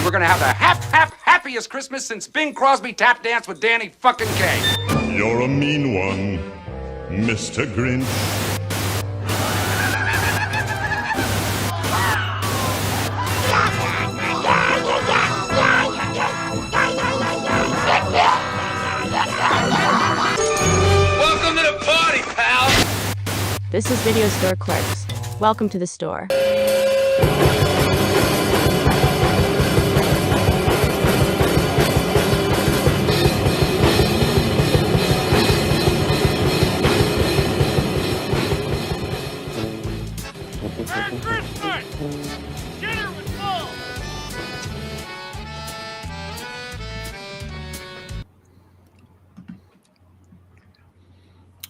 we're gonna have the happiest Christmas since Bing Crosby tap danced with Danny fucking Kaye. You're a mean one, Mr. Grinch. Welcome to the party, pal! This is Video Store Clerks. Welcome to the store. Merry Christmas! Dinner was full!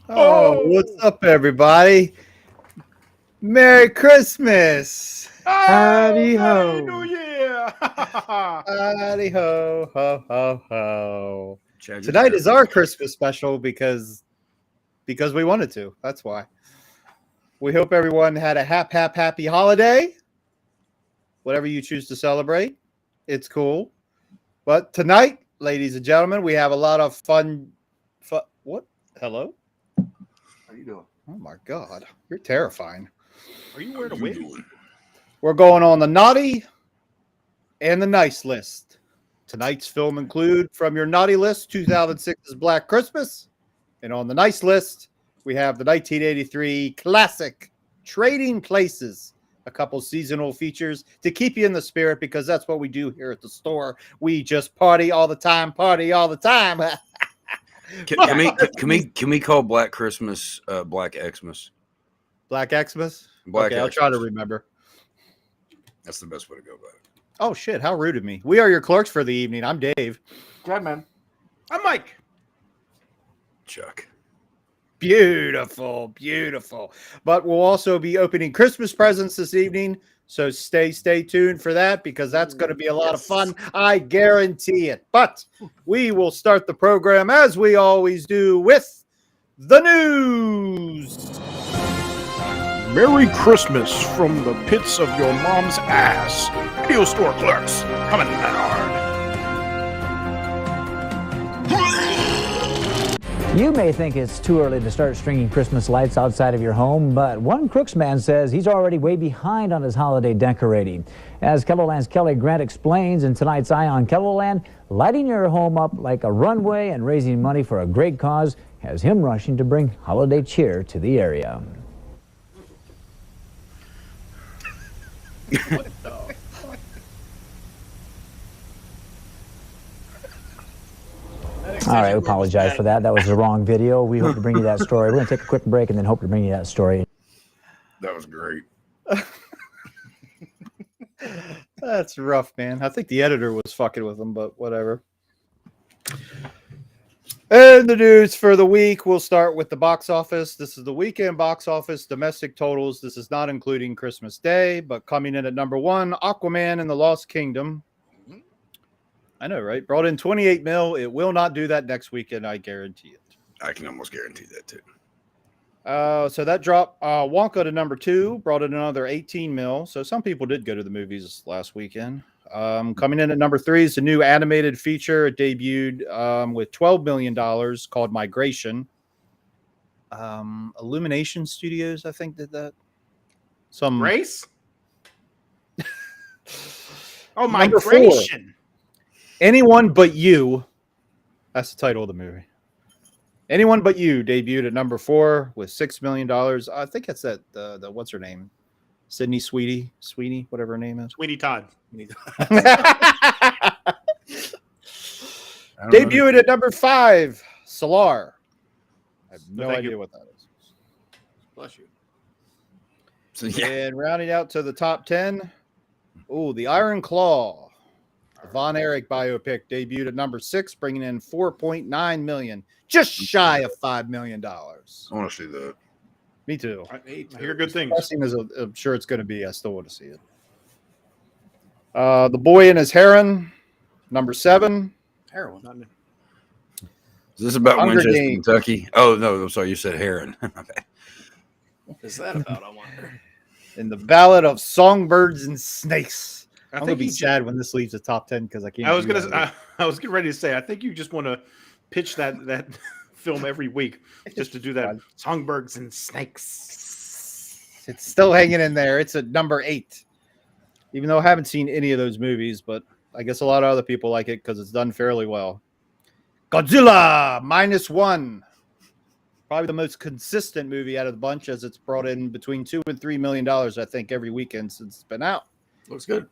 Oh, what's up, everybody? Merry Christmas! Howdy ho! New Year! Howdy ho, ho, ho, ho. Check Tonight is our Christmas special because we wanted to. That's why. We hope everyone had a happy holiday. Whatever you choose to celebrate, it's cool. But tonight, ladies and gentlemen, we have a lot of fun. What? Hello? How you doing? Oh my God, you're terrifying. Are you wearing a wig? We're going on the naughty and the nice list. Tonight's film include from your naughty list 2006's Black Christmas, and on the nice list we have the 1983 classic Trading Places. A couple seasonal features to keep you in the spirit because that's what we do here at the store. We just party all the time. Can we call Black Christmas Black Xmas? Black Xmas? Black okay, I'll Xmas. try to remember. That's the best way to go about it. Oh, shit. How rude of me. We are your clerks for the evening. I'm Dave. God, man. I'm Mike. Chuck. Beautiful. But we'll also be opening Christmas presents this evening. So stay tuned for that because that's going to be a lot of fun. I guarantee it. But we will start the program as we always do with the news. Merry Christmas from the pits of your mom's ass. Video Store Clerks coming hard. You may think it's too early to start stringing Christmas lights outside of your home, but one Crooks man says he's already way behind on his holiday decorating. As KELOLAND's Kelly Grant explains in tonight's Eye on KELOLAND, lighting your home up like a runway and raising money for a great cause has him rushing to bring holiday cheer to the area. All right, we apologize for that. That was the wrong video. We hope to bring you that story. We're going to take a quick break and then hope to bring you that story. That was great. That's rough, man. I think the editor was fucking with them, but whatever. And the news for the week, we'll start with the box office. This is the weekend box office domestic totals. This is not including Christmas Day, but coming in at number 1, Aquaman and the Lost Kingdom. I know, right? Brought in 28 mil. It will not do that next weekend, I guarantee it. I can almost guarantee that too. So that dropped Wonka to number 2, brought in another 18 mil. So some people did go to the movies last weekend. Coming in at number 3 is the new animated feature. It debuted with $12 million called Migration. Illumination Studios, I think, did that. Some Race? Oh, Number 4. Migration. Anyone But You. That's the title of the movie. Anyone But You debuted at number 4 with $6 million. I think it's that the what's her name? Sydney Sweeney, whatever her name is. Sweeney Todd. Debuted at number 5, Solar. I have no idea what that is. Bless you. So, yeah. And rounding out to the top 10, the Iron Claw. The Von Erich biopic debuted at number 6, bringing in $4.9 million, just shy of $5 million. I want to see that. Me too. I hear good things. As I'm sure it's going to be. I still want to see it. The Boy and His Heron, number 7. Heroin, not me. Is this about Hunger Winchester, Games. Kentucky? Oh, no, I'm sorry. You said Heron. What is that about, I wonder? In the Ballad of Songbirds and Snakes. I'm gonna be sad when this leaves the top 10 because I can't. I was getting ready to say. I think you just want to pitch that film every week just to do that. Songbirds and snakes. It's still hanging in there. It's at number 8, even though I haven't seen any of those movies, but I guess a lot of other people like it because it's done fairly well. Godzilla -1. Probably the most consistent movie out of the bunch, as it's brought in between $2 and $3 million, I think, every weekend since it's been out. Looks good.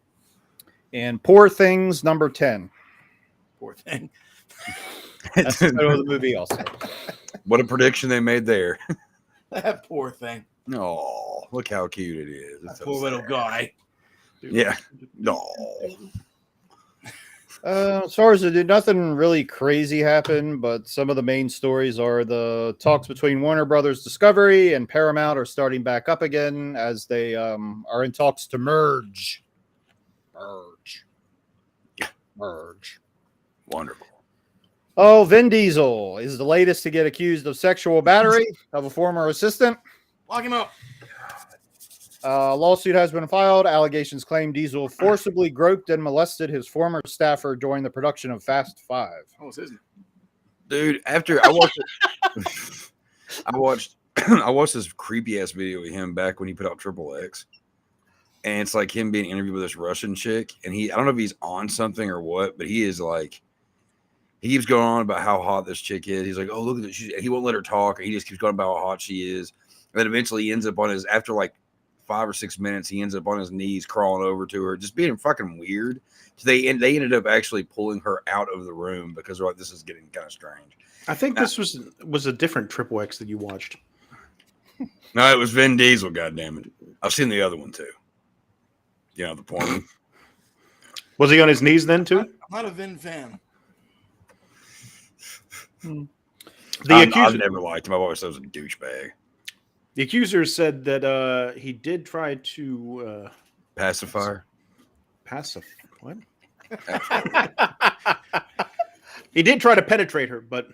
And Poor Things, number 10. Poor thing. That's the title of the movie also. What a prediction they made there. That poor thing. Oh, look how cute it is. That It's so poor little sad. guy. Yeah. No. As far as nothing really crazy happened, but some of the main stories are the talks between Warner Brothers Discovery and Paramount are starting back up again as they are in talks to merge. Merge. Wonderful. Oh, Vin Diesel is the latest to get accused of sexual battery of a former assistant. Lock him up. A lawsuit has been filed. Allegations claim Diesel forcibly groped and molested his former staffer during the production of Fast 5. Oh, it's isn't. Dude, after I watched it, I watched this creepy ass video of him back when he put out Triple X. And it's like him being interviewed with this Russian chick. And I don't know if he's on something or what, but he is like, he keeps going on about how hot this chick is. He's like, oh, look at this. He won't let her talk. Or he just keeps going about how hot she is. And then eventually he ends up on his, after like 5 or 6 minutes, he ends up on his knees crawling over to her, just being fucking weird. So they ended up actually pulling her out of the room because they're like, this is getting kind of strange. I think this was a different Triple X that you watched. No, it was Vin Diesel, goddammit. I've seen the other one too. You know, the porn. Was he on his knees then too? I'm not a Vin fan. I've never liked him. I've always thought he was a douchebag. The accuser said that he did try to Pacifier. What? He did try to penetrate her, but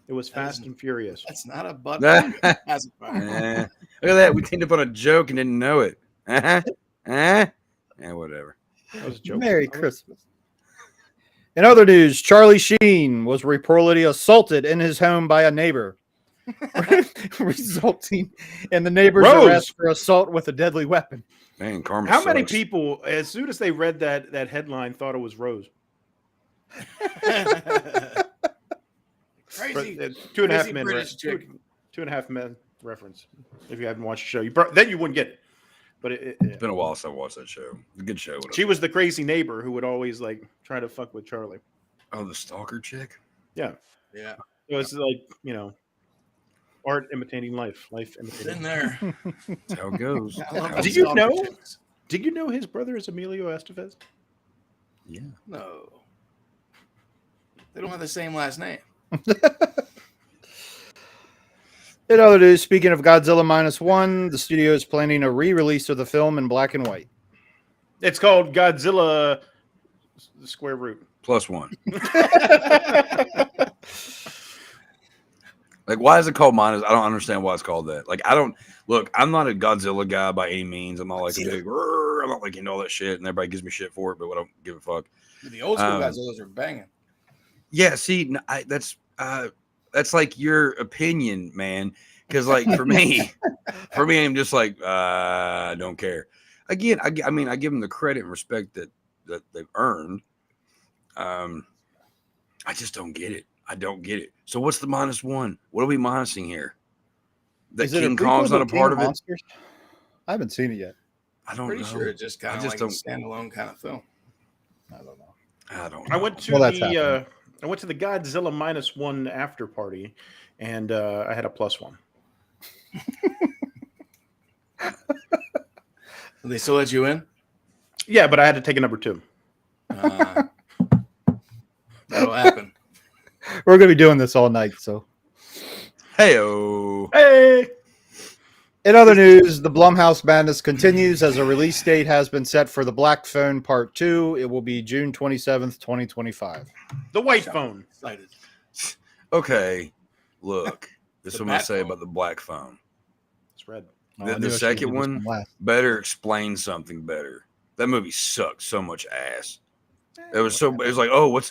it was fast and furious. That's not a button. Look at that. We teamed up on a joke and didn't know it. Yeah, whatever. That was a joke. Merry Christmas. In other news, Charlie Sheen was reportedly assaulted in his home by a neighbor, resulting in the neighbor's arrest for assault with a deadly weapon. Man, karma How many sucks. people, as soon as they read that headline, thought it was Rose? Crazy. 2.5 Men. British chick. 2.5 Men reference. If you hadn't watched the show, then you wouldn't get it. But It's been a while since I watched that show. It's a good show. She was the crazy neighbor who would always like try to fuck with Charlie. Oh, the stalker chick? Yeah. Yeah. So it's like, art imitating life. Life It's imitating. in there. That's how it goes. I love Did those you stalker know? chicks. Did you know his brother is Emilio Estevez? Yeah. No. They don't have the same last name. In other news, speaking of Godzilla -1, the studio is planning a re-release of the film in black and white. It's called Godzilla Square Root. +1. Like, why is it called minus? I don't understand why it's called that. Like, I'm not a Godzilla guy by any means. I'm not like a big, I'm not like into all that shit, and everybody gives me shit for it, but I don't give a fuck. The old school Godzillas are banging. Yeah, see, that's like your opinion, man. Because like for me, I'm just like, I don't care. Again, I mean, I give them the credit and respect that they've earned. I just don't get it. I don't get it. So what's the -1? What are we minusing here? That King Kong's not a part of it? I haven't seen it yet. I don't Pretty know. sure it's just kind of like a don't. standalone kind of film. I don't know. I don't know. I went to I went to the Godzilla -1 after party, and I had a +1. They still let you in? Yeah, but I had to take a number 2. That'll happen. We're going to be doing this all night, so. Hey-o. Hey! In other news, the Blumhouse madness continues as a release date has been set for The Black Phone Part 2. It will be June 27th, 2025. The white phone. Excited. Okay, look. This is The what I'm going bat to say phone. about the black phone. It's red. Oh, I knew I The should've second did this one last. better explain something better. That movie sucked so much ass. It was like, oh,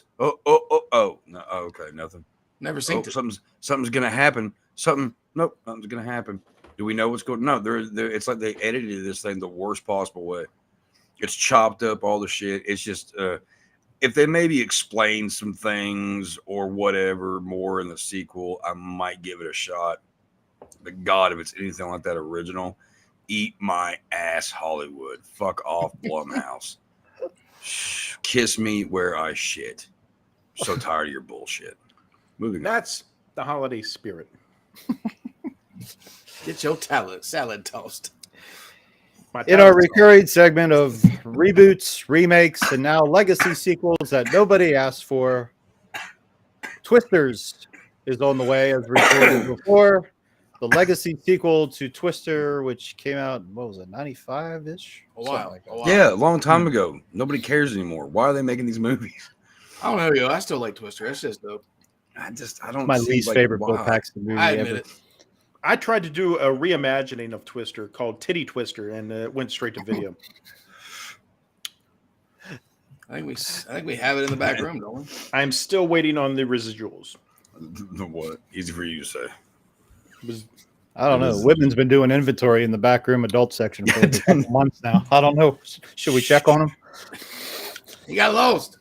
no, okay, nothing. Never seen Oh, it. something's gonna happen. Nope, nothing's gonna happen. Do we know what's going? No, it's like they edited this thing the worst possible way. It's chopped up, all the shit. It's just if they maybe explain some things or whatever more in the sequel, I might give it a shot. But God, if it's anything like that original, eat my ass, Hollywood. Fuck off, Blumhouse. Kiss me where I shit. So tired of your bullshit. Moving on. That's the holiday spirit. Get your salad toast. In our recurring segment of reboots, remakes, and now legacy sequels that nobody asked for, Twisters is on the way, as reported before. The legacy sequel to Twister, which came out, what was it, 95-ish? A while. Yeah, a long time ago. Nobody cares anymore. Why are they making these movies? I don't know, yo. I still like Twister. That's just dope. I don't. My see, least like, favorite Bill why. Paxton movie I admit ever. it. I tried to do a reimagining of Twister called Titty Twister, and it went straight to video. I think we have it in the back room, don't we? I'm still waiting on the residuals. What? Easy for you to say. I don't know. Whitman's been doing inventory in the back room adult section for a couple months now. I don't know. Should we check on him? He got lost.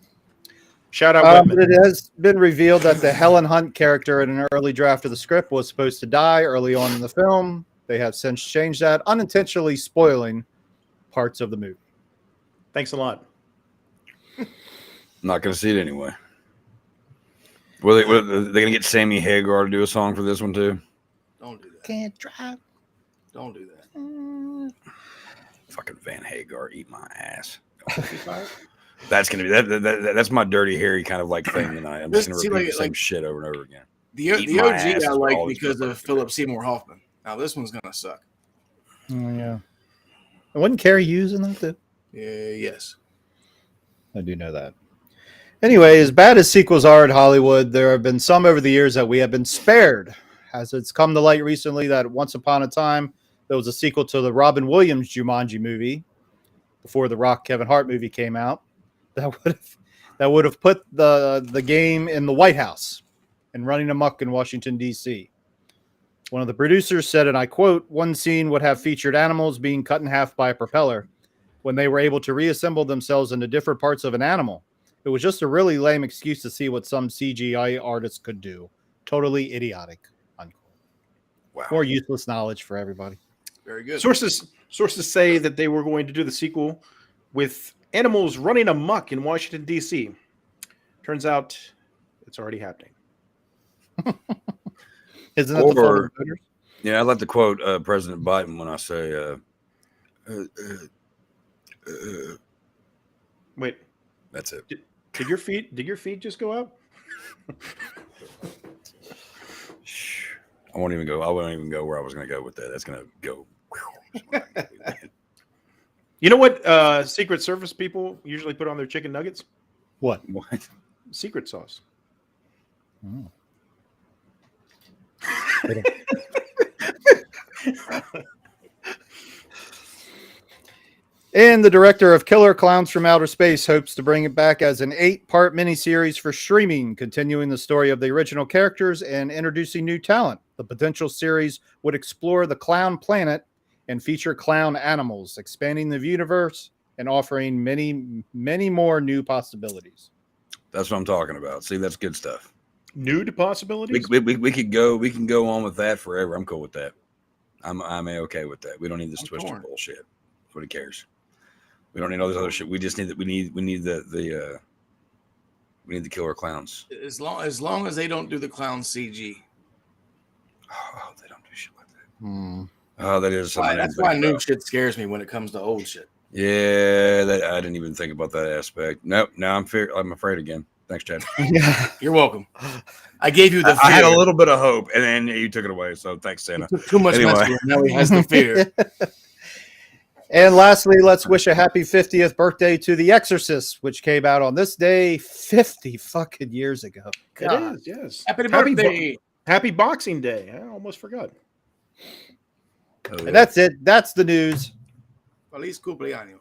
Shout out Whitman. It has been revealed that the Helen Hunt character in an early draft of the script was supposed to die early on in the film. They have since changed that, unintentionally spoiling parts of the movie. Thanks a lot. Not going to see it anyway. They're going to get Sammy Hagar to do a song for this one too? Don't do that. Can't drive. Don't do that. Fucking Van Hagar, eat my ass. That's gonna be that's my dirty hairy kind of like thing tonight. I'm just gonna repeat the same shit over and over again. The OG I like because of Philip Seymour Hoffman. Now this one's gonna suck. Oh yeah. Wasn't Carrie Hughes in that too? Yes. I do know that. Anyway, as bad as sequels are at Hollywood, there have been some over the years that we have been spared. As it's come to light recently that once upon a time there was a sequel to the Robin Williams Jumanji movie before the Rock Kevin Hart movie came out. That would have put the game in the White House and running amok in Washington, D.C. One of the producers said, and I quote, "One scene would have featured animals being cut in half by a propeller when they were able to reassemble themselves into different parts of an animal. It was just a really lame excuse to see what some CGI artists could do. Totally idiotic." Unquote. Wow. More useless knowledge for everybody. Very good. Sources say that they were going to do the sequel with animals running amok in Washington, D.C. Turns out it's already happening. Isn't that the fault of the voters? Yeah, I'd like to quote President Biden when I say, Wait, that's it. did your feet just go out? I won't even go. I won't even go where I was going to go with that. That's going to go. You know what Secret Service people usually put on their chicken nuggets? What? Secret sauce. Oh. And the director of Killer Clowns from Outer Space hopes to bring it back as an 8-part miniseries for streaming, continuing the story of the original characters and introducing new talent. The potential series would explore the clown planet and feature clown animals, expanding the universe and offering many, many more new possibilities. That's what I'm talking about. See, that's good stuff. Nude possibilities? We could go. We can go on with that forever. I'm cool with that. I'm okay with that. We don't need this Twister bullshit. Nobody cares. We don't need all this other shit. We just need that. We need the killer clowns. As long as they don't do the clown CG. Oh, they don't do shit like that. Oh, that is something. That's why new shit scares me when it comes to old shit. Yeah, I didn't even think about that aspect. Nope. Now I'm afraid again. Thanks, Chad. You're welcome. I gave you the fear. I had a little bit of hope, and then you took it away. So thanks, Santa. Too much anyway. Now he has the fear. And lastly, let's wish a happy 50th birthday to The Exorcist, which came out on this day 50 fucking years ago. God. It is, yes. Happy birthday. Happy Boxing Day. I almost forgot. Oh, yeah. And that's it. That's the news. Feliz cumpleaños.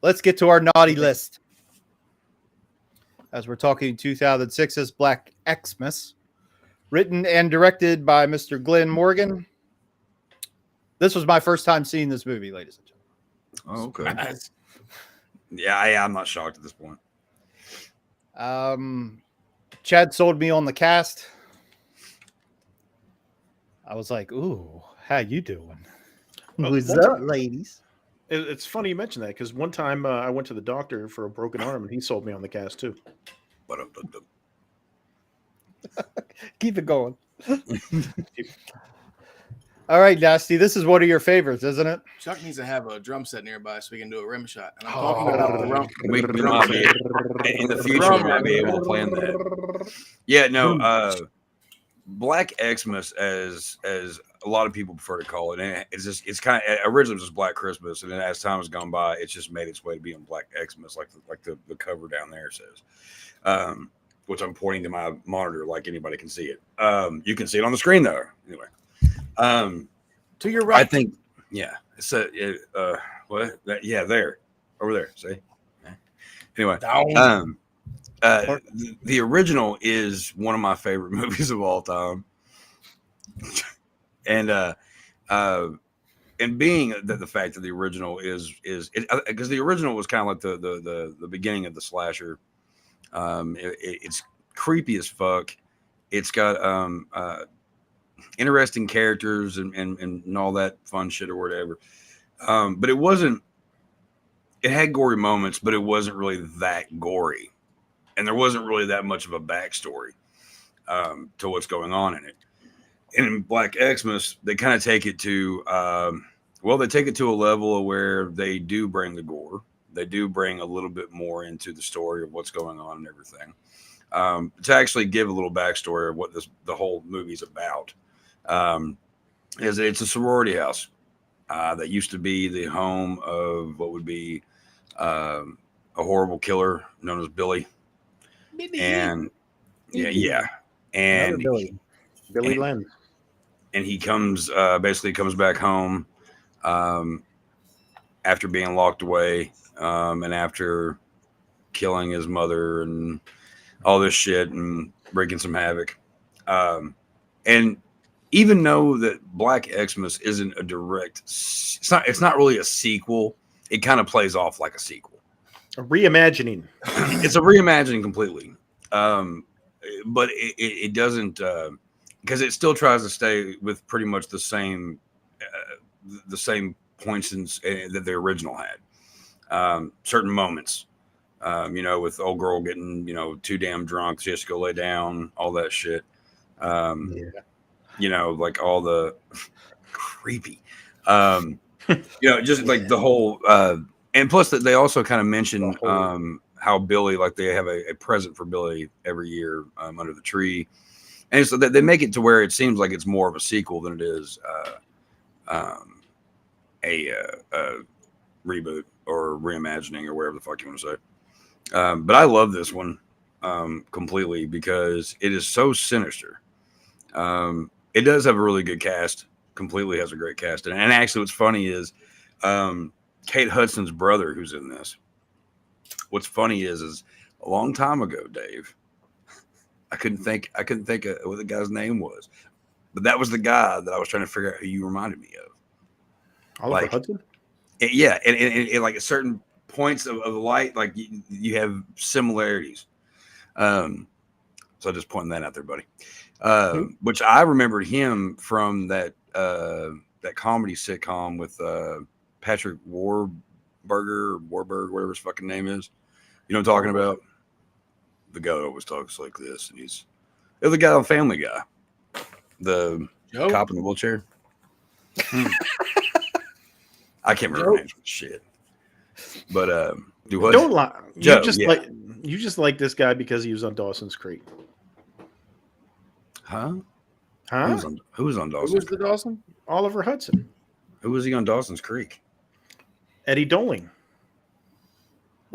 let's get to our naughty list. As we're talking 2006's Black Xmas, written and directed by Mr. Glenn Morgan. This was my first time seeing this movie, ladies and gentlemen. Oh, okay. Yeah, I'm not shocked at this point. Chad sold me on the cast. I was like, "Ooh, how you doing? What's up, ladies?" It's funny you mentioned that because one time I went to the doctor for a broken arm and he sold me on the cast too. Keep it going. All right, Nasty. This is one of your favorites, isn't it? Chuck needs to have a drum set nearby so we can do a rim shot. And I'm talking about the rum. We might be, in the future, we might be able to plan that. Yeah, no. Black Xmas, as a lot of people prefer to call it, and it's kind of originally just Black Christmas, and then as time has gone by, it's just made its way to being Black Xmas, like the cover down there says. Which I'm pointing to my monitor like anybody can see it. You can see it on the screen though. Anyway. To your right. I think, yeah. It's what? Yeah, there, over there. See. Anyway, the original is one of my favorite movies of all time, and being the fact that the original is because the original was kind of like the beginning of the slasher. It's creepy as fuck. It's got interesting characters and all that fun shit or whatever. But it had gory moments, but it wasn't really that gory. And there wasn't really that much of a backstory to what's going on in it. And in Black Xmas, they kind of take it to, they take it to a level where they do bring the gore. They do bring a little bit more into the story of what's going on and everything. To actually give a little backstory of what the whole movie's about. Is it's a sorority house that used to be the home of what would be a horrible killer known as Billy. And and Billy Lynn. And he basically comes back home after being locked away and after killing his mother and all this shit and wreaking some havoc. And even though that Black Xmas isn't a direct, it's not really a sequel. It kind of plays off like a sequel. A reimagining. It's a reimagining completely. But it doesn't, because it still tries to stay with pretty much the same points that the original had. Certain moments, with old girl getting, too damn drunk, she has to go lay down, all that shit. Like all the creepy, just like the whole, and plus that they also kind of mention how Billy, like they have a present for Billy every year under the tree. And so they make it to where it seems like it's more of a sequel than it is a reboot or reimagining or whatever the fuck you want to say. But I love this one completely because it is so sinister. It does have a really good cast. Completely has a great cast. And actually what's funny is Kate Hudson's brother who's in this. What's funny is a long time ago, Dave, I couldn't think of what the guy's name was. But that was the guy that I was trying to figure out who you reminded me of. Oliver Hudson? Yeah, and like at certain points of the light, like you have similarities. So just pointing that out there, buddy. Which I remembered him from that comedy sitcom with Patrick Warburg, whatever his fucking name is. You know what I'm talking about? The guy that always talks like this, and he's the guy on Family Guy, the cop in the wheelchair. I can't remember names for shit. But don't lie. Joe, you just like this guy because he was on Dawson's Creek. Huh? Who was on Dawson's? Who was the Dawson? Oliver Hudson. Who was he on Dawson's Creek? Eddie Doling.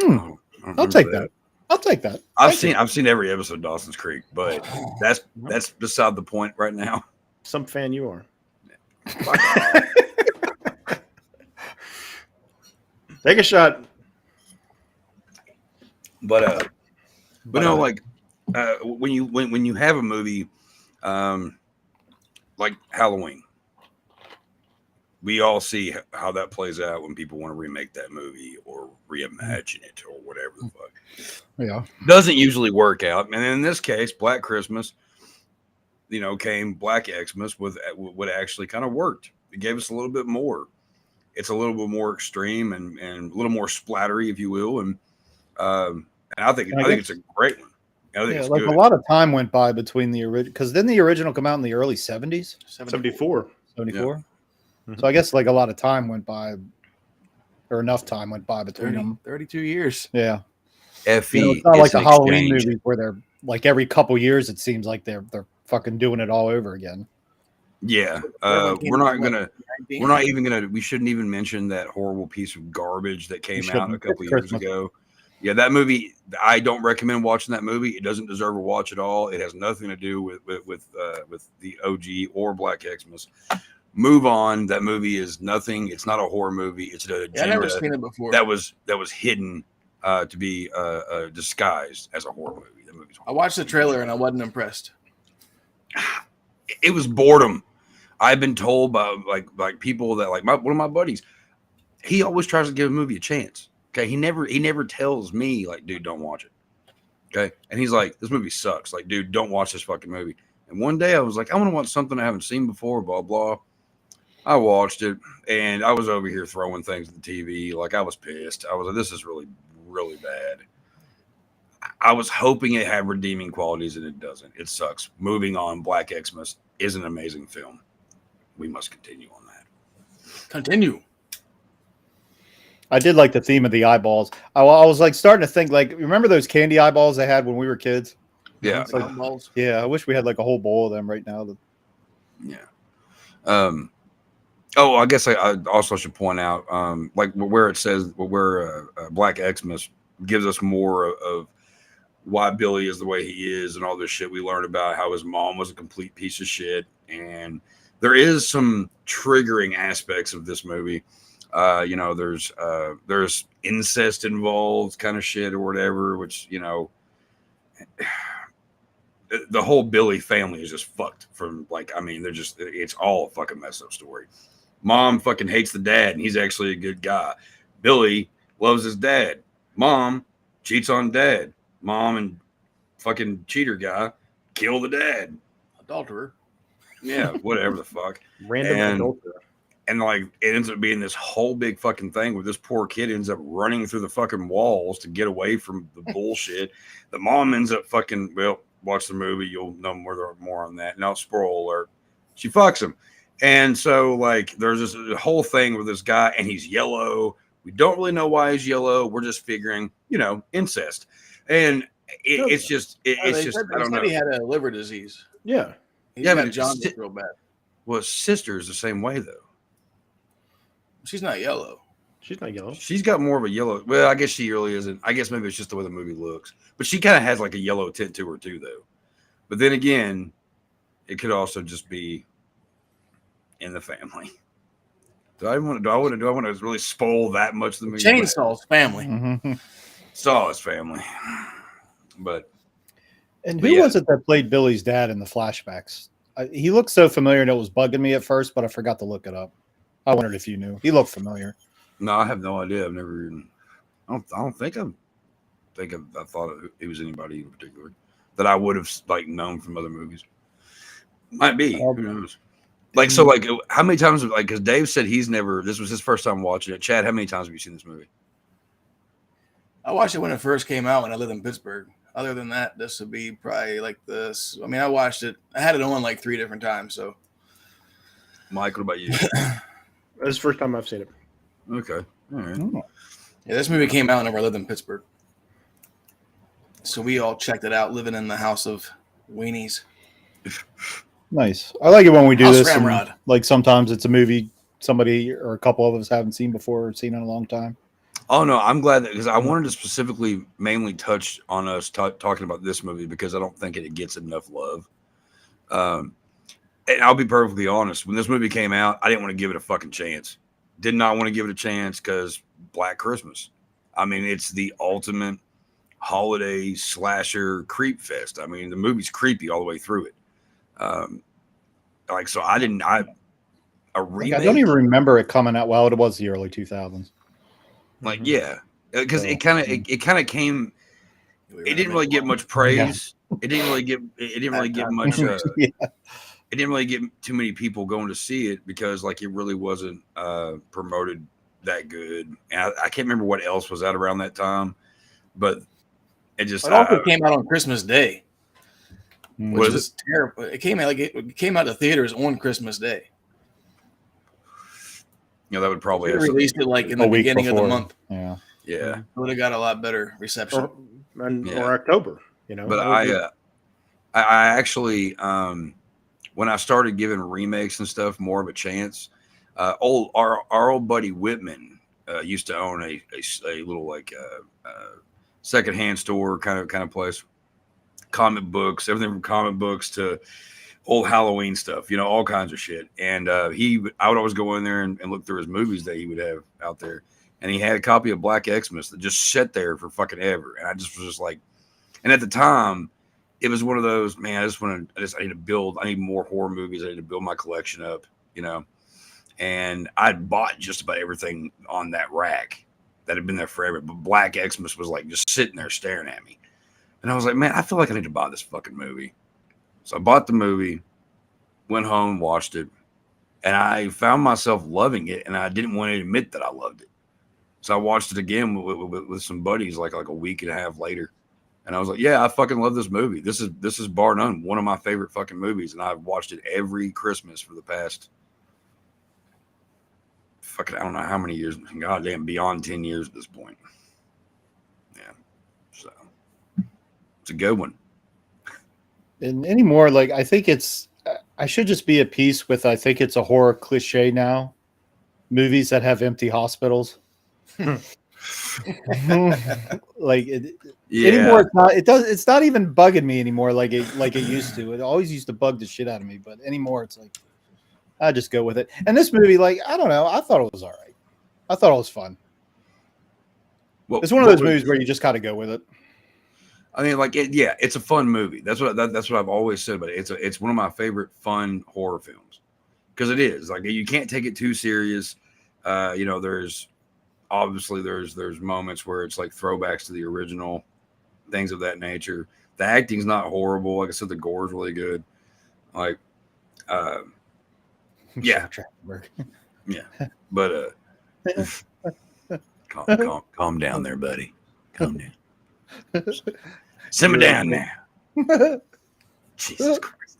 I'll take that. I've seen every episode of Dawson's Creek, but that's beside the point right now. Some fan you are. Take a shot. But no, like when you have a movie like Halloween, we all see how that plays out when people want to remake that movie or reimagine it or whatever the fuck. Yeah, doesn't usually work out. And in this case, Black Christmas, came Black Xmas with what actually kind of worked. It gave us a little bit more. It's a little bit more extreme and a little more splattery, if you will. And I think it's a great one. I think it's like good. a lot of time went by between the original, because didn't the original come out in the early 70s? 74. 74. Yeah. So I guess like a lot of time went by, or enough time went by between them. 32 years. Yeah. It's not like the Halloween movies where they're like every couple years it seems like they're fucking doing it all over again. Yeah. We shouldn't even mention that horrible piece of garbage that came out a couple years ago. Yeah, that movie, I don't recommend watching that movie. It doesn't deserve a watch at all. It has nothing to do with the OG or Black Xmas. Move on. That movie is nothing. It's not a horror movie. It's an agenda. I've never seen it before. That was hidden to be disguised as a horror movie. That movie's horrible. I watched the trailer and I wasn't impressed. It was boredom. I've been told by like people that one of my buddies, he always tries to give a movie a chance. Okay, he never tells me like, dude, don't watch it. Okay, and he's like, this movie sucks. Like, dude, don't watch this fucking movie. And one day I was like, I want to watch something I haven't seen before. Blah blah. I watched it, and I was over here throwing things at the TV. Like, I was pissed. I was like, this is really, really bad. I was hoping it had redeeming qualities, and it doesn't. It sucks. Moving on, Black Xmas is an amazing film. We must continue on that. Continue. I did like the theme of the eyeballs. I was like starting to think, like, remember those candy eyeballs they had when we were kids? Yeah. Like, yeah, I wish we had like a whole bowl of them right now. Yeah. Oh, I guess I also should point out, like where it says where Black Xmas gives us more of why Billy is the way he is and all this shit we learned about how his mom was a complete piece of shit. And there is some triggering aspects of this movie. There's incest involved kind of shit or whatever, which, the whole Billy family is just fucked from it's all a fucking messed up story. Mom fucking hates the dad and he's actually a good guy. Billy loves his dad. Mom cheats on dad. Mom and fucking cheater guy kill the dad. Adulterer. Yeah, whatever the fuck. Random adulterer. And like it ends up being this whole big fucking thing where this poor kid ends up running through the fucking walls to get away from the bullshit. The mom ends up fucking, well, watch the movie, you'll know more on that. Now, spoiler alert, she fucks him. And so like there's this whole thing with this guy and he's yellow. We don't really know why he's yellow. We're just figuring, incest. And it's just I don't know. He had a liver disease. Yeah. He got jaundice real bad. Well, his sister is the same way though. She's not yellow. She's not yellow. She's got more of a yellow. Well, I guess she really isn't. I guess maybe it's just the way the movie looks. But she kind of has like a yellow tint to her too, though. But then again, it could also just be in the family. Do I want to really spoil that much of the movie? Chainsaw's family. Mm-hmm. Saw's family. But who was it that played Billy's dad in the flashbacks? He looked so familiar and it was bugging me at first, but I forgot to look it up. I wondered if you knew. He looked familiar. No, I have no idea. I've never even. I don't think I thought it was anybody in particular that I would have like known from other movies. Might be. Who knows? Like so, like how many times? Like because Dave said he's never. This was his first time watching it. Chad, how many times have you seen this movie? I watched it when it first came out when I lived in Pittsburgh. Other than that, this would be probably like this. I mean, I watched it. I had it on like 3 different times. So, Mike, what about you? This is the first time I've seen it. Okay. All right. Yeah, this movie came out whenever I lived in Pittsburgh. So we all checked it out, living in the house of weenies. Nice. I like it when we do House this. Ramrod. Like sometimes it's a movie somebody or a couple of us haven't seen before or seen in a long time. Oh no, I'm glad that because I wanted to specifically mainly touch on us talking about this movie because I don't think it gets enough love. And I'll be perfectly honest. When this movie came out, I didn't want to give it a fucking chance. Did not want to give it a chance because Black Christmas. I mean, it's the ultimate holiday slasher creep fest. I mean, the movie's creepy all the way through it. So I didn't. A remake. I don't even remember it coming out. Well, it was the early 2000s. Like, yeah, because it kind of came. It didn't really get much praise. Yeah. It didn't really get much. It didn't really get too many people going to see it because like it really wasn't promoted that good. And I can't remember what else was out around that time, but it also came out on Christmas Day, which is terrible. It came out to theaters on Christmas Day. That would probably have released it like in the beginning of the month. Yeah. It would have got a lot better reception. Or October, But I actually, when I started giving remakes and stuff more of a chance, our old buddy Whitman used to own a little like secondhand store kind of place, comic books, everything from comic books to old Halloween stuff, all kinds of shit. And I would always go in there and look through his movies that he would have out there. And he had a copy of Black Xmas that just sat there for fucking ever. And I just was just like, and at the time, it was one of those, man, I need more horror movies. I need to build my collection up, And I'd bought just about everything on that rack that had been there forever. But Black Xmas was like just sitting there staring at me. And I was like, man, I feel like I need to buy this fucking movie. So I bought the movie, went home, watched it, and I found myself loving it. And I didn't want to admit that I loved it. So I watched it again with some buddies like a week and a half later. And I was like, yeah, I fucking love this movie. This is bar none one of my favorite fucking movies. And I've watched it every Christmas for the past fucking, I don't know how many years. Goddamn, beyond 10 years at this point. Yeah. So it's a good one. And anymore, like, I think I should just be at peace with, I think it's a horror cliche now. Movies that have empty hospitals. Like anymore, it's not even bugging me anymore like it used to. It always used to bug the shit out of me, but anymore it's like I just go with it. And this movie, like, I don't know, I thought it was all right. I thought it was fun. It's one of those movies where you just gotta go with it. I mean, like, it's a fun movie. That's what I've always said about it. It's one of my favorite fun horror films because it is like you can't take it too serious. There's moments where it's like throwbacks to the original, things of that nature. The acting's not horrible. Like I said, the gore's really good. Like, yeah. But calm down there, buddy. Calm down. Simmer down now. Jesus Christ.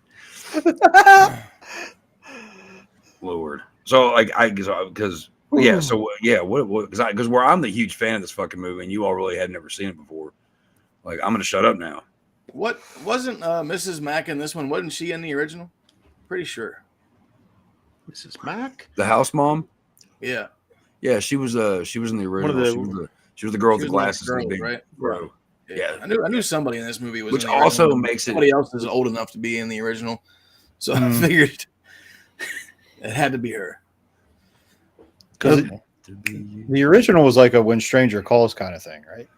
Lord. So like because where I'm the huge fan of this fucking movie and you all really had never seen it before. Like, I'm gonna shut up now. What wasn't Mrs. Mack in this one? Wasn't she in the original? Pretty sure. Mrs. Mack, the house mom. Yeah. Yeah, she was in the original. She was the girl with the glasses, right? Bro. Yeah, I knew somebody in this movie was. Which also original. Makes it. Somebody else is old enough to be in the original, so I figured it had to be her. Because the original was like a When Stranger Calls kind of thing, right?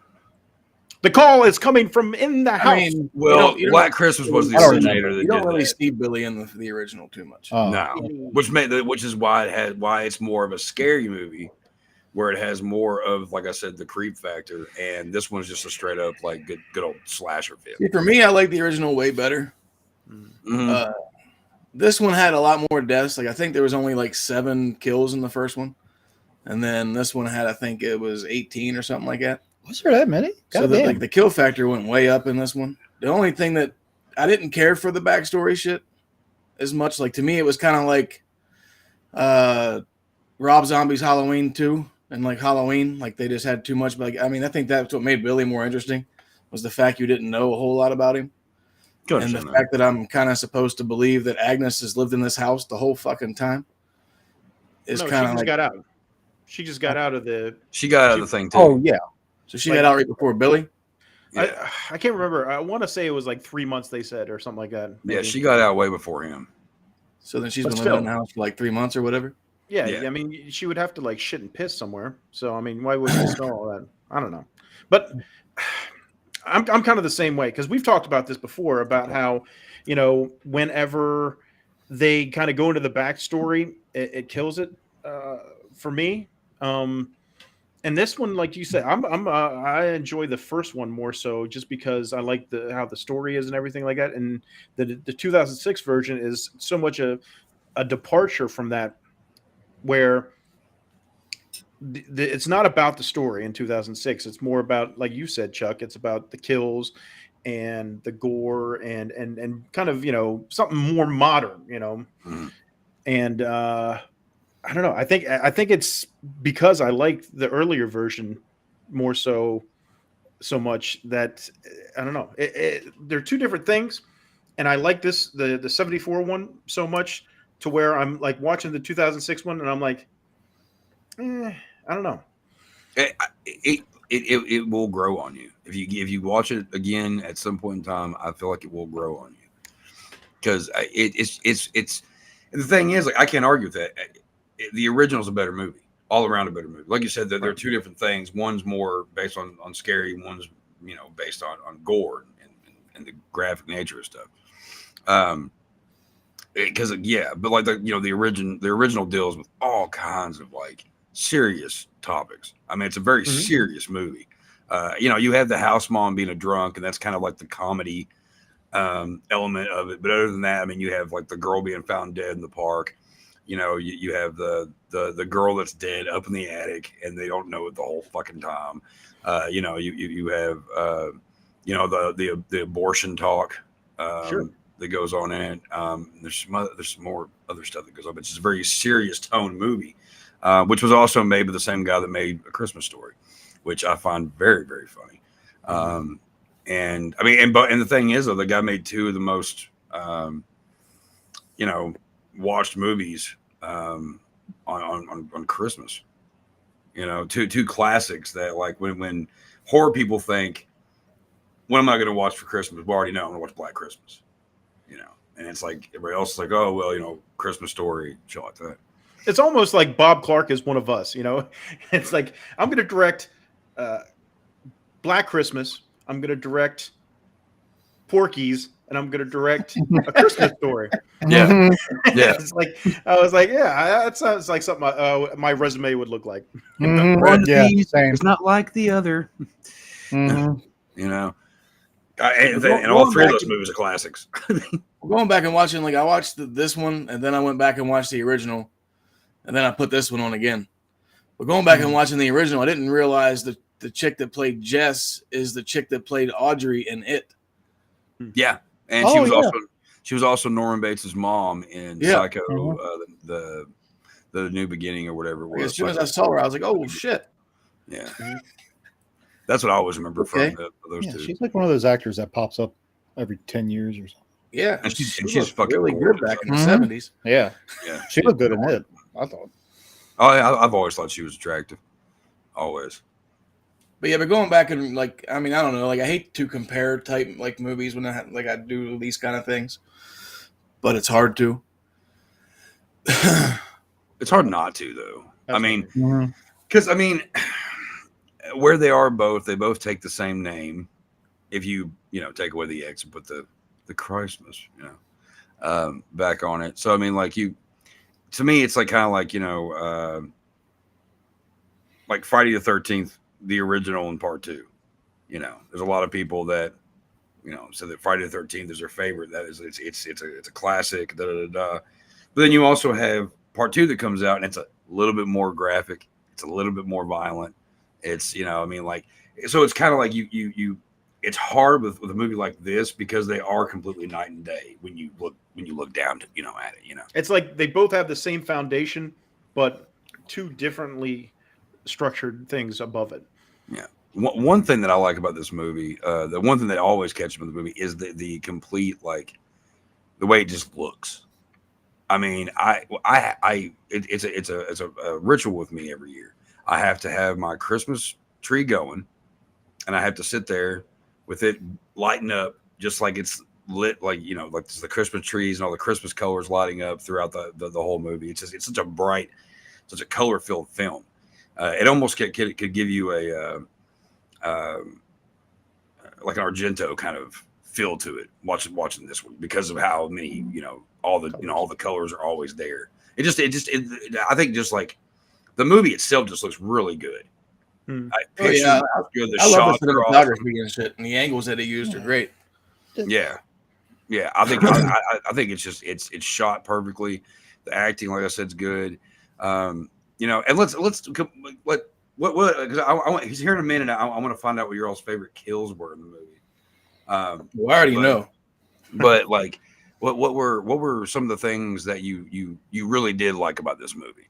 The call is coming from in the house. I mean, Black Christmas was the originator. You don't really see Billy in the original too much. No, which is why it's more of a scary movie, where it has more of, like I said, the creep factor, and this one's just a straight up like good old slasher film. See, for me, I like the original way better. Mm-hmm. This one had a lot more deaths. Like I think there was only like 7 kills in the first one. And then this one had, I think it was 18 or something like that. Was there that many? So the kill factor went way up in this one. The only thing that I didn't care for the backstory shit as much. Like, to me, it was kind of like Rob Zombie's Halloween 2 and like Halloween. Like, they just had too much. Like, I mean, I think that's what made Billy more interesting was the fact you didn't know a whole lot about him. And the fact that I'm kind of supposed to believe that Agnes has lived in this house the whole fucking time is kind of like. Got out. She just got out of the. She got out of the thing too. Oh yeah. So she got out right before Billy. Yeah. I can't remember. I want to say it was like 3 months. They said or something like that. Maybe. Yeah, she got out way before him. So then she's been living in the house for like 3 months or whatever. Yeah, I mean, she would have to like shit and piss somewhere. So I mean, why would she smell all that? I don't know. But I'm kind of the same way, because we've talked about this before about how, whenever they kind of go into the backstory, it kills it for me. And this one, like you said, I enjoy the first one more so, just because I like how the story is and everything like that. And the 2006 version is so much a departure from that, where it's not about the story in 2006. It's more about, like you said, Chuck, it's about the kills and the gore and kind of, something more modern, and I don't know. I think it's because I like the earlier version more so much that I don't know. They're two different things, and I like the 74 one so much to where I'm like watching the 2006 one and I'm like, I don't know. It will grow on you if you watch it again at some point in time. I feel like it will grow on you, because it's the thing is, like, I can't argue with that. The original is a better movie, all around a better movie. Like you said, there are two different things. One's more based on scary. One's based on gore and the graphic nature of stuff. Because but like the original deals with all kinds of like serious topics. I mean, it's a very serious movie. You have the house mom being a drunk, and that's kind of like the comedy element of it. But other than that, I mean, you have like the girl being found dead in the park. You have the girl that's dead up in the attic, and they don't know it the whole fucking time. You have the abortion talk that goes on in it. There's some more other stuff that goes on, but it's a very serious tone movie, which was also made by the same guy that made A Christmas Story, which I find very, very funny. And I mean, and the thing is, though, the guy made two of the most watched movies on Christmas. Two classics that, like, when horror people think, what am I going to watch for Christmas? We already know I'm going to watch Black Christmas. And it's like everybody else is like, oh well, Christmas Story, shit like that. It's almost like Bob Clark is one of us. It's like, I'm going to direct Black Christmas. I'm going to direct Porky's, and I'm going to direct A Christmas Story. Yeah. Yeah. It's like, I was like, yeah, that sounds like something my resume would look like. One of these is not like the other. Mhm. And all three of those movies are classics. Going back and watching, like, I watched this one, and then I went back and watched the original, and then I put this one on again. But going back and watching the original, I didn't realize that the chick that played Jess is the chick that played Audrey in It. Yeah, and she was also Norman Bates' mom in Psycho, the New Beginning or whatever it was. As soon as I saw her, I was like, "Oh shit!" Yeah, that's what I always remember from those two. She's like one of those actors that pops up every 10 years or something. Yeah, and she's fucking really gorgeous. good back in the 70s. Yeah, yeah, she looked good in it, I thought. Oh, I've always thought she was attractive, always. But yeah, but going back and, like, I mean, I don't know, like, I hate to compare type like movies when I do these kind of things, but it's hard to. It's hard not to, though. I mean, because I mean, where they both take the same name. If you take away the X and put the Christmas back on it, so I mean, like, to me, it's like kind of like like Friday the 13th. The original and part two. There's a lot of people that say that Friday the 13th is their favorite. That is, it's a classic. But then you also have part two that comes out, and it's a little bit more graphic. It's a little bit more violent. It's I mean, like, so it's kind of like you. It's hard with a movie like this because they are completely night and day when you look down at it. It's like they both have the same foundation, but two differently structured things above it. Yeah. One thing that I like about this movie, the one thing that always catches me in the movie is the complete, like, the way it just looks. I mean, it's a ritual with me every year. I have to have my Christmas tree going, and I have to sit there with it lighting up just like it's lit, like like the Christmas trees and all the Christmas colors lighting up throughout the whole movie. It's such a bright, such a color filled film. It almost could give you a like an Argento kind of feel to it. Watching this one because of how many all the colors are always there. I think just like the movie itself just looks really good. I love the cinematography and shit, and the angles that he used are great. Yeah. I think I think it's shot perfectly. The acting, like I said, is good. And let's what because I want he's here in a minute. I want to find out what your all's favorite kills were in the movie. Well, I already know, but like, what were some of the things that you really did like about this movie?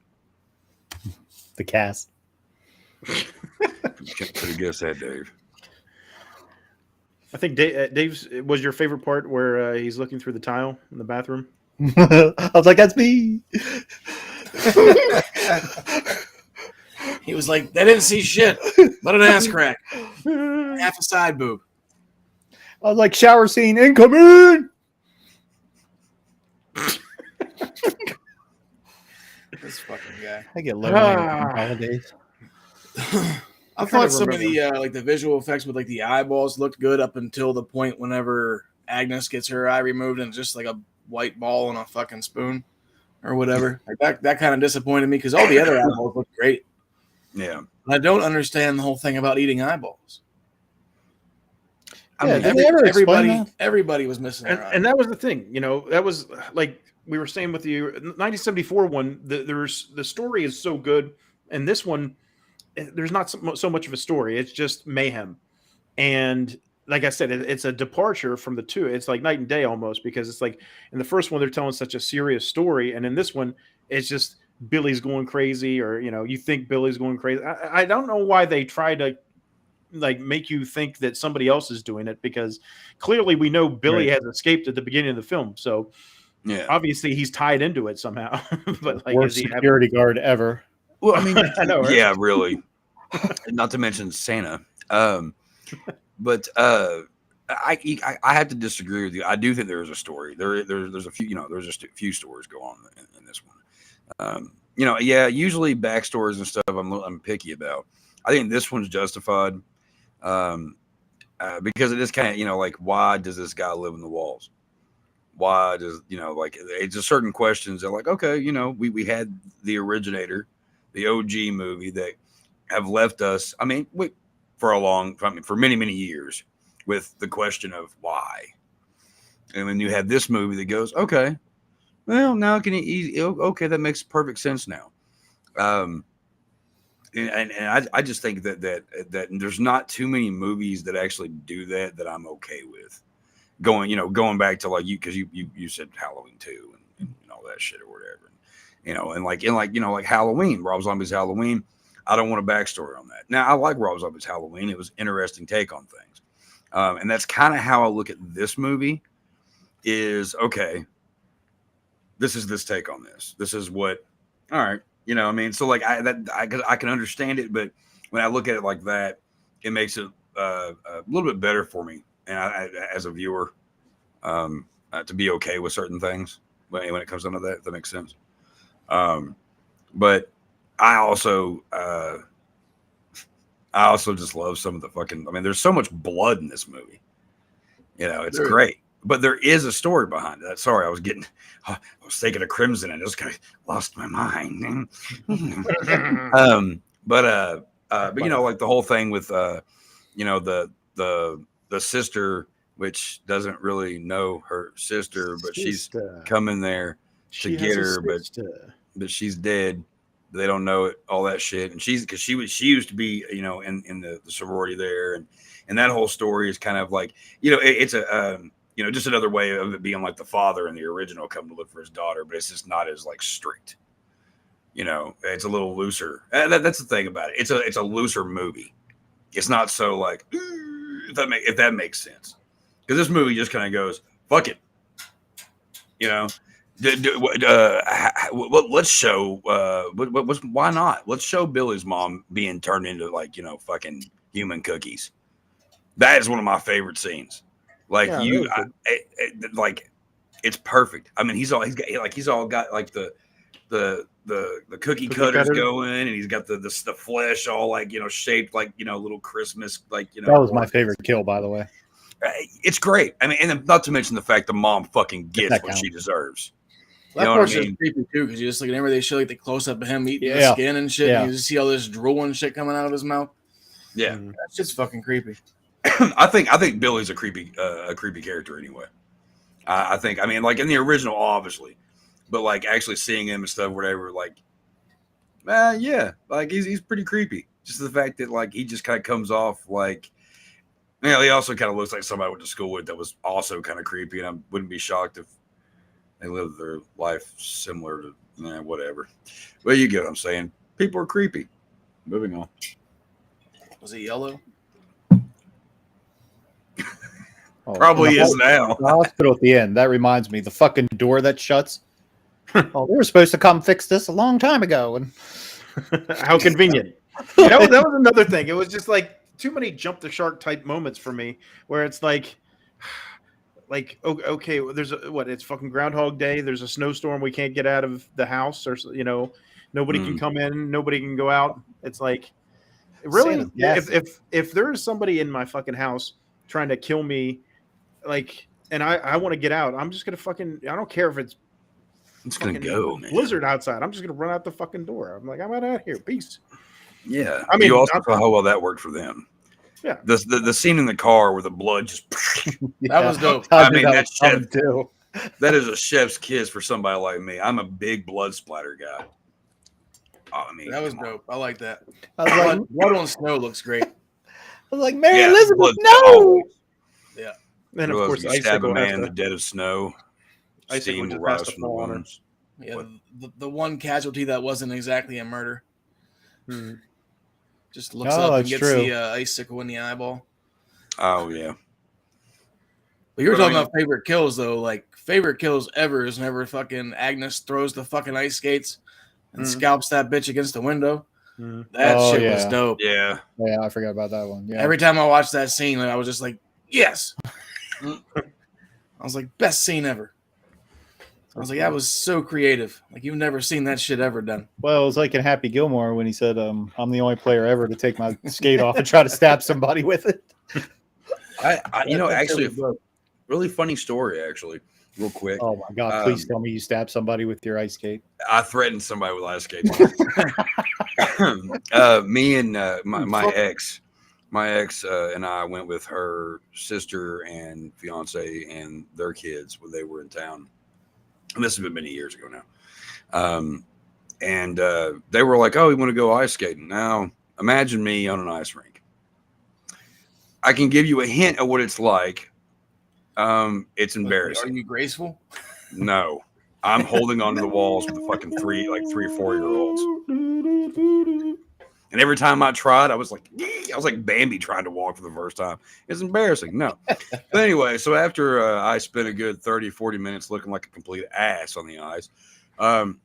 The cast. Could have guessed that, Dave. I think Dave's was your favorite part where he's looking through the tile in the bathroom. I was like, that's me. He was like, they didn't see shit but an ass crack, half a side boob. I was like, shower scene incoming. This fucking guy. I get lonely on holidays. I thought some of the like the visual effects with like the eyeballs looked good up until the point whenever Agnes gets her eye removed and just like a white ball on a fucking spoon or whatever. Like that kind of disappointed me because all the other eyeballs looked great. Yeah, I don't understand the whole thing about eating eyeballs. I mean, everybody was missing, and that was the thing. That was like we were saying with the 1974 one. The story is so good, and this one. There's not so much of a story. It's just mayhem. And like I said, it's a departure from the two. It's like night and day almost, because it's like in the first one, they're telling such a serious story. And in this one, it's just Billy's going crazy, or, you think Billy's going crazy. I don't know why they try to like make you think that somebody else is doing it, because clearly we know Billy has escaped at the beginning of the film. So obviously he's tied into it somehow. But like, worst security guard ever. Well, I mean, I know, right? Yeah, really. Not to mention Santa. But I have to disagree with you. I do think there is a story. There's a few, there's just a few stories go on in this one. Usually backstories and stuff I'm picky about. I think this one's justified because it is kind of, like, why does this guy live in the walls? Why does, like, it's just certain questions that, like, okay, we had the originator, the OG movie that have left us, for many, many years with the question of why. And then you have this movie that goes, okay, well, now okay, that makes perfect sense now. And I just think that there's not too many movies that actually do that I'm okay with. Going back to like because you said Halloween 2 and all that shit or whatever. Like Halloween, Rob Zombie's Halloween. I don't want a backstory on that. Now, I like Rob Zombie's Halloween. It was an interesting take on things. And that's kind of how I look at this movie is, okay, this is this take on this. This is what, all right. So like I can understand it, but when I look at it like that, it makes it a little bit better for me. And I as a viewer, to be okay with certain things when it comes down to that, if that makes sense. But I also just love some of the fucking. There's so much blood in this movie. It's great, but there is a story behind it. Sorry, I was thinking of Crimson and just kind of lost my mind. But like the whole thing with the sister, which doesn't really know her sister, but she's coming there to get her, but she's dead. They don't know it, all that shit. And she used to be, in the sorority there. And that whole story is kind of like, it's a, just another way of it being like the father in the original coming to look for his daughter, but it's just not as like strict, it's a little looser. That's the thing about it. It's a looser movie. It's not so like, if that makes sense. Because this movie just kind of goes, fuck it. Let's show why not? Let's show Billy's mom being turned into like fucking human cookies. That is one of my favorite scenes. Like like it's perfect. He's all got like the cookie cutters going, and he's got the flesh all like shaped like little Christmas like That was my favorite kill, by the way. It's great. I mean, and not to mention the fact the mom fucking gets what she deserves. That part's just creepy too, because you just like whenever they show like the close up of him eating the skin and shit, and you just see all this drool and shit coming out of his mouth. Yeah, that's just fucking creepy. I think Billy's a creepy character anyway. I think, I mean, like in the original, obviously, but like actually seeing him and stuff, whatever, like, yeah, like he's pretty creepy. Just the fact that like he just kind of comes off like, you know, he also kind of looks like somebody I went to school with that was also kind of creepy, and I wouldn't be shocked if they lived their life similar to whatever. Well, you get what I'm saying. People are creepy. Moving on. Was it yellow? Probably is now. The hospital at the end. That reminds me, the fucking door that shuts. Oh, they were supposed to come fix this a long time ago, and how convenient. That was another thing. It was just like too many jump the shark type moments for me, where it's like okay, there's it's fucking Groundhog Day. There's a snowstorm. We can't get out of the house, or nobody can come in, nobody can go out. It's like, really, if there is somebody in my fucking house trying to kill me, like, and I want to get out, I'm just gonna fucking, I don't care if it's gonna go, man. Blizzard outside. I'm just gonna run out the fucking door. I'm like, I'm out of here. Peace. Yeah, I mean, you also saw how well that worked for them. Yeah, the scene in the car where the blood just that was dope. I mean, that's chef, too. That is a chef's kiss for somebody like me. I'm a big blood splatter guy. I mean, that was dope. I like that. Blood on snow looks great. I was like, Mary Elizabeth, no. Oh. Yeah. And of course, you stab a man in the dead of snow. Steam will rise from the wounds. Yeah, the one casualty that wasn't exactly a murder. Just looks up and gets the icicle in the eyeball. Oh yeah. But you were talking about favorite kills though. Like favorite kills ever is whenever fucking Agnes throws the fucking ice skates and scalps that bitch against the window. That shit was dope. Yeah. Yeah, I forgot about that one. Yeah. Every time I watched that scene, like, I was just like, yes. I was like, best scene ever. I was like, that was so creative. Like, you've never seen that shit ever done. Well, it was like in Happy Gilmore when he said, I'm the only player ever to take my skate off and try to stab somebody with it. I actually, a really funny story, actually, real quick. Oh, my God. Please tell me you stabbed somebody with your ice skate. I threatened somebody with ice skates. Me and my ex and I went with her sister and fiance and their kids when they were in town. And this has been many years ago now. And they were like, oh, we want to go ice skating. Now, imagine me on an ice rink. I can give you a hint of what it's like. It's embarrassing. Are you graceful? No. I'm holding onto the walls with the fucking 3 or 4-year-olds. And every time I tried, I was like Bambi trying to walk for the first time. It's embarrassing. No. But anyway, so after I spent a good 30, 40 minutes looking like a complete ass on the ice,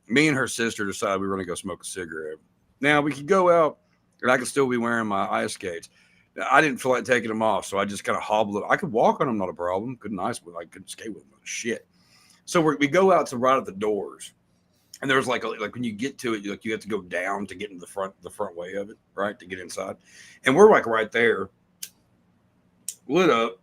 me and her sister decided we were going to go smoke a cigarette. Now, we could go out, and I could still be wearing my ice skates. I didn't feel like taking them off, so I just kind of hobbled. I could walk on them, not a problem. Couldn't ice with them. I couldn't skate with them. Shit. So we go out to right at the doors. And there's like when you get to it, you have to go down to get into the front way of it, right, to get inside. And we're like right there, lit up,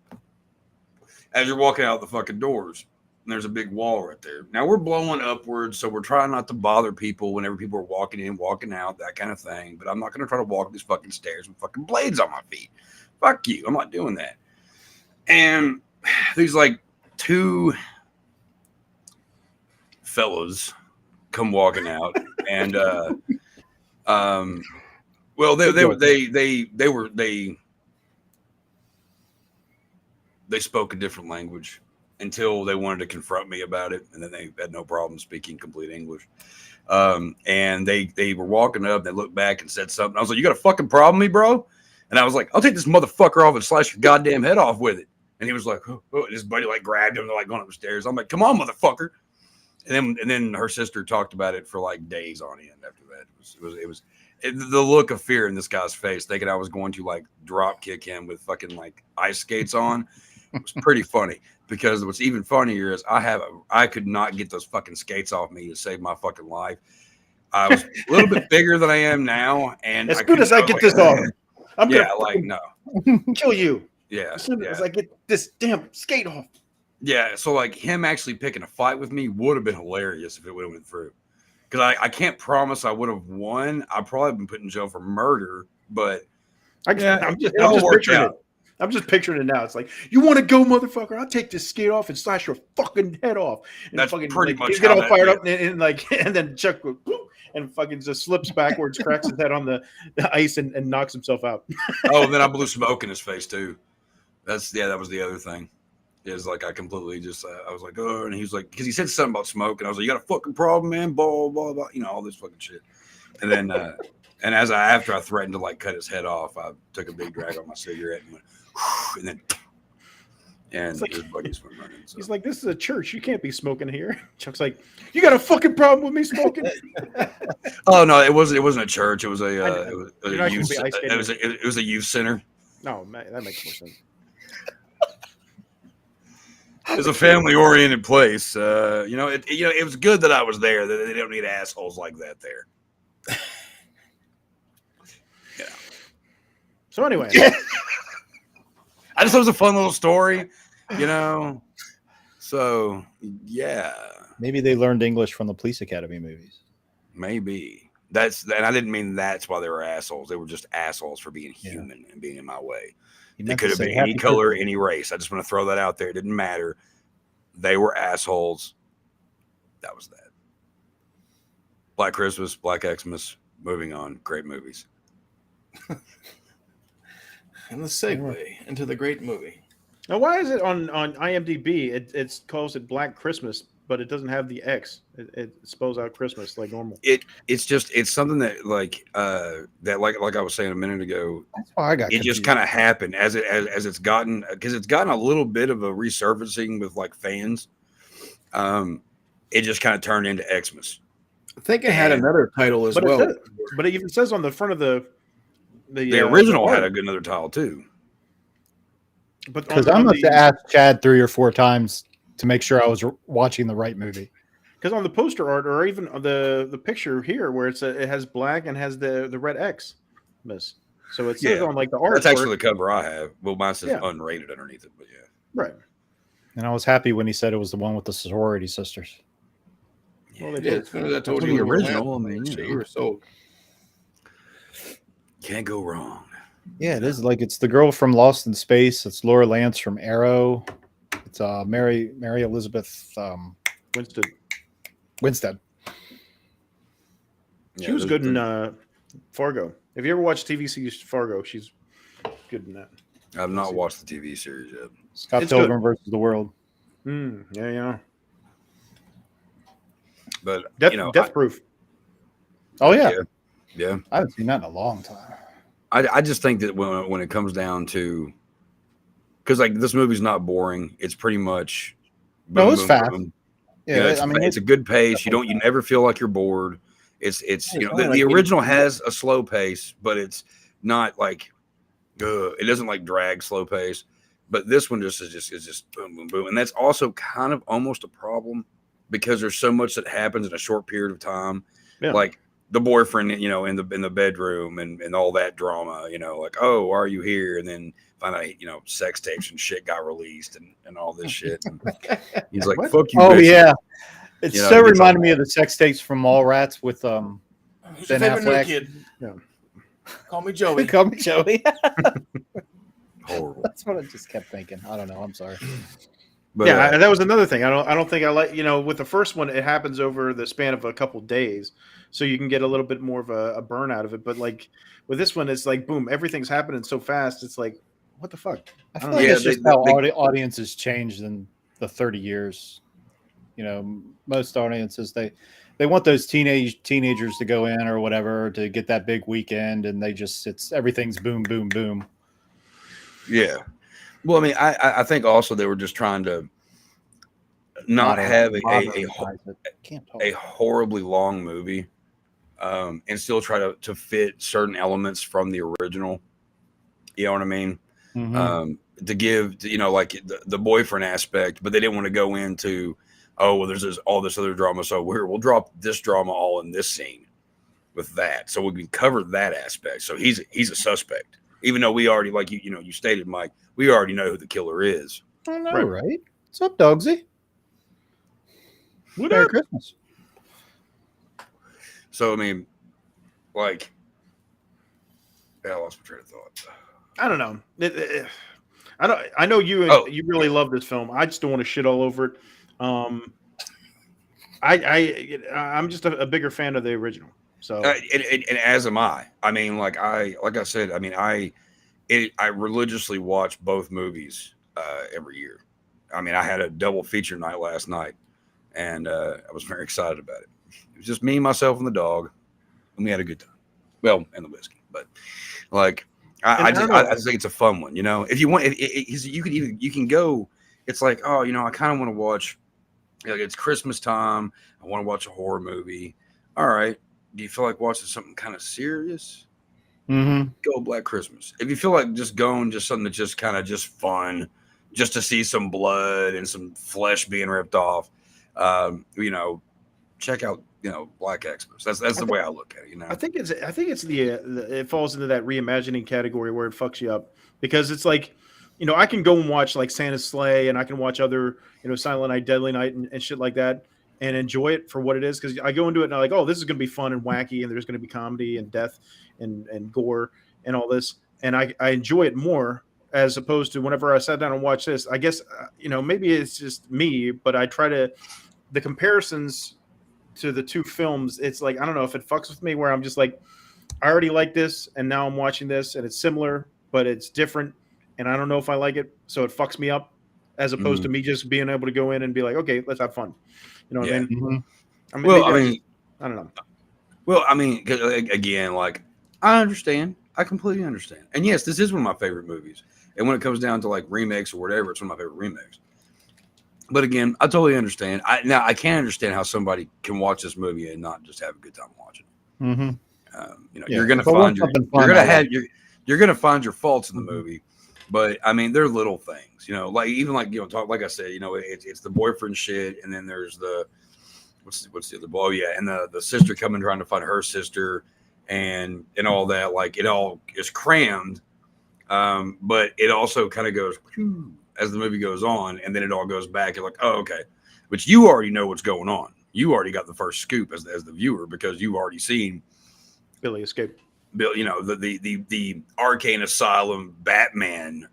as you're walking out the fucking doors. And there's a big wall right there. Now we're blowing upwards, so we're trying not to bother people whenever people are walking in, walking out, that kind of thing. But I'm not going to try to walk these fucking stairs with fucking blades on my feet. Fuck you. I'm not doing that. And these like 2 fellas come walking out, and well, they spoke a different language until they wanted to confront me about it, and then they had no problem speaking complete English. And they were walking up, they looked back and said something. I was like, you got a fucking problem, me, bro? And I was like, I'll take this motherfucker off and slice your goddamn head off with it. And he was like, oh, and his buddy like grabbed him, they're like going upstairs. I'm like, come on, motherfucker. And then her sister talked about it for like days on end after that. It was the look of fear in this guy's face, thinking I was going to like drop kick him with fucking like ice skates on. It was pretty funny, because what's even funnier is I could not get those fucking skates off me to save my fucking life. I was a little bit bigger than I am now, and as soon as I get this off, I'm gonna no kill you. Yeah. As soon yeah. as I get this damn skate off. Yeah, so like him actually picking a fight with me would have been hilarious if it would have went through. Because I can't promise I would have won. I'd probably been put in jail for murder, but I'm just worked picturing out. it. I'm just picturing it now. It's like, you want to go, motherfucker? I'll take this skate off and slash your fucking head off. And That's fucking, pretty like, much you get how all that fired went. up and like, and then Chuck goes, whoop, and fucking just slips backwards, cracks his head on the ice, and knocks himself out. Oh, and then I blew smoke in his face too. That was the other thing. Is like I completely just I was like, oh, and he was like, because he said something about smoke, and I was like, you got a fucking problem, man, blah blah blah, all this fucking shit. And then and after I threatened to like cut his head off, I took a big drag on my cigarette and went, and then like, his buddies went running. So. He's like, this is a church. You can't be smoking here. Chuck's like, you got a fucking problem with me smoking? Oh no, it wasn't a church. It was a youth center. No, man, that makes more sense. It's a family-oriented place. It was good that I was there. That they don't need assholes like that there. Yeah. So anyway, I just thought it was a fun little story, So yeah, Maybe they learned English from the Police Academy movies. maybe and I didn't mean that's why they were assholes. They were just assholes for being human and being in my way. They could have been any color, any race. I just want to throw that out there. It didn't matter. They were assholes. That was that. Black Christmas, Black Xmas, moving on. Great movies. And the segue into the great movie. now why is it on IMDb? It calls it Black Christmas, but it doesn't have the X. It spells out Christmas like normal. It's something that like I was saying a minute ago. That's why I got It just kind of happened as it's gotten, because it's gotten a little bit of a resurfacing with like fans. It just kind of turned into Xmas. I think it had another title as well. But it even says on the front of the original had another title too. But because I must have asked Chad 3 or 4 times to make sure I was watching the right movie. Because on the poster art, or even the picture here, where it has black and has the red X, so it says on like the art. That's actually the cover I have. Well, mine says unrated underneath it, but yeah, right. And I was happy when he said it was the one with the sorority sisters. Well, they did. As soon as I told Well, you the were original, Atlanta, I mean, shit, you were sold. can't go wrong. Yeah, it is. Like, it's the girl from Lost in Space. It's Laura Lance from Arrow. It's Mary Elizabeth Winstead. She was good in Fargo. If you ever watched TV series Fargo, she's good in that. I've not watched the TV series yet. Scott Pilgrim versus the World. Yeah. But Death Proof. Oh yeah. Yeah. I haven't seen that in a long time. I just think that when it comes down to, because like this movie's not boring. It's pretty much it's fast. boom. Yeah, It's a good pace. You never feel like you're bored. It's the original has a slow pace, but it's not like it doesn't like drag slow pace. But this one is just boom boom boom, and that's also kind of almost a problem because there's so much that happens in a short period of time. Yeah. Like the boyfriend, in the bedroom and all that drama, like, oh, why are you here? And then find out, sex tapes and shit got released and all this shit. And he's like, fuck you. Oh, bitch. yeah. It so reminded me of the sex tapes from Mallrats with Ben Affleck. Kid? Yeah. Call me Joey. Call me Joey. Horrible. That's what I just kept thinking. I don't know. I'm sorry. But, that was another thing. I don't think I like, with the first one, it happens over the span of a couple days, so you can get a little bit more of a burn out of it. But like with this one, it's like boom, everything's happening so fast. It's like, what the fuck? I feel like it's just how audiences changed in the 30 years. Most audiences they want those teenagers to go in or whatever to get that big weekend, and everything's boom, boom, boom. Yeah. Well, I mean, I think also they were just trying to not have a horribly long movie, and still try to fit certain elements from the original. You know what I mean? Mm-hmm. To give, like the boyfriend aspect, but they didn't want to go into, oh, well, there's all this other drama, so we'll drop this drama all in this scene with that, so we can cover that aspect. So he's a suspect. Even though we already, like you stated, Mike, we already know who the killer is. I know, right? What's up, Dogsy? Merry Christmas. So, I mean, like, I lost my train of thought. I don't know. I know you really love this film. I just don't want to shit all over it. I'm just a bigger fan of the original. So and as am I. I mean, like I said, I mean, I religiously watch both movies every year. I mean, I had a double feature night last night, and I was very excited about it. It was just me, myself, and the dog, and we had a good time. Well, and the whiskey, but like I just think it's a fun one. You know, if you want, you can go. It's like, oh, I kind of want to watch. Like, it's Christmas time. I want to watch a horror movie. All right. Do you feel like watching something kind of serious? Mm-hmm. Go Black Christmas. If you feel like just going just something that's just kind of just fun, just to see some blood and some flesh being ripped off, check out Black Xmas. That's the way I look at it. I think it's it falls into that reimagining category where it fucks you up, because it's like, I can go and watch like Santa's Sleigh, and I can watch other Silent Night, Deadly Night, and shit like that, and enjoy it for what it is, because I go into it and I'm like, oh, this is going to be fun and wacky, and there's going to be comedy and death and gore and all this, and I enjoy it more, as opposed to whenever I sat down and watched this. I guess maybe it's just me, but I try to, the comparisons to the two films, it's like, I don't know if it fucks with me, where I'm just like, I already like this, and now I'm watching this, and it's similar, but it's different, and I don't know if I like it, so it fucks me up, as opposed to me just being able to go in and be like, okay, let's have fun. What I mean? Mm-hmm. I don't know. Well, I mean, 'cause, again, like, I understand. I completely understand. And yes, this is one of my favorite movies. And when it comes down to like remakes or whatever, it's one of my favorite remakes. But again, I totally understand. I can't understand how somebody can watch this movie and not just have a good time watching it. Mm-hmm. You're going to find you're going to find your faults in the movie. But I mean, they're little things, like even like, like I said, it's the boyfriend shit. And then there's the, what's the other boy? Oh, yeah. And the sister coming, trying to find her sister and all that. Like, it all is crammed. But it also kind of goes as the movie goes on, and then it all goes back. You're like, oh, okay. But you already know what's going on. You already got the first scoop as the viewer, because you've already seen Billy escape. Bill, the Arcane Asylum Batman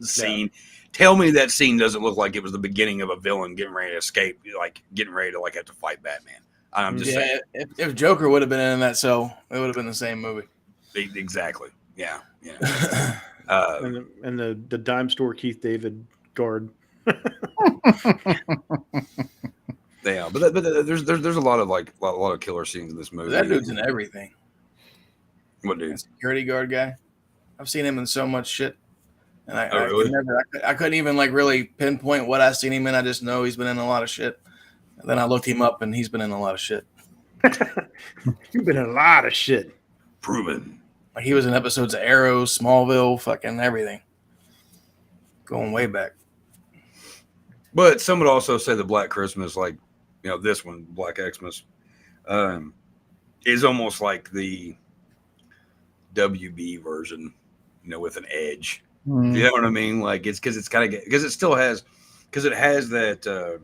scene. Yeah. Tell me that scene doesn't look like it was the beginning of a villain getting ready to escape, like getting ready to like have to fight Batman. I'm just saying. If Joker would have been in that cell, it would have been the same movie. Exactly. Yeah. And the dime store Keith David guard. Yeah, but there's a lot of killer scenes in this movie. That dude's in everything. What dude? Security guard guy. I've seen him in so much shit, and really? I couldn't even like really pinpoint what I've seen him in. I just know he's been in a lot of shit. And then I looked him up, and he's been in a lot of shit. You've been in a lot of shit. Proven. Like, he was in episodes of Arrow, Smallville, fucking everything. Going way back. But some would also say the Black Christmas, like, this one, Black Xmas, is almost like the WB version, with an edge. You know what I mean? Like, it's because it still has, because it has that,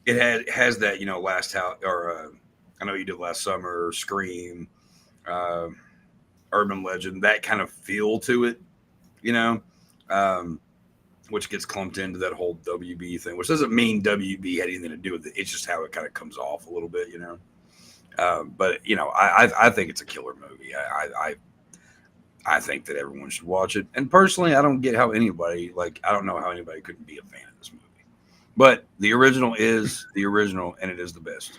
it has that, Last House, or I Know You Did Last Summer, or Scream, Urban Legend, that kind of feel to it, which gets clumped into that whole WB thing, which doesn't mean WB had anything to do with it. It's just how it kind of comes off a little bit, But I think it's a killer movie. I think that everyone should watch it. And personally, I don't get how anybody, I don't know how anybody couldn't be a fan of this movie. But the original is the original, and it is the best.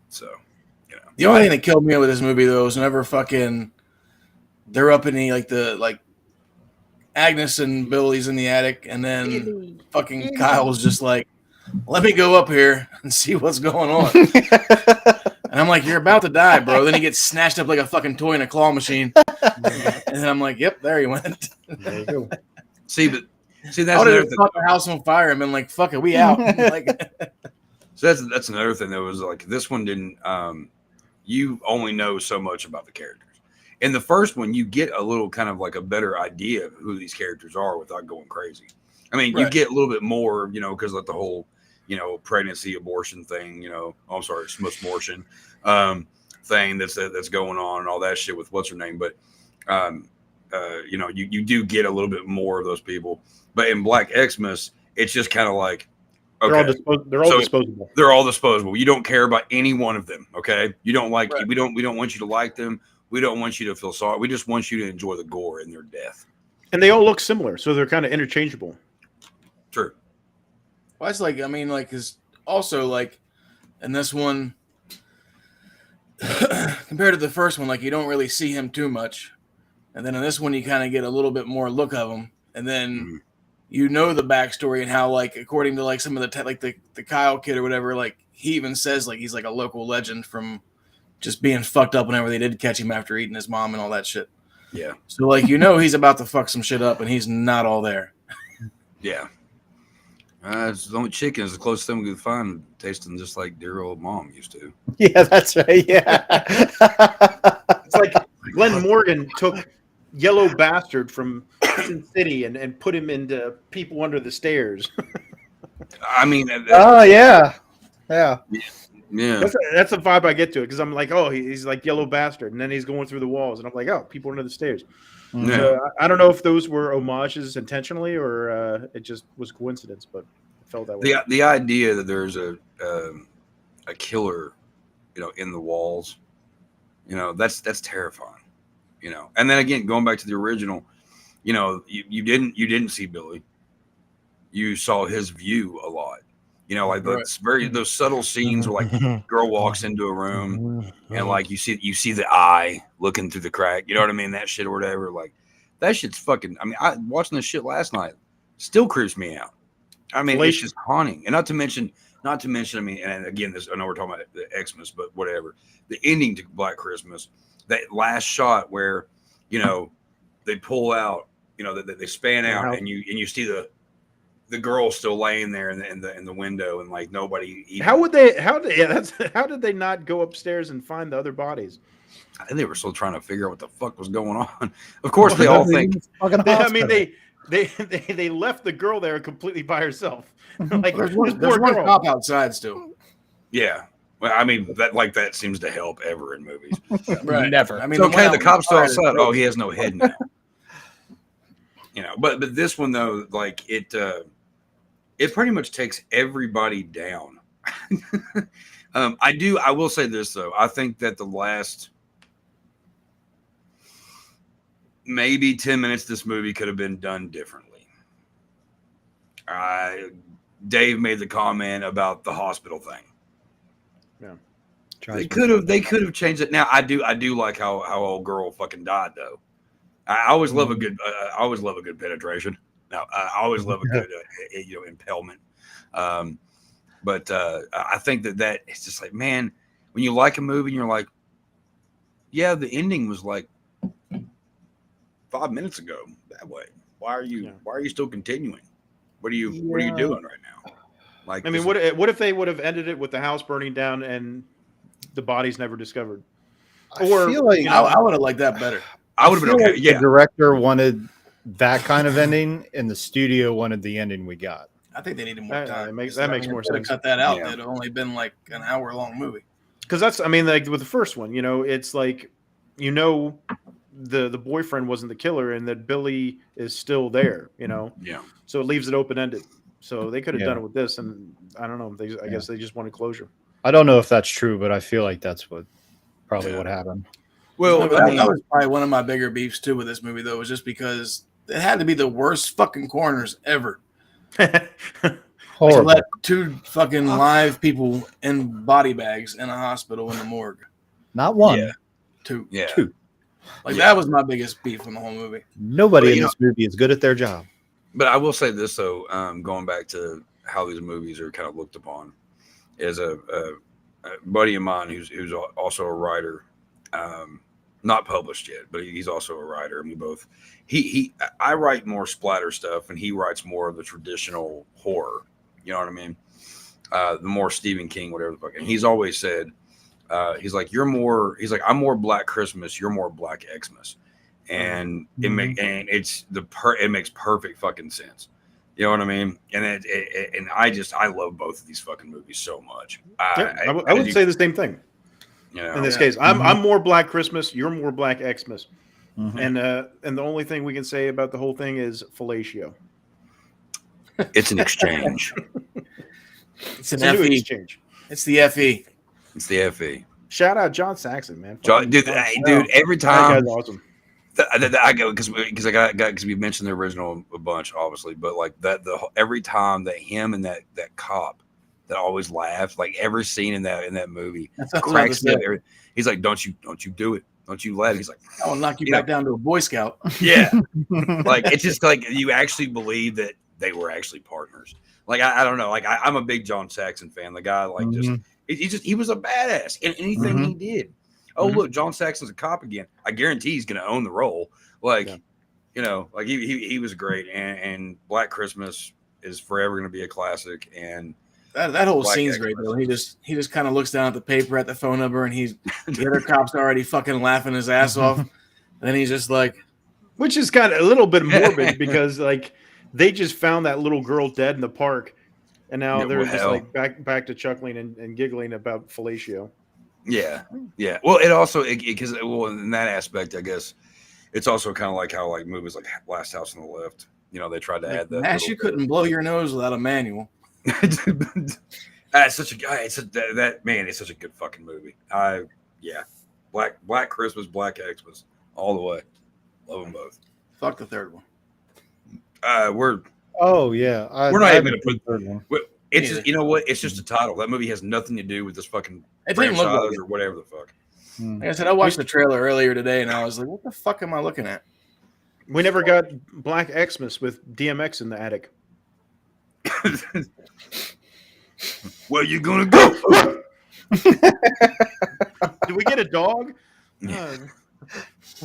So, The only thing that killed me with this movie, though, is whenever they're up in the Agnes and Billy's in the attic, and then fucking Kyle's just like, let me go up here and see what's going on. And I'm like, you're about to die, bro. Then he gets snatched up like a fucking toy in a claw machine. And then I'm like, yep, there he went. There you go. See, that's I would have caught the house on fire and been like, fuck it, we out. So that's another thing that was like, this one didn't, you only know so much about the characters. In the first one, you get a little kind of like a better idea of who these characters are without going crazy. I mean, you get a little bit more, because of the whole, pregnancy abortion thing, I'm sorry, abortion thing that's going on and all that shit with what's her name. But, you do get a little bit more of those people. But in Black Xmas, it's just kind of like, okay, they're all disposable. They're all disposable. You don't care about any one of them. Okay. You don't like, we don't want you to like them. We don't want you to feel sorry. We just want you to enjoy the gore in their death. And they all look similar, so they're kind of interchangeable. True. Well, it's like, because also, like, in this one, compared to the first one, like, you don't really see him too much. And then in this one, you kind of get a little bit more look of him. And then the backstory and how, like, according to, like, some of the, the Kyle kid or whatever, like, he even says, like, he's, like, a local legend from just being fucked up whenever they did catch him after eating his mom and all that shit. Yeah. So, like, he's about to fuck some shit up, and he's not all there. Yeah. It's the only chicken is the closest thing we could find, tasting just like dear old mom used to. Yeah, that's right. Yeah. It's like Glenn Morgan took Yellow Bastard from Sin City and put him into People Under the Stairs. I mean, yeah. Yeah, that's the vibe I get to it, because I'm like, oh, he's like Yellow Bastard, and then he's going through the walls, and I'm like, oh, People Under the Stairs. Yeah. So I don't know if those were homages intentionally or it just was coincidence, but it felt that way. The idea that there's a killer, in the walls, that's terrifying, And then again, going back to the original, you didn't see Billy. You saw his view a lot. Like those subtle scenes where like girl walks into a room and like you see the eye looking through the crack, you know what I mean? That shit or whatever. Like that shit's fucking, I watching this shit last night still creeps me out. I mean, it's just haunting. And not to mention, I mean, and again, I know we're talking about the Xmas, but whatever. The ending to Black Christmas, that last shot where, they pull out, they span out and you see the girl still laying there in the window, and like nobody. Even, how did they not go upstairs and find the other bodies? I think they were still trying to figure out what the fuck was going on. Of course, they all think. I mean, they left the girl there completely by herself. Like there's one cop outside still. Yeah, well, I mean that seems to help ever in movies. Right. Never. I mean, the cop's still outside. Oh, he has no head now. But this one though, like it pretty much takes everybody down. I will say this though. I think that the last maybe 10 minutes of this movie could have been done differently. Dave made the comment about the hospital thing. Yeah. They could have changed it. Now I do like how old girl fucking died though. I always love a good penetration. Now, I always love a good, impalement. But I think that it's just like, man, when you like a movie and you're like, yeah, the ending was like 5 minutes ago that way. Why are you still continuing? What are you doing right now? Like, I mean, what if they would have ended it with the house burning down and the body's never discovered? I feel like I would have liked that better. I would have been okay. Like the director wanted that kind of ending, and the studio wanted the ending we got. I think they needed more time. That makes more sense. Cut that out. It'd only been like an hour-long movie. Because that's, I mean, like with the first one, it's like, the boyfriend wasn't the killer, and that Billy is still there. Yeah. So it leaves it open-ended. So they could have done it with this, and I don't know. I guess they just wanted closure. I don't know if that's true, but I feel like that's what happened. Well, that was probably one of my bigger beefs too with this movie, though, was just because it had to be the worst fucking corners ever. To let two fucking live people in body bags in a hospital in the morgue. Not one. Yeah. Two. Yeah. Two. That was my biggest beef in the whole movie. Nobody in this movie is good at their job. But I will say this though, going back to how these movies are kind of looked upon, is a buddy of mine who's also a writer, not published yet, but he's also a writer. And we both, I write more splatter stuff, and he writes more of the traditional horror. You know what I mean? The more Stephen King, whatever the fuck. And he's always said, He's like, you're more. He's like, I'm more Black Christmas. You're more Black Xmas, and it makes perfect fucking sense. You know what I mean? And I love both of these fucking movies so much. I would say the same thing. You know, in this case, I'm more Black Christmas. You're more Black Xmas. And the only thing we can say about the whole thing is fellatio. It's an exchange. It's an a new FE. exchange. It's the FE. It's the FE. Shout out John Saxon, man. Dude, every time that guy's awesome. I go because we mentioned the original a bunch, obviously, but like every time that him and that cop that always laughs, like every scene in that movie cracks me up. He's like, don't you do it. Don't you laugh. He's like, I will knock you back down to a Boy Scout. Yeah. Like, it's just like you actually believe that they were actually partners. Like, I don't know. Like, I'm a big John Saxon fan. The guy, like, he was a badass in anything he did. Oh, look, John Saxon's a cop again. I guarantee he's going to own the role. Like, you know, like he was great. And Black Christmas is forever going to be a classic. And that whole scene's great though. He just kind of looks down at the paper at the phone number, and the other cop's already fucking laughing his ass off. And then he's just like, which is kind of a little bit morbid because like they just found that little girl dead in the park, and now they're just like back to chuckling and giggling about fellatio. Yeah. Well, it also because in that aspect, I guess it's also kind of like how like movies like Last House on the Left. You know, they tried to add that. Ash, you couldn't blow your nose without a manual. It's such a guy. It's such a good fucking movie. Black Christmas, Black Xmas, all the way. Love them both. Fuck the third one. We're not even going to put the third one. It's just, you know what? It's just a title. That movie has nothing to do with this fucking franchise or whatever the fuck. Like I said, I watched the trailer earlier today, and I was like, "What the fuck am I looking at?" We never got Black Xmas with DMX in the attic. Where you gonna go? Do we get a dog?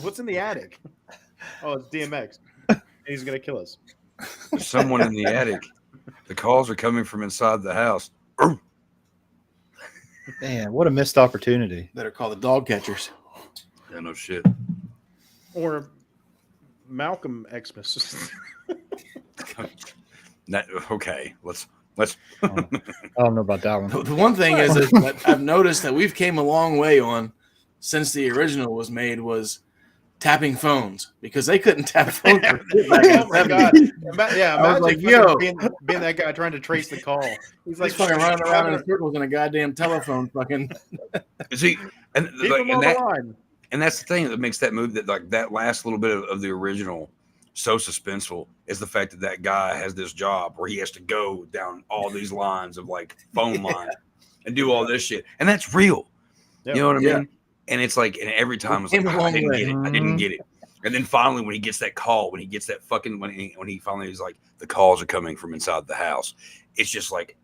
What's in the attic? Oh, it's DMX. He's gonna kill us. There's someone in the attic. The calls are coming from inside the house. Man, what a missed opportunity. Better call the dog catchers. Yeah, no shit. Or Malcolm Xmas. Okay, let's. I don't know about that one. The one thing is that I've noticed that we've came a long way on since the original was made was tapping phones, because they couldn't tap phones. Oh my god! Yeah, I was like, yo, being that guy trying to trace the call. He's like fucking running around in circles in a goddamn telephone. Fucking. See, and keep him on the line. And that's the thing that makes that movie, that like that last little bit of the original so suspenseful, is the fact that guy has this job where he has to go down all these lines of like phone lines and do all this shit, and that's real. Yep. You know what I mean? And it's like, and every time it's like, I didn't get it. And then finally, when he gets that call, when he gets that fucking, when he finally is like, the calls are coming from inside the house, it's just like,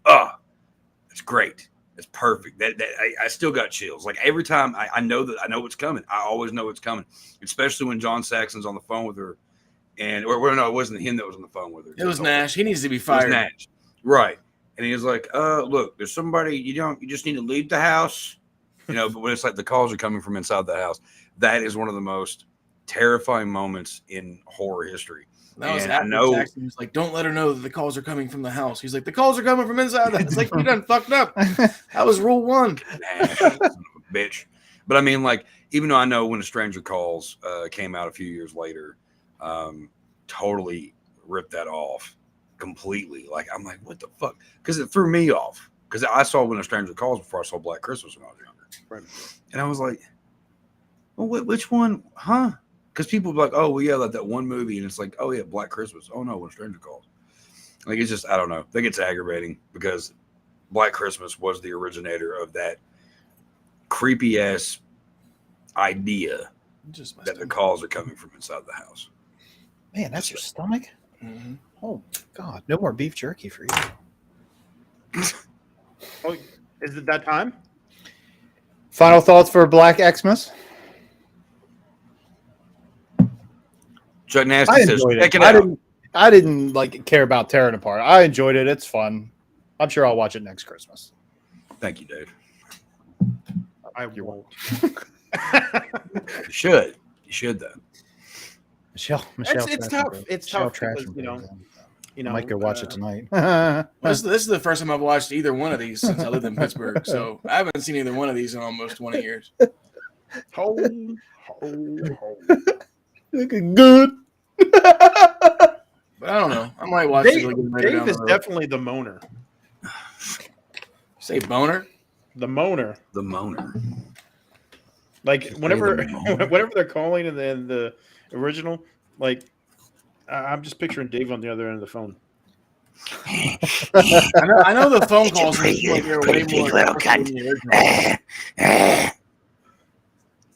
it's great. It's perfect. I still got chills. Like every time I know what's coming. I always know what's coming, especially when John Saxon's on the phone with her. And no, it wasn't him that was on the phone with her. It was Nash. He needs to be fired. It was Nash. Right. And he was like, look, there's somebody, you just need to leave the house. You know, but when it's like the calls are coming from inside the house, that is one of the most terrifying moments in horror history. That was after Jackson was like, don't let her know that the calls are coming from the house. He's like, the calls are coming from inside the house. It's like, you done fucked up. That was rule one. Bitch. But I mean, like, even though I know When a Stranger Calls came out a few years later, totally ripped that off completely. Like, I'm like, what the fuck? Because it threw me off. Because I saw When a Stranger Calls before I saw Black Christmas when I was younger. Right. And I was like, well, which one? Huh? Because people be like, oh, well, yeah, like that one movie. And it's like, oh, yeah, Black Christmas. Oh, no, When a Stranger Calls. Like, it's just, I don't know. I think it's aggravating because Black Christmas was the originator of that creepy-ass idea that the calls are coming from inside the house. Man, that's your stomach? Mm-hmm. Oh, God. No more beef jerky for you. Oh, is it that time? Final thoughts for Black Xmas? Chuck Nasty says, check it out. I didn't like care about tearing apart. I enjoyed it. It's fun. I'm sure I'll watch it next Christmas. Thank you, Dave. I won't. You should. You should though. Michelle, It's tough. It's tough because you know, I might go watch it tonight. Well, this is the first time I've watched either one of these since I lived in Pittsburgh. So I haven't seen either one of these in almost 20 years. Looking good. But I don't know. I might watch it. Dave is definitely the moaner. Say boner? The moaner. The moaner. Like whenever they're calling in the original, like I'm just picturing Dave on the other end of the phone. I know the phone calls are way more than the original.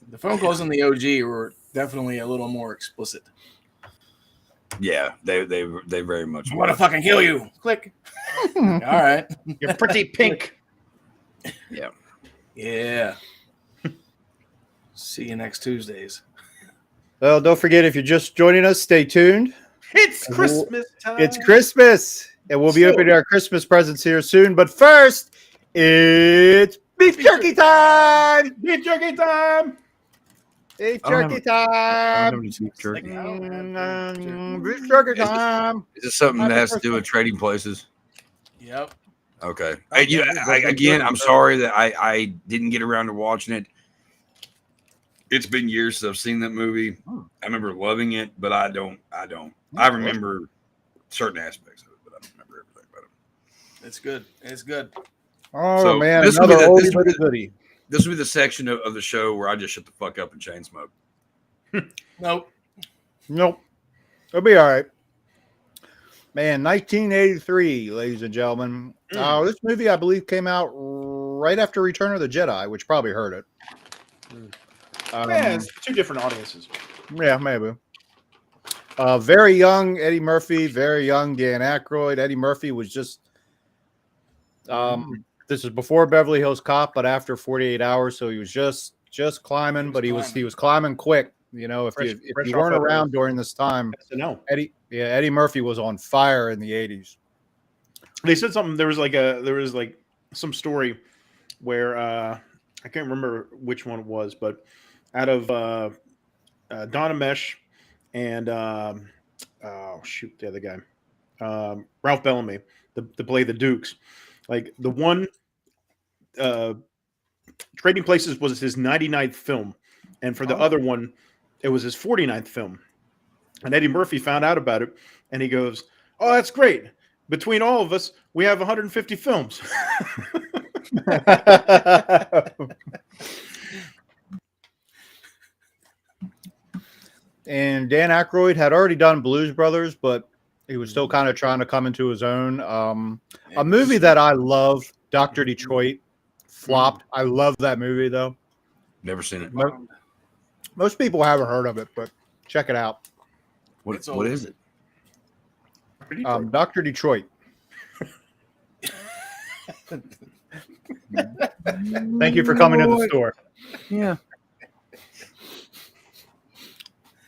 The phone calls on the OG were definitely a little more explicit. Yeah, they very much I want to fucking kill you. Click. All right. You're pretty pink. Yeah. Yeah. See you next Tuesdays. Well, don't forget, if you're just joining us, stay tuned. It's Christmas time. It's Christmas, and we'll be opening our Christmas presents here soon. But first, it's beef jerky time. Beef jerky time. Beef jerky time. Beef jerky. Beef jerky time. Is this something that has to do with trading places? Yep. Okay. Again, I'm sorry that I didn't get around to watching it. It's been years since I've seen that movie. I remember loving it, but I don't. I remember certain aspects of it, but I don't remember everything about it. It's good. It's good. Oh, So, man. this Another will be oldie but a goodie. This will be the section of the show where I just shut the fuck up and chain smoke. Nope. It'll be all right. Man, 1983, ladies and gentlemen. This movie, I believe, came out right after Return of the Jedi, which probably heard it. Yeah, it's two different audiences. Yeah, maybe. Very young Eddie Murphy, very young Dan Aykroyd. Eddie Murphy was just this is before Beverly Hills Cop, but after 48 Hours, so he was just climbing, but he was climbing quick. You know, if you weren't around during this time, Eddie Murphy was on fire in the 80s. They said something. There was some story where I can't remember which one it was, but out of Donna Mesh and the other guy, Ralph Bellamy, to play the Dukes. Like the one Trading Places was his 99th film, and for the other one, it was his 49th film. And Eddie Murphy found out about it, and he goes, "Oh, that's great. Between all of us, we have 150 films." And Dan Aykroyd had already done Blues Brothers, but he was still kind of trying to come into his own. A movie that I love, Dr. Detroit, flopped. I love that movie, though. Never seen it. Most people haven't heard of it, but check it out. What is it? Dr. Detroit. Thank you for coming to the store. Yeah.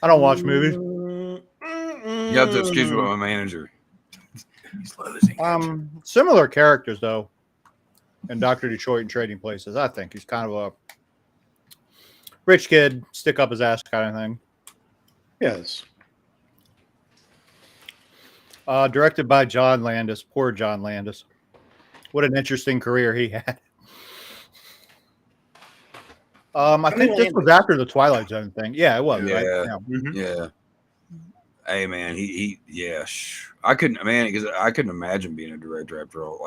I don't watch movies. You have to excuse me with my manager. He's losing. Similar characters, though, in Dr. Detroit and Trading Places. I think he's kind of a rich kid, stick up his ass kind of thing. Yes. Directed by John Landis. Poor John Landis. What an interesting career he had. I think this was after the Twilight Zone thing. Yeah, it was. Yeah. Right? Yeah. Mm-hmm. Yeah. Hey man, I couldn't imagine being a director after all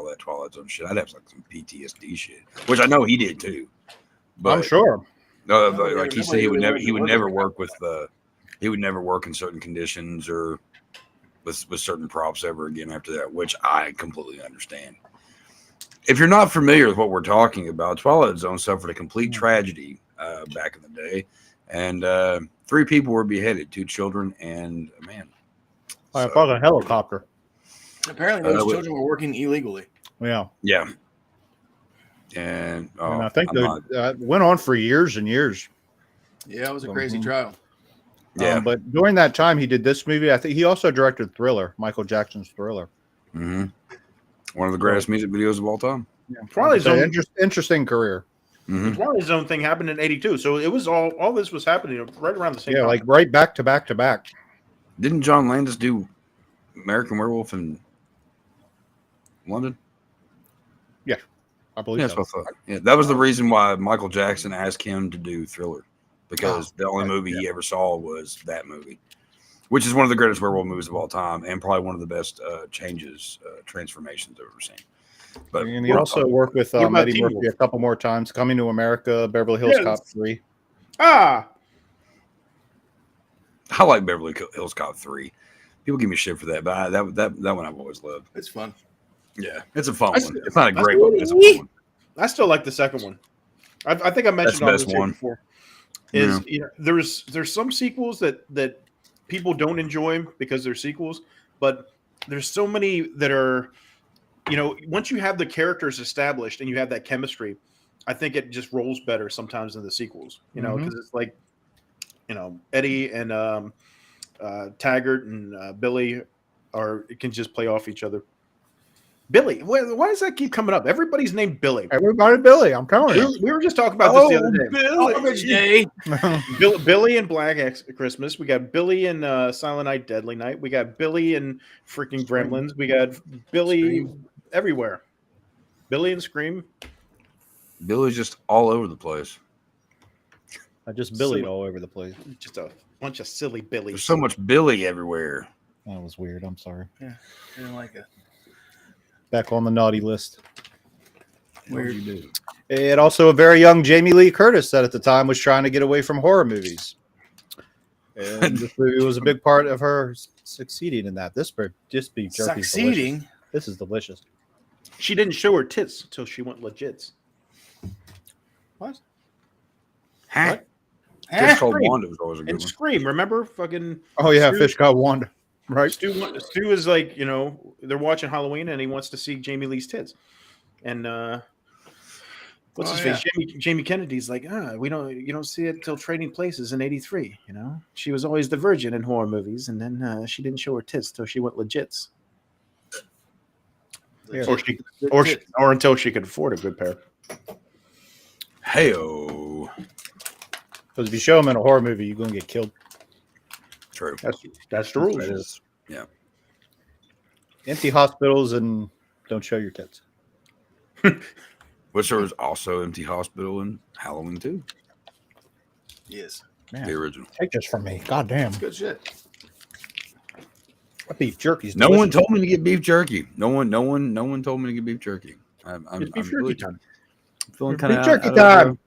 that Twilight Zone shit. I'd have like some PTSD shit, which I know he did too. But I'm sure. No, but like he said, he would never work in certain conditions or with certain props ever again after that, which I completely understand. If you're not familiar with what we're talking about, Twilight Zone suffered a complete tragedy back in the day, and 3 people were beheaded, 2 children and a man. I thought a helicopter. Apparently, those children were working illegally. Yeah. Yeah. And I think they went on for years and years. Yeah, it was a crazy trial. Yeah. But during that time, he did this movie. I think he also directed Thriller, Michael Jackson's Thriller. Mm-hmm. One of the greatest music videos of all time. Yeah. Twilight Zone. Interesting career. The Twilight Zone thing happened in '82, so it was all this was happening right around the same time. like right back to back to back. Didn't John Landis do American Werewolf in London? Yeah, I believe That's what I thought. Yeah, that was the reason why Michael Jackson asked him to do Thriller, because the only movie he ever saw was that movie, which is one of the greatest werewolf movies of all time, and probably one of the best transformations I've ever seen. But and he also worked with Eddie Murphy a couple more times. Coming to America, Beverly Hills Cop 3. I like Beverly Hills Cop 3. People give me shit for that, but that one I've always loved. It's fun. Yeah, it's a fun one. It's not a great one. It's a fun one. I still like the second one. I think I mentioned on this before. There's some sequels that people don't enjoy because they're sequels, but there's so many that are, once you have the characters established and you have that chemistry, I think it just rolls better sometimes in the sequels. Because it's like, Eddie and Taggart and Billy can just play off each other. Billy, why does that keep coming up? Everybody's named Billy. Everybody, Billy. I'm telling you. We were just talking about this the other day. Billy in Black Christmas. We got Billy in Silent Night, Deadly Night. We got Billy in freaking Gremlins. We got Billy everywhere. Billy and Scream. Billy's just all over the place. I just Billied all over the place. Just a bunch of silly Billies. There's so much Billy everywhere. That was weird. I'm sorry. Yeah, I didn't like it. Back on the naughty list. Weird. You do. And also a very young Jamie Lee Curtis that at the time was trying to get away from horror movies. And this movie was a big part of her succeeding in that. This beef jerky succeeding. Delicious. This is delicious. She didn't show her tits until she went legit. What? Huh? Just called Wanda was always a good and one. Scream, remember? Fucking. Oh yeah, Fish Got Wanda. Right. Stu is like, they're watching Halloween and he wants to see Jamie Lee's tits. And what's his face? Jamie Kennedy's like, you don't see it till Trading Places in '83. She was always the virgin in horror movies, and then she didn't show her tits till she went legit. Yeah. Or until she could afford a good pair. Hey-o. Because if you show them in a horror movie, you're gonna get killed. True. That's the rules. Yeah. Empty hospitals and don't show your tits. Which there was also Empty Hospital in Halloween 2. Yes. Man, the original. Take this from me. God damn. Good shit. That beef jerky's No delicious. one told me to get beef jerky. No one told me to get beef jerky. I'm beef really jerky time. Feeling kind of beef jerky time.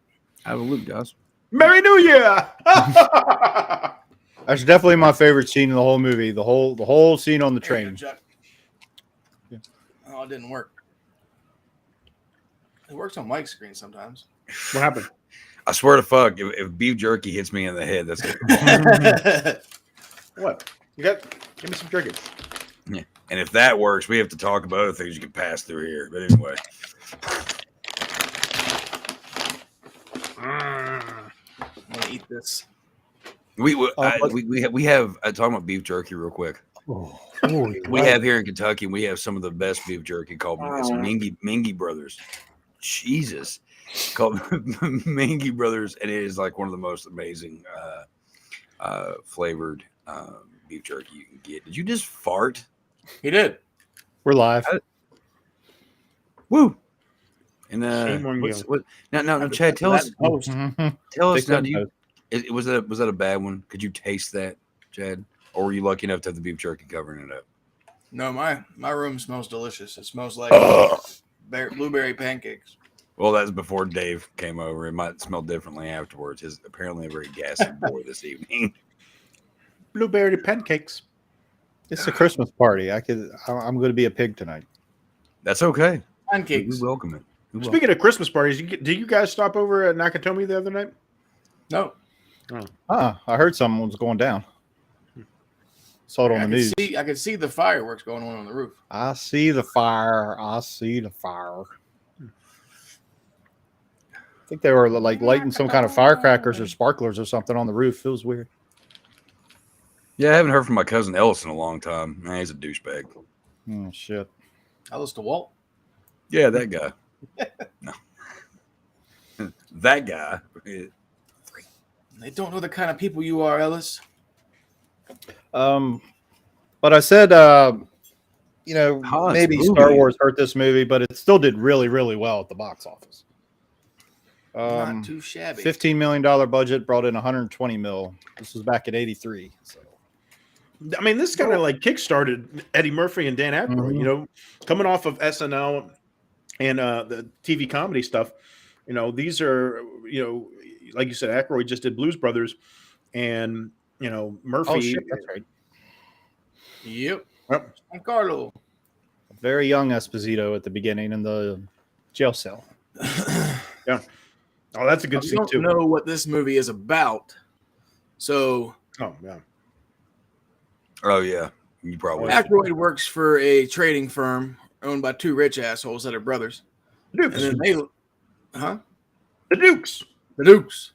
Out of a loop, guys. Merry New Year! That's definitely my favorite scene in the whole movie. The whole scene on the train. Yeah. Oh, it didn't work. It works on Mike's screen sometimes. What happened? I swear to fuck, if beef jerky hits me in the head, that's it. What? Give me some jerky. Yeah. And if that works, we have to talk about other things you can pass through here. But anyway. I'm gonna eat this. We have talking about beef jerky real quick. We have here in Kentucky, we have some of the best beef jerky called it's Mingy Brothers. Jesus, called Mingy Brothers, and it is like one of the most amazing flavored beef jerky you can get. Did you just fart? He did. We're live. Woo! And now, Chad, tell us. Tell us now. Was that a bad one? Could you taste that, Chad? Or were you lucky enough to have the beef jerky covering it up? No, my room smells delicious. It smells like blueberry pancakes. Well, that's before Dave came over. It might smell differently afterwards. He's apparently a very gassy boy this evening. Blueberry pancakes. It's a Christmas party. I'm going to be a pig tonight. That's okay. Pancakes. We welcome it. Speaking of Christmas parties, did you guys stop over at Nakatomi the other night? No. I heard someone was going down. Saw it on the news. I could see the fireworks going on the roof. I see the fire. I see the fire. I think they were like lighting some kind of firecrackers or sparklers or something on the roof. It was weird. Yeah, I haven't heard from my cousin Ellis in a long time. Man, he's a douchebag. Oh, shit. Ellis DeWalt? Yeah, that guy. No. That guy. They don't know the kind of people you are, Ellis. But I said, maybe Star Wars hurt this movie, but it still did really, really well at the box office. Not too shabby. $15 million budget brought in 120 mil. This was back in '83. So, I mean, this kind of like kickstarted Eddie Murphy and Dan Aykroyd. You know, coming off of SNL and the TV comedy stuff. You know, these are like you said, Aykroyd just did Blues Brothers, and Murphy. oh shit, that's right. Yep. Carlo. Very young Esposito at the beginning in the jail cell. Yeah. Oh, that's a good scene too. I don't know what this movie is about. So. Oh yeah. Oh yeah. You probably. Aykroyd works for a trading firm owned by two rich assholes that are brothers. The Dukes. And then The Dukes. The Dukes.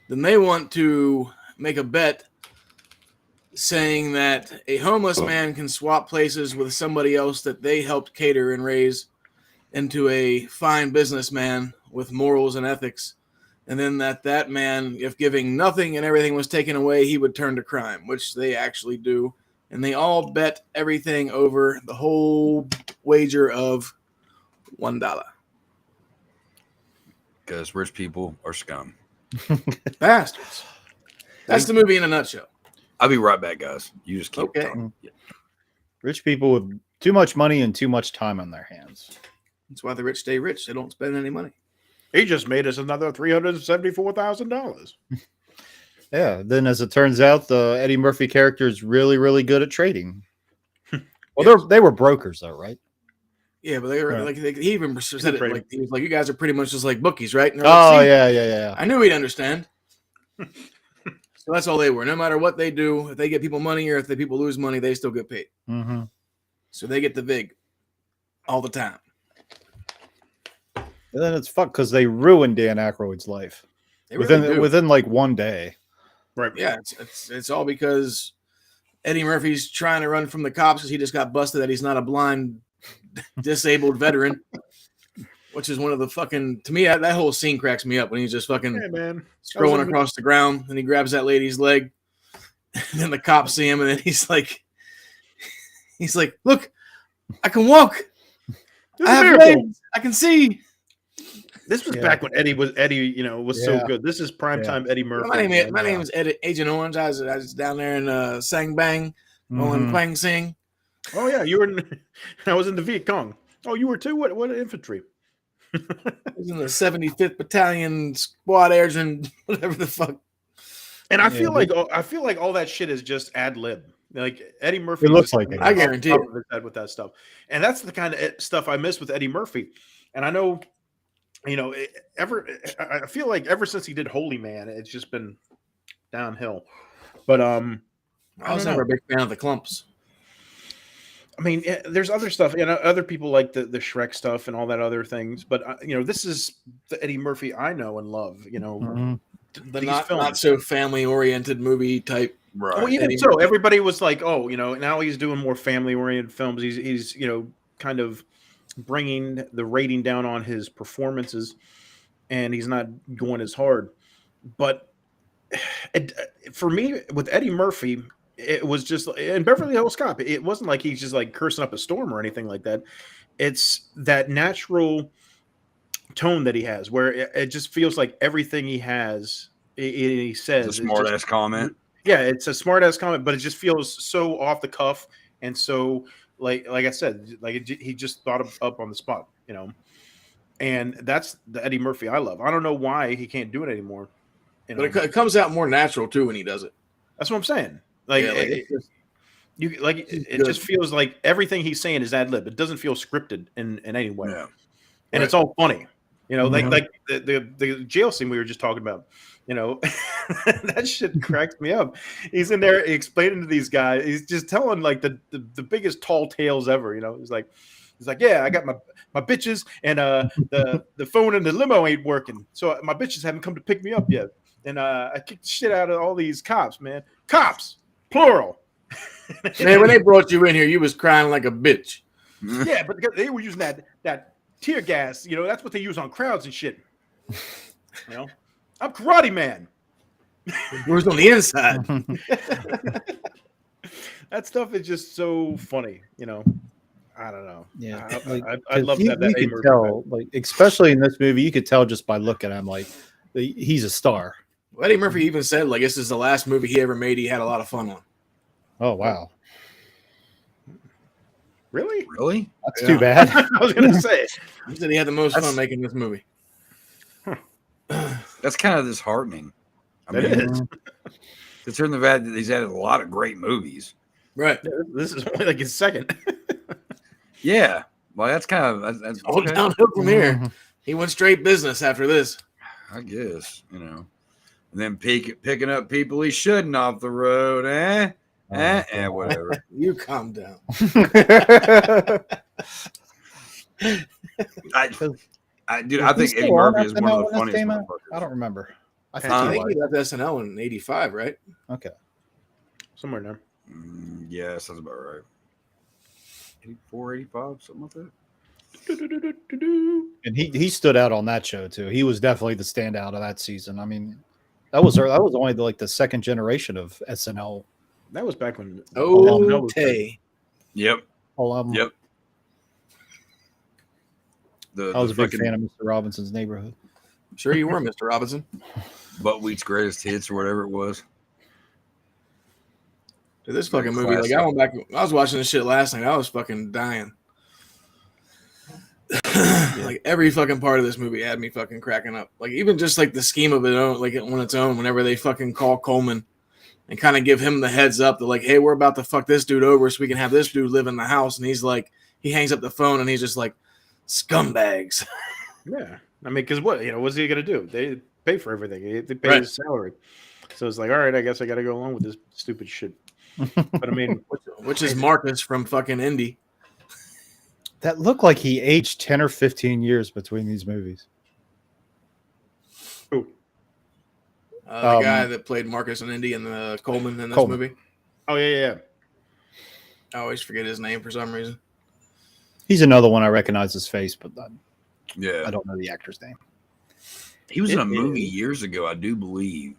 Then they want to make a bet saying that a homeless man can swap places with somebody else that they helped cater and raise into a fine businessman with morals and ethics. And then that man, if giving nothing and everything was taken away, he would turn to crime, which they actually do. And they all bet everything over the whole wager of $1. Because rich people are scum. Bastards. That's the movie in a nutshell. I'll be right back, guys. You just keep talking. Yeah. Rich people with too much money and too much time on their hands. That's why the rich stay rich. They don't spend any money. He just made us another $374,000. Yeah. Then, as it turns out, the Eddie Murphy character is really, really good at trading. Well, they were brokers, though, right? Yeah, but they were he even said it like he was like, "You guys are pretty much just like bookies, right?" And oh, yeah. I knew he'd understand. So that's all they were. No matter what they do, if they get people money or if the people lose money, they still get paid. Mm-hmm. So they get the vig all the time. And then it's fucked because they ruined Dan Aykroyd's life within like one day. Right. Yeah, it's all because Eddie Murphy's trying to run from the cops because he just got busted that he's not a blind, disabled veteran. Which is one of the fucking, to me, that whole scene cracks me up when he's just fucking scrolling across the ground and he grabs that lady's leg. And then the cops see him and then he's like, look, I can walk. I have legs. I can see. This was back when Eddie was so good. This is primetime Eddie Murphy. My name is Agent Orange. I was down there in Sang Bang, going Quang Sing. Oh yeah, you were. I was in the Viet Cong. Oh, you were too. What infantry? I was in the 75th Battalion Squad Airs and whatever the fuck. And I feel like all that shit is just ad lib. Like Eddie Murphy, it looks like it. I guarantee it. With that stuff, and that's the kind of stuff I miss with Eddie Murphy. And I know. I feel like ever since he did Holy Man, it's just been downhill. But I was never a big fan of the Clumps. I mean, there's other stuff, other people like the Shrek stuff and all that other things. But this is the Eddie Murphy I know and love. The not so family oriented movie type. Right. Well, even so, everybody was like, "Oh, now he's doing more family oriented films. He's kind of bringing the rating down on his performances, and he's not going as hard." But for me, with Eddie Murphy, it was just in Beverly Hills Cop. It wasn't like he's just like cursing up a storm or anything like that. It's that natural tone that he has, where it just feels like everything he has, he says, it's a smart ass comment. Yeah, it's a smart ass comment, but it just feels so off the cuff and so. Like I said, he just thought up on the spot, and that's the Eddie Murphy I love. I don't know why he can't do it anymore. But it comes out more natural too when he does it. That's what I'm saying. It just feels like everything he's saying is ad lib. It doesn't feel scripted in any way, and it's all funny. Like the jail scene we were just talking about. That shit cracks me up. He's in there explaining to these guys. He's just telling like the biggest tall tales ever. He's like, yeah, I got my bitches and the phone in the limo ain't working, so my bitches haven't come to pick me up yet. And I kicked the shit out of all these cops, man. Cops, plural. Man, when they brought you in here, you was crying like a bitch. Yeah, but they were using that tear gas. That's what they use on crowds and shit. You know, I'm Karate Man. Bruise on the inside. That stuff is just so funny. You know, I don't know. Yeah, I'd love to have that. You could tell, like, especially in this movie, you could tell just by looking at him, like, he's a star. Eddie Murphy even said, like, this is the last movie he ever made. He had a lot of fun on. Oh wow, really? That's too bad. I was gonna say. He said he had the most fun making this movie. That's kind of disheartening. I It mean, is. considering the fact that he's had a lot of great movies. Right. This is only like his second. Yeah. Well, that's kind of that's All okay, downhill from here. He went straight business after this. I guess, you know. And then picking up people he shouldn't off the road, whatever. You calm down. I think Eddie Murphy is one of the funniest motherfuckers. I don't remember. I I think he left SNL in '85, right? Okay. Somewhere in there. Yeah, sounds about right. 84, 85, something like that. And he stood out on that show too. He was definitely the standout of that season. I mean, that was only the second generation of SNL. That was back when. Okay. Yep. Yep. Yep. I was a big fan of Mr. Robinson's Neighborhood. Sure you were, Mr. Robinson. Buckwheat's Greatest Hits or whatever it was. Dude, this fucking movie, like I went back, I was watching this shit last night. I was fucking dying. Like every fucking part of this movie had me fucking cracking up. Like even just like the scheme of it on its own, whenever they fucking call Coleman and kind of give him the heads up, they're like, hey, we're about to fuck this dude over so we can have this dude live in the house. And he's like, he hangs up the phone and he's just like, scumbags. Yeah. I mean, because what's he going to do? They pay for everything. They pay his salary. So it's like, all right, I guess I got to go along with this stupid shit. But I mean, which is Marcus from fucking Indy. That looked like he aged 10 or 15 years between these movies. Who? The guy that played Marcus and Indy and the Coleman in this movie. Oh, yeah. I always forget his name for some reason. He's another one I recognize his face, but I don't know the actor's name. He was in a movie years ago, I do believe.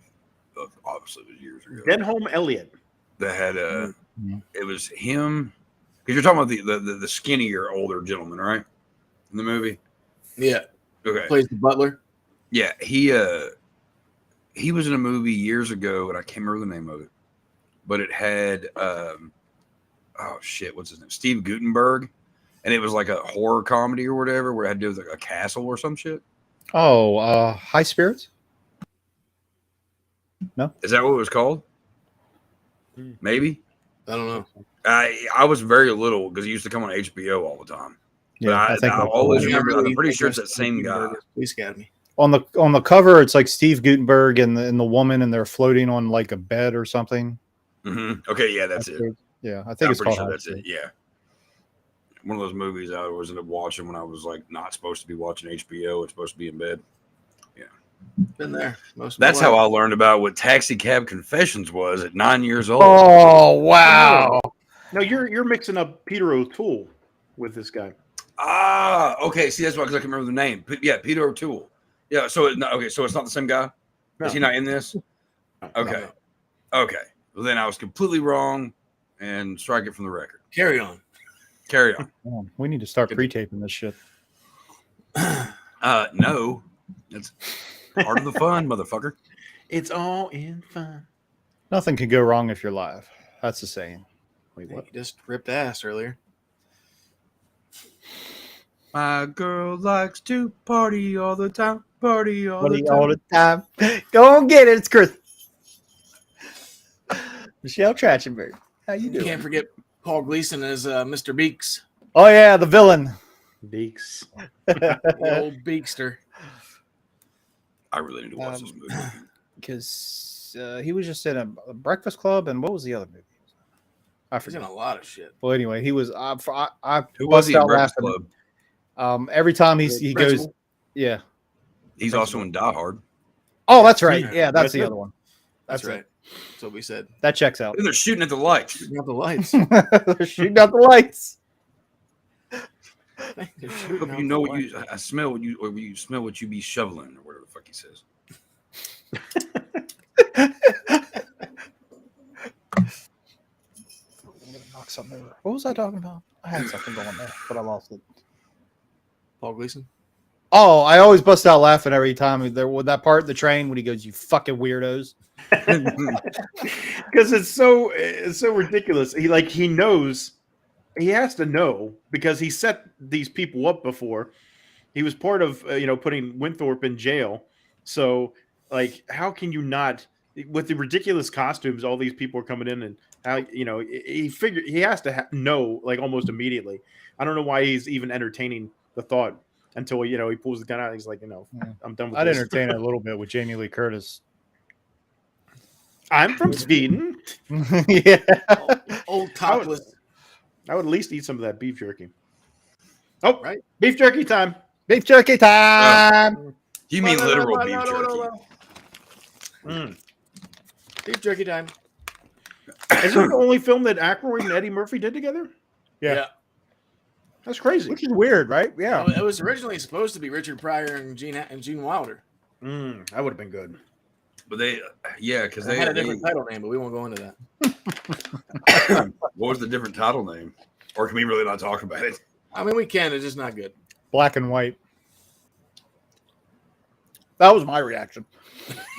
Obviously, it was years ago. Denholm Elliott. That had it was him. Because you're talking about the skinnier older gentleman, right? In the movie. Yeah. Okay. Plays the butler. Yeah, he was in a movie years ago, and I can't remember the name of it, but it had what's his name? Steve Guttenberg, and it was like a horror comedy or whatever, where it had to do with like a castle or some shit. Oh, High Spirits? No, is that what it was called? Maybe. I don't know. I was very little because he used to come on HBO all the time. Yeah, but I always remember. I'm pretty sure it's that same guy. Police Academy. On the cover, it's like Steve Guttenberg and the woman, and they're floating on like a bed or something. Mm-hmm. Okay, yeah, that's it. Yeah, I think it's pretty called. Sure that's it. Yeah, one of those movies I always ended up watching when I was like not supposed to be watching HBO. It's supposed to be in bed. Yeah, been there. That's how I learned about what Taxi Cab Confessions was at 9 years old. Oh wow! No, you're mixing up Peter O'Toole with this guy. Ah, okay. See, that's why, because I can remember the name. Yeah, Peter O'Toole. Yeah. So it's not the same guy. No. Is he not in this? Okay. No. Okay. Well, then I was completely wrong, and strike it from the record. Carry on. We need to start pre-taping this shit. No, it's part of the fun, motherfucker. It's all in fun. Nothing can go wrong if you're live. That's the saying. Wait, what? You just ripped ass earlier. My girl likes to party all the time. Party all the time. Go and get it. It's Chris. Michelle Trachtenberg. How you doing? Can't forget Paul Gleason as Mr. Beeks. Oh, yeah, the villain. Beeks. The old Beekster. I really need to watch this movie. Because he was just in a Breakfast Club, and what was the other movie? I forget. He's in a lot of shit. Well, anyway, he was. Who was he in Breakfast Club? Every time he goes, yeah. He's also in Die Hard. Oh, that's right. Yeah, that's the other one. That's right. That's what we said. That checks out. And they're shooting at the lights. Shooting out the lights. They're shooting out the lights. Hope you know what I smell what you smell what you be shoveling or whatever the fuck he says. I'm gonna knock something over. What was I talking about? I had something going there, but I lost it. Paul Gleason. Oh, I always bust out laughing every time there with that part of the train when he goes, "You fucking weirdos," because it's so ridiculous. He knows, he has to know because he set these people up before. He was part of putting Winthorpe in jail. So like, how can you not, with the ridiculous costumes, all these people are coming in, and how he figured he has to know like almost immediately. I don't know why he's even entertaining the thought until he pulls the gun out. And he's like, I'm done with I'd this. entertain it a little bit with Jamie Lee Curtis. I'm from Sweden. Yeah, Old topless. I would at least eat some of that beef jerky. Oh, Right. Beef jerky time. beef jerky time. You mean literal beef jerky? Beef jerky time. Is it the only film that Aykroyd and Eddie Murphy did together? Yeah. That's crazy. Which is weird, right? Yeah. It was originally supposed to be Richard Pryor and Gene Wilder. That would have been good. But because They they had a different title name, but we won't go into that. What was the different title name? Or can we really not talk about it? I mean, we can. It's just not good. Black and white. That was my reaction.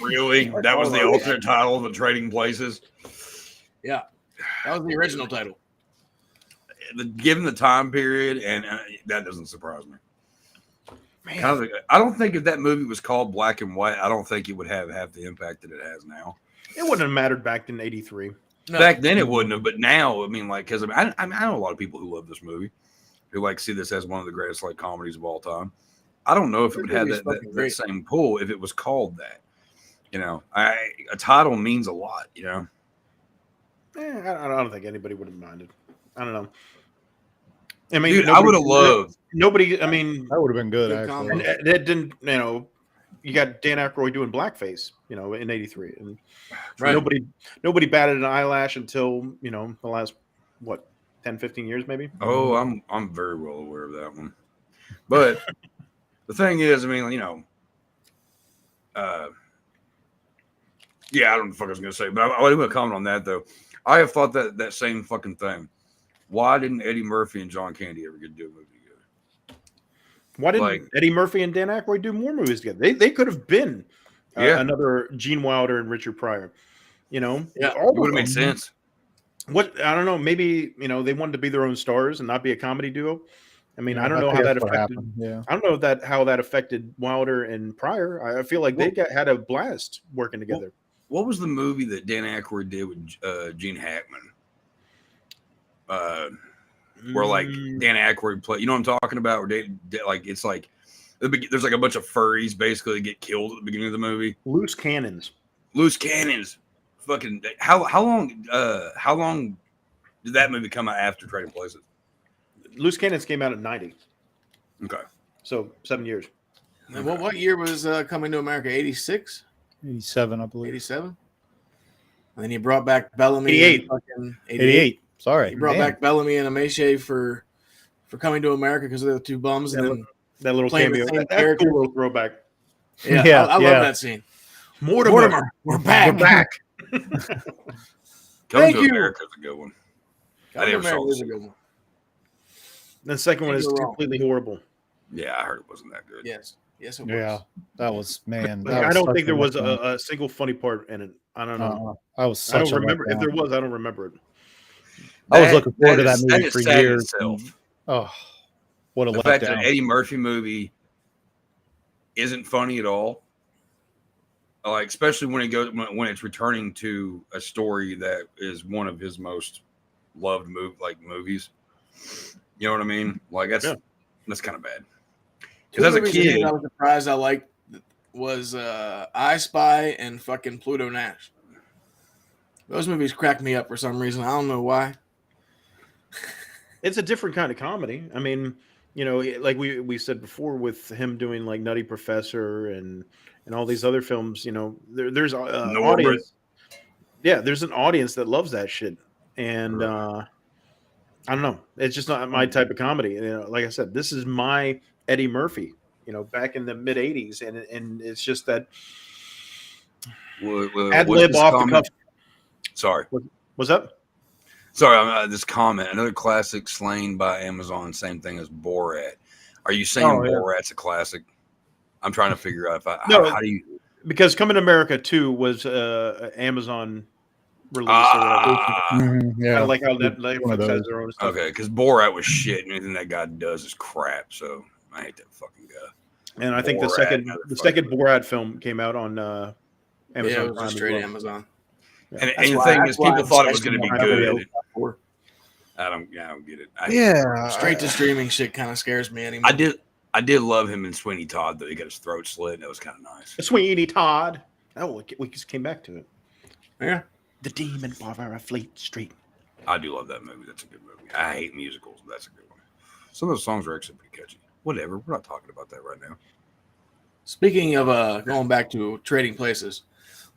Really? That was the alternate title of the Trading Places? Yeah. That was the original title. Given the time period, and that doesn't surprise me. I don't think if that movie was called Black and White, I don't think it would have half the impact that it has now. It wouldn't have mattered back in '83. No. Back then it wouldn't have, but now, I mean, like, because I know a lot of people who love this movie, who like see this as one of the greatest like comedies of all time. I don't know if it would have that same pull if it was called that. A title means a lot. I don't think anybody would have minded. I don't know. I mean, dude, I would have loved. Nobody. I mean, That would have been good. Actually, and that didn't. You got Dan Aykroyd doing blackface. In '83, and Right. nobody batted an eyelash until the last 10, 15 years maybe. Oh, I'm very well aware of that one. But the thing is, I mean, I don't know what the fuck I was gonna say, but I want to comment on that though. I have thought that same fucking thing. Why didn't Eddie Murphy and John Candy ever get to do a movie together? Why didn't Eddie Murphy and Dan Aykroyd do more movies together? They could have been another Gene Wilder and Richard Pryor. It would have made sense. What I don't know, maybe they wanted to be their own stars and not be a comedy duo. I mean, I don't know how that affected. Yeah, I don't know how that affected Wilder and Pryor. I feel like they had a blast working together. What was the movie that Dan Aykroyd did with Gene Hackman? Where like Dan Aykroyd play, you know what I'm talking about? Where it's like there's like a bunch of furries basically that get killed at the beginning of the movie. Loose Cannons. Fucking how long did that movie come out after Trading Places? Loose Cannons came out in '90. Okay, so 7 years. And what year was Coming to America? 86? 87, I believe. 87? And then he brought back Bellamy. 88. 88. Sorry, He brought back Bellamy and Amache for Coming to America because of the two bums. And then That little playing the cameo. same That's character. cool little throwback. Yeah, I love that scene. Mortimer, we're back. We're back. Coming to America is a good one. I Coming to never saw America is this. a good one. The second one is You're wrong. completely horrible. Yeah, I heard it wasn't that good. Yes, it was. Yeah, that was man. Like, I don't think there was a single funny part in it. I don't know. I was. I don't remember. If there was, I don't remember it. I was looking forward to that movie is for sad years. itself. Oh, what a The fact that letdown! an Eddie Murphy movie isn't funny at all, like especially when when it's returning to a story that is one of his most loved movies. You know what I mean? Like that's kind of bad. Because as a kid, I was surprised I liked was I Spy and fucking Pluto Nash. Those movies cracked me up for some reason. I don't know why. It's a different kind of comedy. I mean, like we said before, with him doing like Nutty Professor and all these other films, there's an audience. Yeah, there's an audience that loves that shit, and I don't know. It's just not my type of comedy. You know, like I said, this is my Eddie Murphy. You know, back in the mid '80s, and it's just that ad lib off the cuff. Sorry, what's up? Sorry, this comment. Another classic slain by Amazon. Same thing as Borat. Are you saying Borat's a classic? I'm trying to figure out how do you. Because Coming to America 2 was Amazon release. Yeah, I like how Netflix has their own stuff. Okay, because Borat was shit, and anything that guy does is crap. So I hate that fucking guy. And I think the second Borat film came out on Amazon. Yeah, it was straight Amazon. And the thing is, people thought it was going to be good. I don't get it. Straight to streaming shit kind of scares me anymore. I did love him in Sweeney Todd, though. He got his throat slit, and that was kind of nice. Sweeney Todd. Oh, we just came back to it. Yeah. The Demon Barber of Fleet Street. I do love that movie. That's a good movie. I hate musicals, but that's a good one. Some of those songs are actually pretty catchy. Whatever. We're not talking about that right now. Speaking of going back to Trading Places,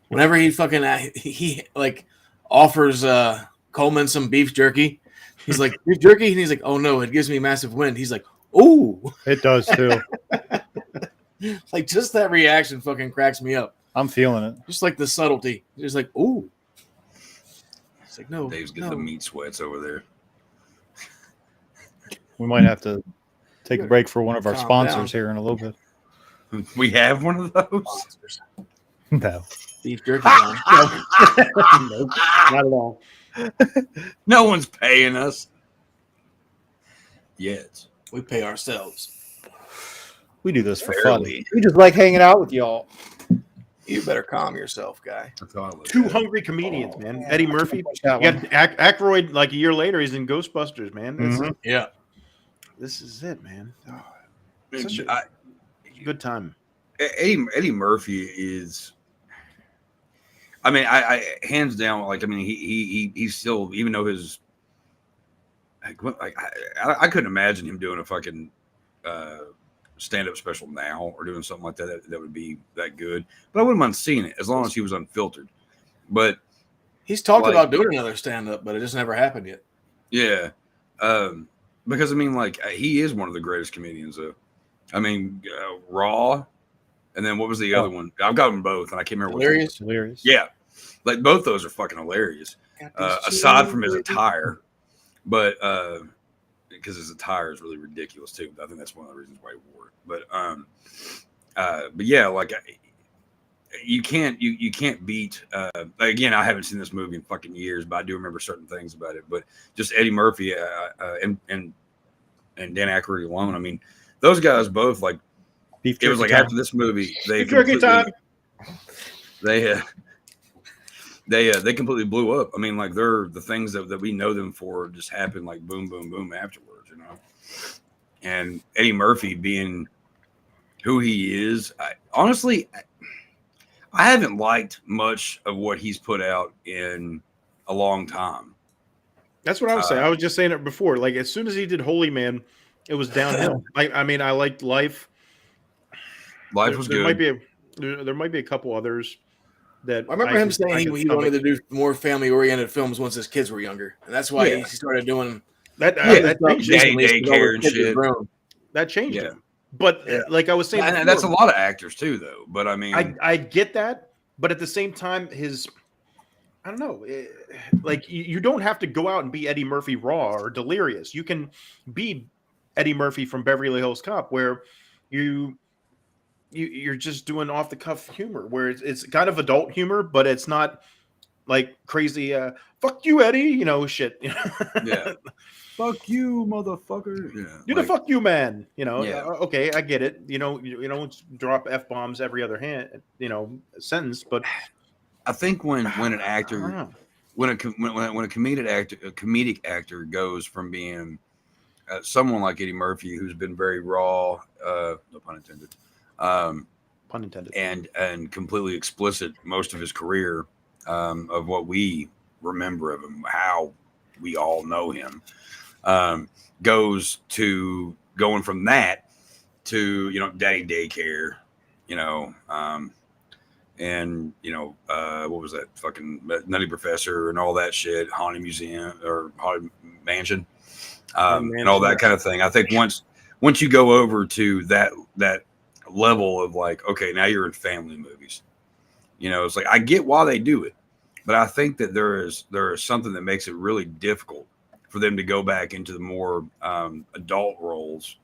whenever he offers Coleman some beef jerky, he's like, beef jerky? And he's like, oh no, it gives me massive wind. He's like, ooh. It does too. Like, just that reaction fucking cracks me up. I'm feeling it. Just like the subtlety. Just like, ooh. It's like, no. Dave's getting the meat sweats over there. We might have to take a break for one of our sponsors here in a little bit. We have one of those? No. Beef jerky time. Nope, not at all. No one's paying us yet. We pay ourselves. We do this for fun. We just like hanging out with y'all. You better calm yourself, guy. Two hungry comedians, man. Eddie Murphy. You got Aykroyd, like a year later, he's in Ghostbusters, man. Yeah. This is it, man. Oh, such a good time. Eddie Murphy is... I mean, I hands down, like, I mean, he's still, even though his... I couldn't imagine him doing a fucking stand-up special now or doing something like that would be that good. But I wouldn't mind seeing it as long as he was unfiltered. But he's talked about doing another stand-up, but it just never happened yet. Yeah. Because, I mean, like, he is one of the greatest comedians, though. I mean, Raw, and then what was the other one? I've got them both, and I can't remember Hilarious. Which one. Hilarious. Yeah. Like, both those are fucking hilarious. Aside from his attire. But because his attire is really ridiculous too. I think that's one of the reasons why he wore it. But yeah, like you can't beat. Again, I haven't seen this movie in fucking years, but I do remember certain things about it. But just Eddie Murphy and Dan Aykroyd alone. I mean, those guys both like. It was like time. After this movie, they they completely blew up. I mean, like they're the things that we know them for just happened like boom, boom, boom afterwards, you know. And Eddie Murphy being who he is, honestly, I haven't liked much of what he's put out in a long time. That's what I was saying. I was just saying it before. Like as soon as he did Holy Man, it was downhill. I mean, I liked Life. Life was good. There might be a couple others. That I remember him saying he wanted to do more family-oriented films once his kids were younger, and that's why he started doing that. Daycare and shit. That changed it. But like I was saying, and that's a lot of actors too, though. But I mean, I get that, but at the same time, I don't know, like you don't have to go out and be Eddie Murphy raw or delirious. You can be Eddie Murphy from Beverly Hills Cop, where you're just doing off the cuff humor where it's kind of adult humor, but it's not like crazy. Fuck you, Eddie. You know, shit. Yeah. Fuck you, motherfucker. Yeah. You're the fuck you, man. You know. Yeah. Okay, I get it. You know, you don't drop F-bombs every other sentence, but I think when an actor, when a comedic actor goes from being someone like Eddie Murphy, who's been very raw, no pun intended. Pun intended, and completely explicit most of his career, of what we remember of him, how we all know him, going from that to Daddy Daycare, and what was that fucking Nutty Professor and all that shit, Haunted Museum or Haunted mansion, and all that kind of thing. I think once you go over to that level of like, okay, now you're in family movies. You know, it's like I get why they do it, but I think that there is something that makes it really difficult for them to go back into the more adult roles,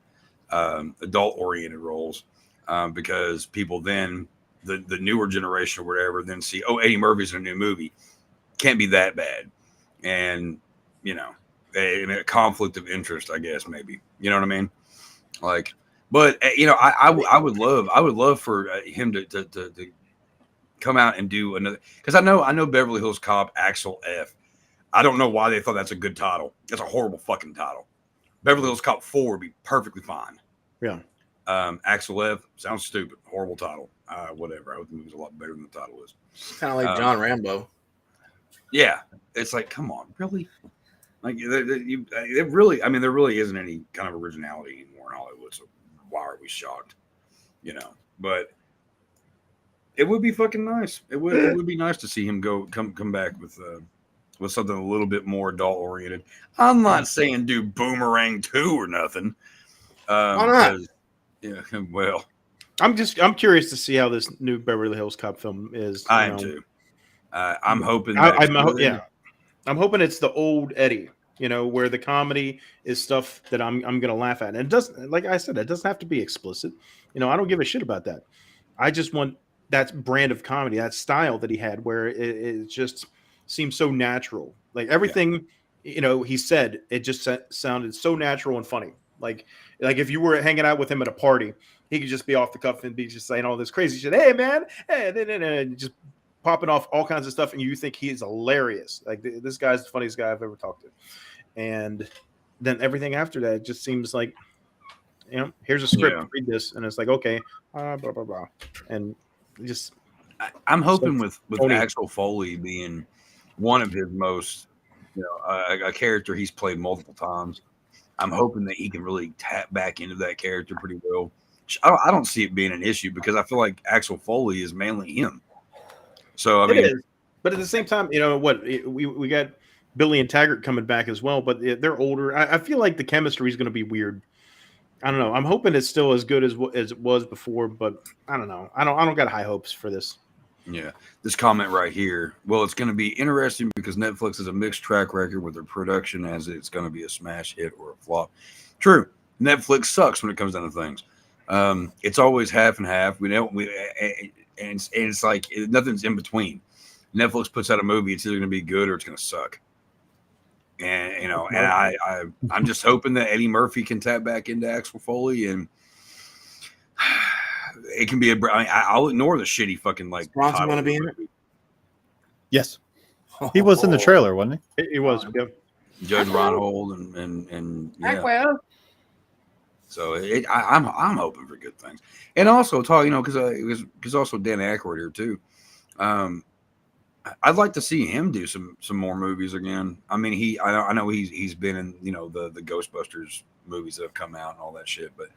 adult-oriented roles, because people then, the newer generation or whatever, then see, oh, Eddie Murphy's in a new movie. Can't be that bad. And, you know, a conflict of interest, I guess, maybe. You know what I mean? Like, but, you know, I would love for him to come out and do another, because I know Beverly Hills Cop, Axel F. I don't know why they thought that's a good title. That's a horrible fucking title. Beverly Hills Cop 4 would be perfectly fine. Yeah. Axel F. Sounds stupid. Horrible title. Whatever. I would think it was a lot better than the title is. Kind of like John Rambo. Yeah. It's like, come on, really? Like, it really, I mean, there really isn't any kind of originality anymore in Hollywood. So why are we shocked? You know, but it would be fucking nice. It would be nice to see him come back with something a little bit more adult oriented. I'm not saying do Boomerang 2 or nothing. Why not? Yeah, well, I'm curious to see how this new Beverly Hills Cop film is. I am too. I'm hoping. I'm hoping it's the old Eddie. You know, where the comedy is stuff that I'm gonna laugh at, and it doesn't. Like I said, it doesn't have to be explicit. You know, I don't give a shit about that. I just want that brand of comedy, that style that he had, where it just seems so natural. Like everything, you know, he said, it just sounded so natural and funny. Like if you were hanging out with him at a party, he could just be off the cuff and be just saying all this crazy shit. Hey man, hey, just popping off all kinds of stuff, and you think he is hilarious. Like this guy's the funniest guy I've ever talked to. And then everything after that just seems like, you know, here's a script, read this, and it's like, okay, blah blah blah, and just. I'm hoping with Axel Foley being one of his most, you know, a character he's played multiple times. I'm hoping that he can really tap back into that character pretty well. I don't see it being an issue because I feel like Axel Foley is mainly him. So I mean, it is. But at the same time, you know what? We got Billy and Taggart coming back as well, but they're older. I feel like the chemistry is going to be weird. I don't know. I'm hoping it's still as good as it was before, but I don't know. I don't got high hopes for this. Yeah, this comment right here. Well, it's going to be interesting because Netflix has a mixed track record with their production, as it's going to be a smash hit or a flop. True, Netflix sucks when it comes down to things. It's always half and half. And it's like nothing's in between. Netflix puts out a movie; it's either going to be good or it's going to suck. And you know, and I'm just hoping that Eddie Murphy can tap back into Axel Foley and. It can be I'll ignore the shitty fucking like. Bronson want to be in it? Yes, he was in the trailer, wasn't he? He was. Yep. Judge Reinhold and yeah. So I'm hoping for good things, and also talk, you know, because also Dan Aykroyd here too. I'd like to see him do some more movies again. I mean, I know he's been in, you know, the Ghostbusters movies that have come out and all that shit, but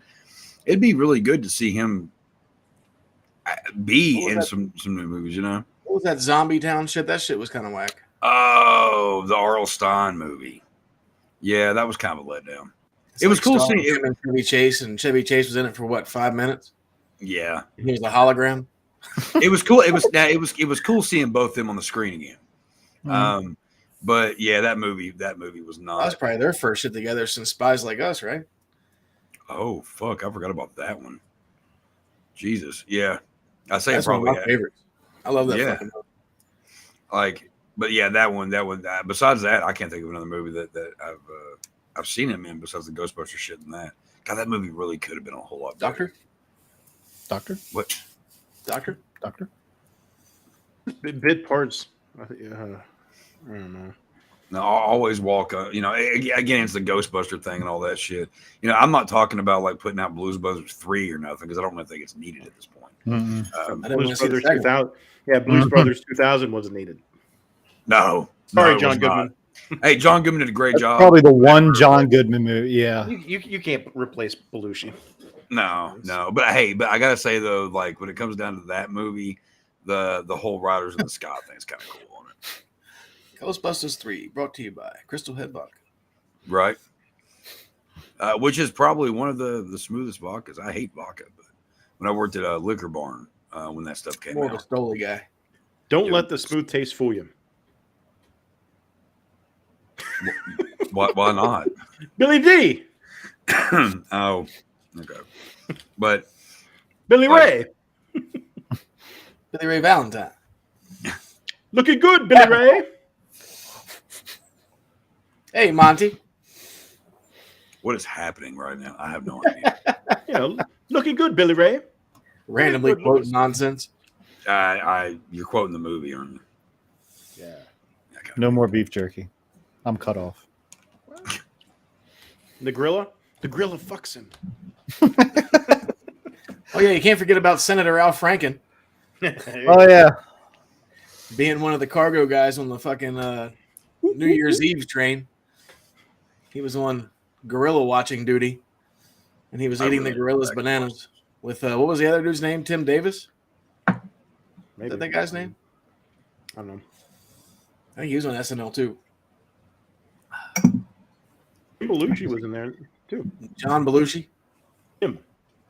it'd be really good to see him be in some new movies, you know. What was that Zombie Town shit? That shit was kind of whack. Oh, the R.L. Stine movie. Yeah, that was kind of a letdown. It was cool seeing him and Chevy Chase, and Chevy Chase was in it for what, 5 minutes? Yeah, he was a hologram. It was cool. It was cool seeing both them on the screen again. Mm-hmm. But yeah, that movie was not. That was probably their first shit together since Spies Like Us, right? Oh fuck, I forgot about that one. Jesus, yeah. I say that's probably one of my favorites. I love that fucking movie. Like, but yeah, that one. Besides that, I can't think of another movie that I've seen him in besides the Ghostbusters shit and that. God, that movie really could have been a whole lot better. Doctor? What? Doctor? Bit parts. I don't know. No, I'll always walk. You know, again, it's the Ghostbuster thing and all that shit. You know, I'm not talking about like putting out Blues Brothers 3 or nothing because I don't really think it's needed at this point. Mm-hmm. Blues Brothers 2000. Yeah, Blues Brothers 2000 wasn't needed. No. Sorry, John Goodman. Hey, John Goodman did a great job. Probably the one John Goodman movie. Yeah. You can't replace Belushi. No. But hey, I gotta say though, like when it comes down to that movie, the whole Riders of the Sky thing is kind of cool on it. Ghostbusters 3, brought to you by Crystal Head Vodka. Right. Which is probably one of the smoothest vodkas. I hate vodka, but when I worked at a liquor barn, when that stuff came More of a out. Stoli guy. Don't let the smooth taste fool you. Why not? Billy D. Oh, okay. But Billy Ray. Billy Ray Valentine. Looking good, Billy Ray. Hey, Monty. what is happening right now? I have no idea. Looking good, Billy Ray. Randomly quoting nonsense. You're quoting the movie, aren't you? Yeah. No more beef jerky. I'm cut off. The gorilla? The gorilla fucks him. Oh, yeah, you can't forget about Senator Al Franken. Oh, yeah. Being one of the cargo guys on the fucking New Year's Eve train. He was on gorilla watching duty. And he was eating the gorilla's bananas with, what was the other dude's name? Tim Davis? Maybe. Is that guy's name? I don't know. I think he was on SNL too. Belushi was in there too. John Belushi? Jim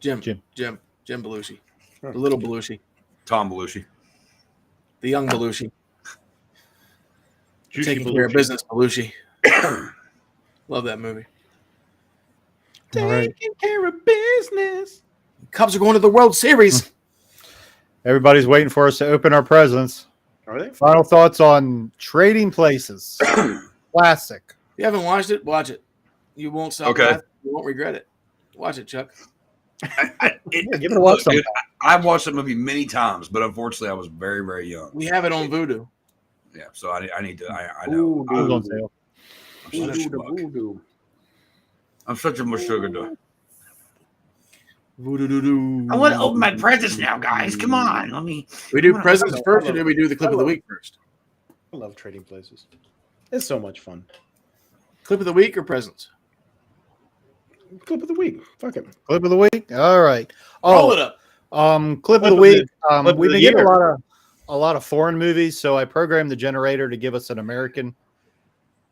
Jim Belushi. The little Belushi. Tom Belushi. The young Belushi. Juicy Taking care of business, Belushi. Love that movie. Taking care of business. Cubs are going to the World Series. Everybody's waiting for us to open our presents. Are they? Final thoughts on Trading Places. Classic. If you haven't watched it, watch it. You won't stop Okay. laughing. You won't regret it. Watch it, Chuck. Give it a watch. Dude, I've watched that movie many times, but unfortunately, I was very, very young. We have it on Voodoo. Yeah, so I need to. I know. It was on sale. I'm such a mushuga. Voodoo doo doo. I want to open my presents now, guys. Come on, let me. We do presents first, or do we do the clip of the week first? I love Trading Places. It's so much fun. Clip of the week or presents? Clip of the week. Fuck it. Clip of the week. All right. Roll it up. Clip of the week. We've been getting year. a lot of foreign movies, so I programmed the generator to give us the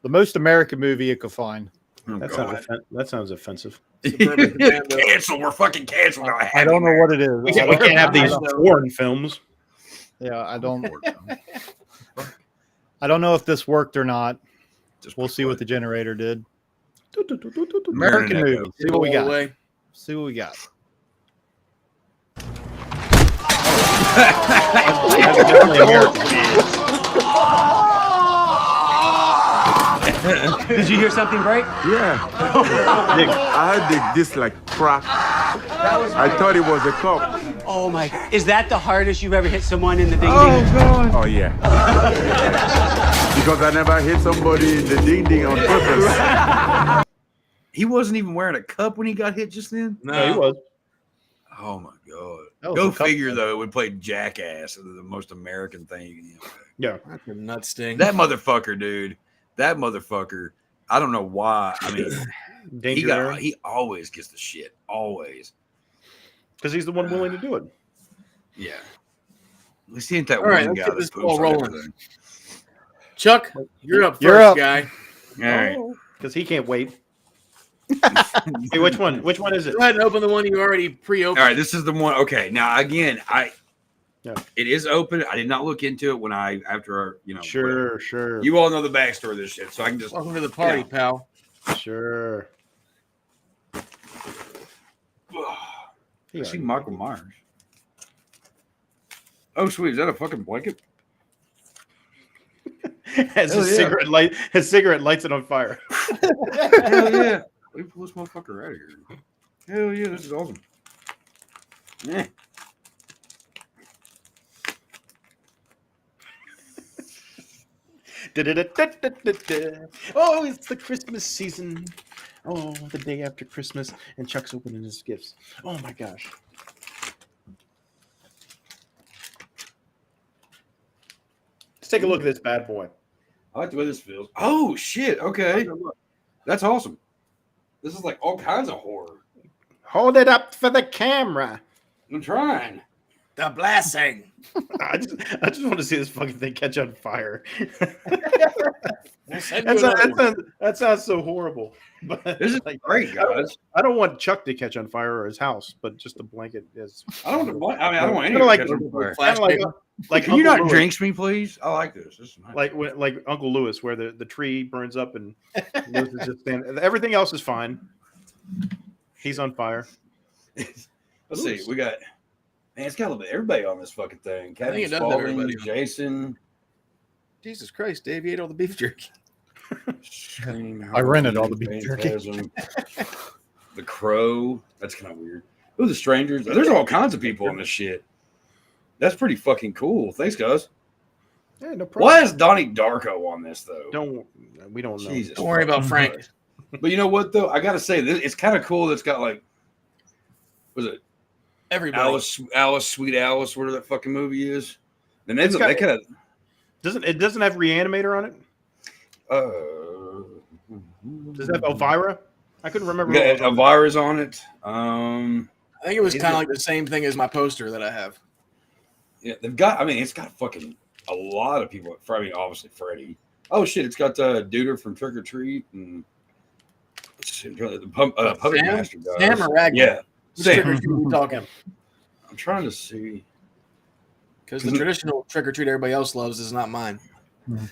most American movie it could find. Oh, That sounds offensive. Cancel. We're fucking canceled. I don't know what it is. We can't have these foreign films. Yeah, I don't know if this worked or not. We'll see what the generator did. American movie. See what we got. See what we got. Did you hear something break? Yeah. I heard this like crack. I thought it was a cup. Oh my! Is that the hardest you've ever hit someone in the ding ding? God. Oh yeah. Because I never hit somebody in the ding ding on purpose. He wasn't even wearing a cup when he got hit just then. No, he was. Oh my god! That was Go a cup figure thing. though. It would play Jackass, the most American thing. You know. Yeah. That's a nut sting. That motherfucker, dude. That motherfucker. I don't know why. I mean, he always gets the shit. Always. Because he's the one willing to do it. Yeah. At least he ain't that All right, one let's guy get this that ball poops on rolling. everything. Chuck, you're up first, You're up. guy. All right. Because he can't wait. Hey, which one? Which one is it? Go ahead and open the one you already pre-opened. All right. This is the one. Okay. Now again, Yeah. it is open. I did not look into it after whatever. Sure. You all know the backstory of this shit, so I can just. Welcome to the party, pal. Sure. I see Michael Myers. Oh, sweet. Is that a fucking blanket? His cigarette lights it on fire. Hell yeah. Let me pull this motherfucker out of here. Hell yeah, this is awesome. Yeah. Oh, it's the Christmas season. Oh, the day after Christmas, and Chuck's opening his gifts. Oh my gosh. Let's take a look at this bad boy. I like the way this feels. Oh, shit. Okay. That's awesome. This is like all kinds of horror. Hold it up for the camera. I'm trying. the blessing. I just want to see this fucking thing catch on fire. That sounds so horrible. But This is like, great, guys. I don't want Chuck to catch on fire or his house, but just the blanket is. I don't want. I don't want any Kinda like- catch on fire. Like Can you Uncle not Louis. jinx me, please? I like this. This is nice. Like Uncle Lewis, where the tree burns up and Lewis is just standing. Everything else is fine. He's on fire. Let's see. We got. Man, it's got a little bit everybody on this fucking thing. I think Kevin it does have Spaulding, everybody. Jason. Jesus Christ, Dave, you ate all the beef jerky. I rented all the beef jerky. Phantasm, The Crow. That's kind of weird. Who are the strangers? There's all kinds of people on this shit. That's pretty fucking cool. Thanks, guys. Yeah, no problem. Why is Donnie Darko on this though? We don't know. Jesus. Don't worry about Frank. But you know what though? I gotta say this. It's kind of cool. It's got like, was it Everybody. Alice, Sweet Alice, whatever that fucking movie is. And they got- kind of doesn't have Reanimator on it? Does it have Elvira? I couldn't remember. got Elvira's on it. I think it was kind of like the same thing as my poster that I have. Yeah, they've got. I mean, it's got fucking a lot of people. I mean, obviously Freddy. Oh shit, it's got Duder from Trick or Treat and the Puppet Sam? Master guys. Sam or Ragnar? Yeah, Which trick or Sam. treat are we talking? I'm trying to see Because the traditional trick or treat everybody else loves is not mine.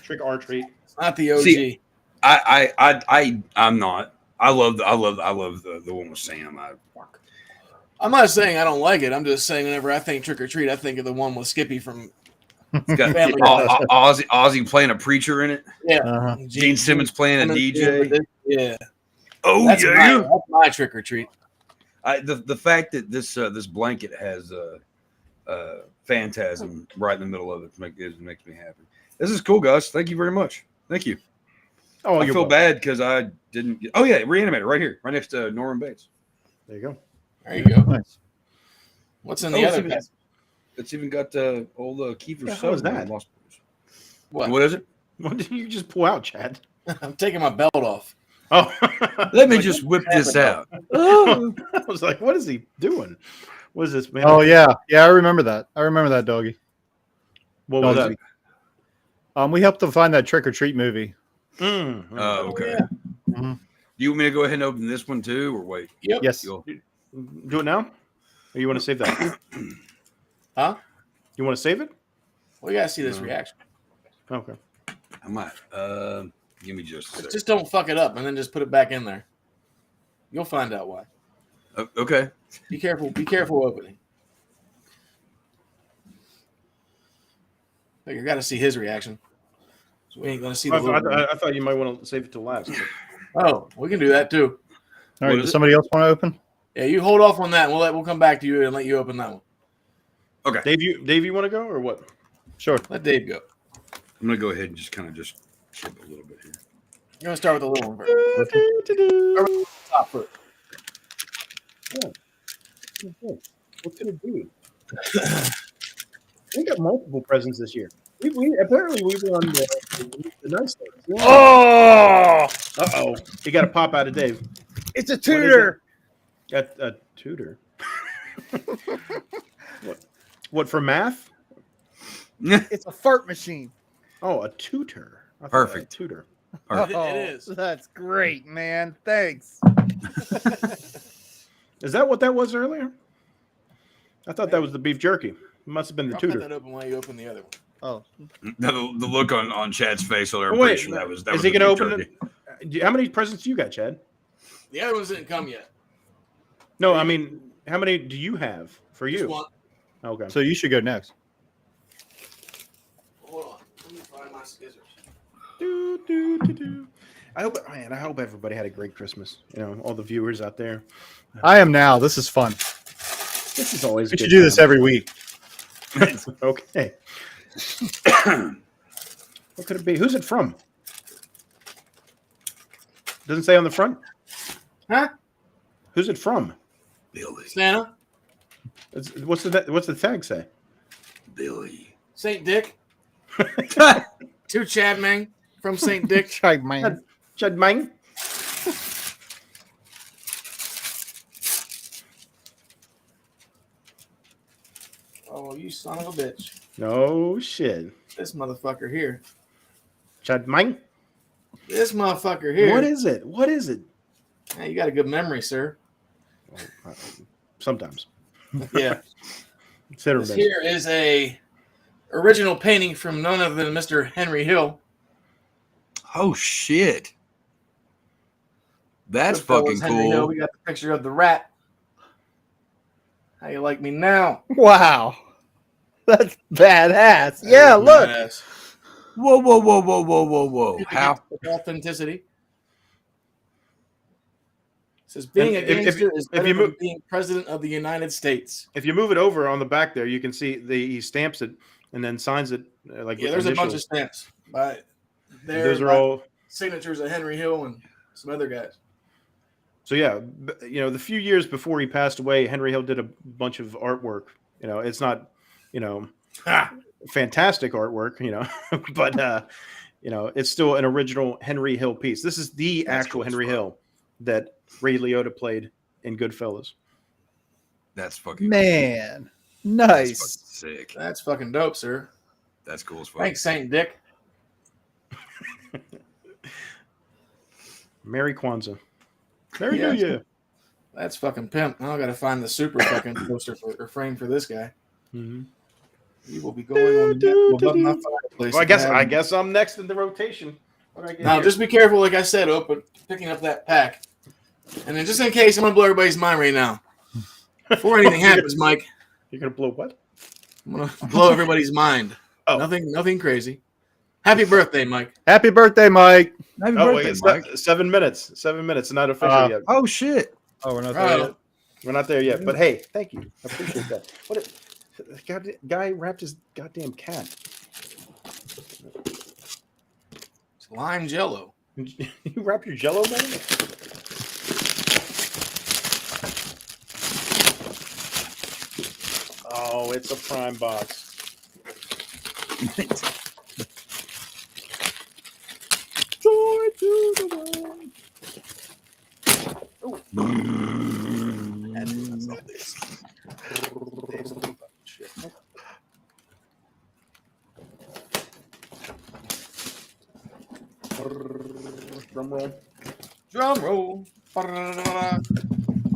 Trick or Treat. It's not the OG. See, I'm not. I love the one with Sam. I'm not saying I don't like it. I'm just saying whenever I think trick or treat, I think of the one with Skippy from It's got Family Ozzy playing a preacher in it. Yeah. Gene Simmons playing a DJ. Yeah. Oh That's yeah. that's my trick or treat. The fact that this blanket has Phantasm right in the middle of it makes me happy. This is cool, guys. Thank you very much. Thank you. Oh, I you're feel welcome. bad because I didn't get. Oh yeah, Reanimator right here, right next to Norman Bates. There you go. There you go. Nice. What's in the other pack? It's even got old Kiefer Yeah, how was Sutherland that? Lost- What? What is it? What did you just pull out, Chad? I'm taking my belt off. Oh, Let me just whip this out. I was like, what is he doing? What is this, man? Oh yeah, I remember that. I remember that, doggy. What was that? We helped them find that Trick or Treat movie. Okay. yeah. Mhm. Do you want me to go ahead and open this one too, or wait? Yep. Yes. You'll- Do it now? Or you want to save that? Huh? You want to save it? We gotta see this reaction. Okay. I might. Give me just a second. Just don't fuck it up and then just put it back in there. You'll find out why. Okay. Be careful. Be careful opening. But you got to see his reaction. So we ain't gonna see the. I thought you might want to save it till last. Oh, we can do that too. All right. What is Does it? somebody else want to open? Yeah, you hold off on that. And we'll come back to you and let you open that one. Okay. Dave, you want to go or what? Sure. Let Dave go. I'm gonna go ahead and just chip a little bit here. You're gonna start with the little one first. Top first. What could it be? We got multiple presents this year. We apparently we were on the nice thing. Oh, Uh-oh. You got to pop out of Dave. it's a tutor. Got a tutor. What for math? It's a fart machine. Oh, a tutor. I thought Perfect. a tutor. Perfect. It is. That's great, man. Thanks. Is that what that was earlier? I thought that was the beef jerky. It must have been the I'll cut tutor. that open while you open the other one. Oh, The look on Chad's face, so I'm Wait, pretty sure that was. is he going to open it? How many presents do you got, Chad? The other ones didn't come yet. No, I mean, how many do you have for you? Just one. Okay. so you should go next. Hold on. Let me find my scissors. I hope everybody had a great Christmas. You know, all the viewers out there. I am now. This is fun. This is always. We good should do this time. every week. Okay. What could it be? Who's it from? Doesn't say on the front. Huh? Who's it from? Billy. Santa? What's the tag say? Billy. St. Dick? To Chad Ming from St. Dick. Try, man. Chad Mang. Oh, Oh, you son of a bitch. No shit. This motherfucker here. Chad mine? This motherfucker here. What is it? What is it? Yeah, you got a good memory, sir. Sometimes. Yeah. This here is a original painting from none other than Mr. Henry Hill. Oh shit. That's Good fucking fellas, Henry Hill. cool. We got the picture of the rat. How you like me now? Wow. That's badass. Yeah, look. Badass. Whoa, whoa, whoa, whoa, whoa, whoa, whoa. How? Authenticity. It says being a If- gangster is better you than move- being president of the United States. If you move it over on the back there, you can see he stamps it and then signs it like Yeah, with there's a bunch of initials. stamps. By there, Those are by all. signatures of Henry Hill and some other guys. So yeah, the few years before he passed away, Henry Hill did a bunch of artwork. It's not, fantastic artwork, but it's still an original Henry Hill piece. This is the actual Henry Hill that Ray Liotta played in Goodfellas. That's fucking Man. That's Nice. fucking sick. That's fucking dope, sir. That's cool as fuck. Thanks, Saint Dick. Merry Kwanzaa. Merry Yeah. New Year. That's fucking pimp. Now I gotta find the super fucking poster or frame for this guy. Mhm. He will be going on the above my fireplace. Well, I guess I'm next in the rotation. What do I get Now here? just be careful, like I said, picking up that pack. And then just in case, I'm gonna blow everybody's mind right now. Before anything happens, Mike, You're gonna blow what? I'm gonna blow everybody's mind. Oh. Nothing crazy. Happy birthday, Mike. Happy birthday, Mike. Happy Oh birthday, wait, it's Mike. 7 minutes. 7 minutes. Not official yet. Oh shit. Oh, we're not Right. there yet. We're not there yet. But hey, thank you. I appreciate that. What? The guy wrapped his goddamn cat. It's lime jello. You wrap your Jello, man? Oh, it's a prime box. Joy to the world. Drum roll. Drum roll. Oh,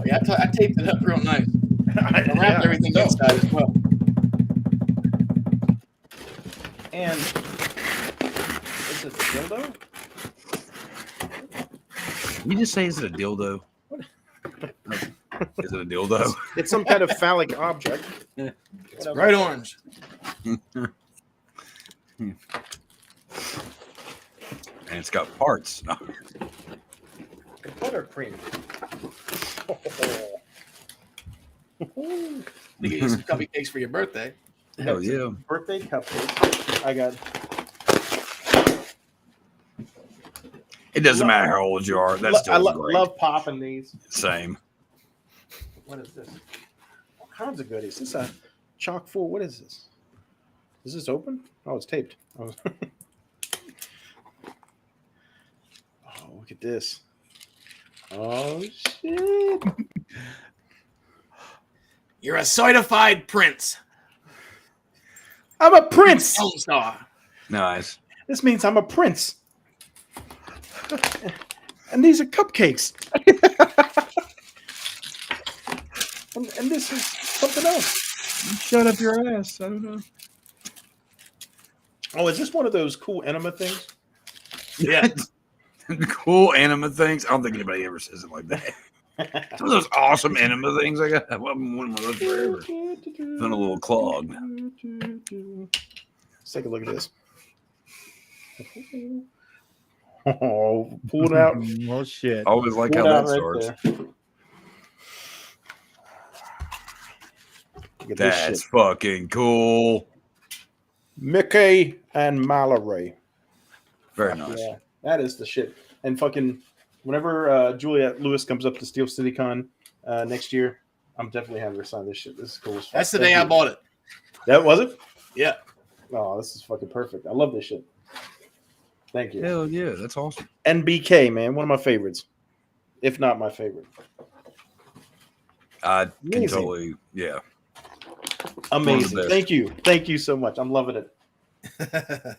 yeah, I taped it up real nice. I wrapped everything inside as well. And is it a dildo? You just say, is it a dildo? Is it a dildo? It's some kind of phallic object. It's bright orange. And it's got parts. Buttercream. You can get some cupcakes for your birthday. Hell yeah. Birthday cupcake. I got. It doesn't matter how old you are. That's I still great. love popping these. Same. What is this? All kinds of goodies. This is a chock full. What is this? Is this open? Oh, it's taped. Oh, look at this. Oh, shit. You're a certified prince. I'm a prince. Film star. Nice. This means I'm a prince. And these are cupcakes. and this is something else. Shut up your ass. I don't know. Oh, is this one of those cool enema things? Yeah. Cool anima things. I don't think anybody ever says it like that. Some of those awesome anima things I got. One of those forever. Feeling a little clogged. Let's take a look at this. Oh, pull it out. Well, shit. I always like Pull how it that out right starts. there. Look at this That's shit. fucking cool. Mickey and Mallory. Very nice. Yeah, that is the shit. And fucking whenever Juliette Lewis comes up to Steel City Con next year, I'm definitely having her sign this shit. This is cool as fuck. That's the day I bought it. That was it? Yeah. Oh, this is fucking perfect. I love this shit. Thank you. Hell yeah, that's awesome. NBK, man, one of my favorites, if not my favorite. I can Amazing. totally, yeah. Amazing. Thank you so much. I'm loving it.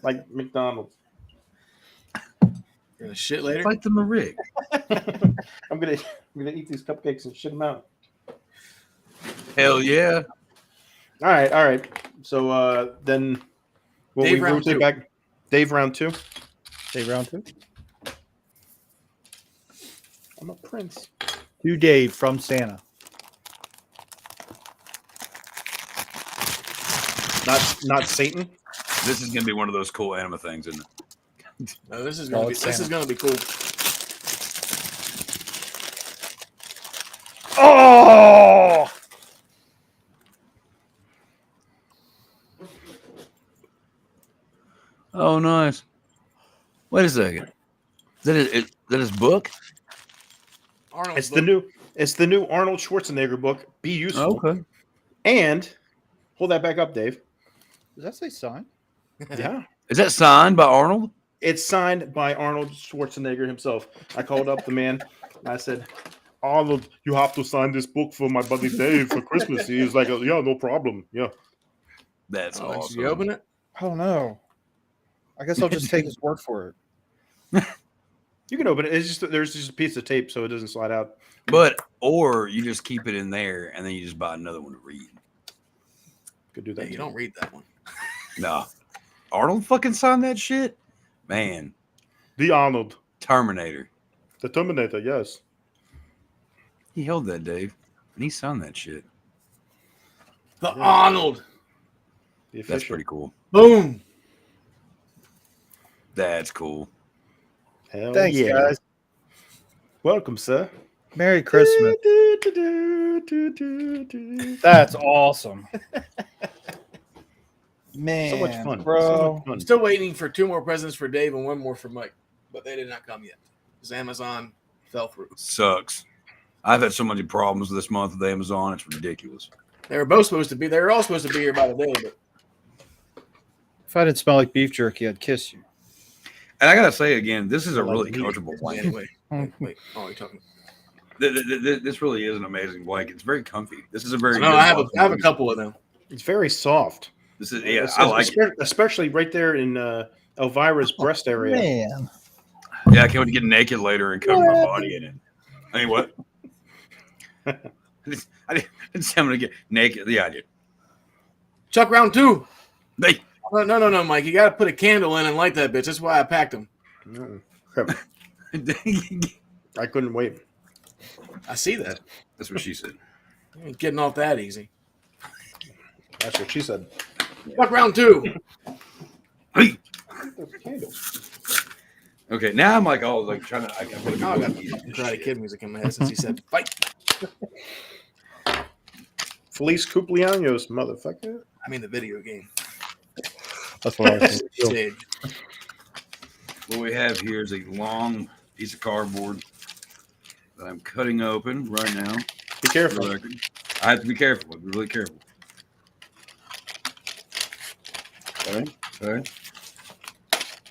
Like McDonald's. You're gonna shit later. Like the Marik. I'm gonna eat these cupcakes and shit them out. Hell yeah. All right. So then will Dave we round rotate two. back? Dave round 2. Dave round 2. I'm a prince. To Dave from Santa. Not Satan. This is gonna be one of those cool anime things, isn't it? No, this is gonna be cool. Oh! Oh, nice. Wait a second. Is that his book? Arnold's It's the new Arnold Schwarzenegger book. Be useful. Okay. And hold that back up, Dave. Does that say sign? Yeah. Is that signed by Arnold? It's signed by Arnold Schwarzenegger himself. I called up the man. And I said, Arnold, you have to sign this book for my buddy Dave for Christmas. He was like, yeah, no problem. Yeah. That's awesome. Should you open it? I don't know. I guess I'll just take his word for it. You can open it. There's just a piece of tape so it doesn't slide out. Or you just keep it in there and then you just buy another one to read. Could do that. Yeah, you don't read that one. No. Arnold fucking signed that shit? Man. The Arnold. Terminator. The Terminator, yes. He held that, Dave. And he signed that shit. The Arnold. That's pretty cool. Boom. That's cool. Hell Thanks, yeah. guys. Welcome, sir. Merry Christmas. That's awesome. Man, So much fun. bro. So much fun. I'm still waiting for 2 more presents for Dave and 1 more for Mike, but they did not come yet because Amazon fell through. Sucks. I've had so many problems this month with Amazon. It's ridiculous. They were both supposed to be. They were all supposed to be here by the day, but If I didn't smell like beef jerky, I'd kiss you. And I got to say again, this is a really comfortable blanket. Wait. Oh, you're talking. This really is an amazing blanket. It's very comfy. This is a very. No, I have a couple of them. It's very soft. This is I like it. Especially right there in Elvira's breast area. Man. Yeah, I can't wait to get naked later and cover my body in it. I mean, what? I didn't say I'm gonna get naked. Yeah, I did. Chuck round 2. Hey. No, Mike. You got to put a candle in and light that bitch. That's why I packed them. I couldn't wait. I see that. That's what she said. You ain't getting off that easy. That's what she said. Chuck round 2. Hey. Okay, now I'm like, trying to. I got Karate Kid music in my head since he said fight. Feliz cumpleaños, motherfucker. I mean the video game. That's what I was thinking. What we have here is a long piece of cardboard that I'm cutting open right now. Be careful. I have to be careful. I'll be really careful. Okay.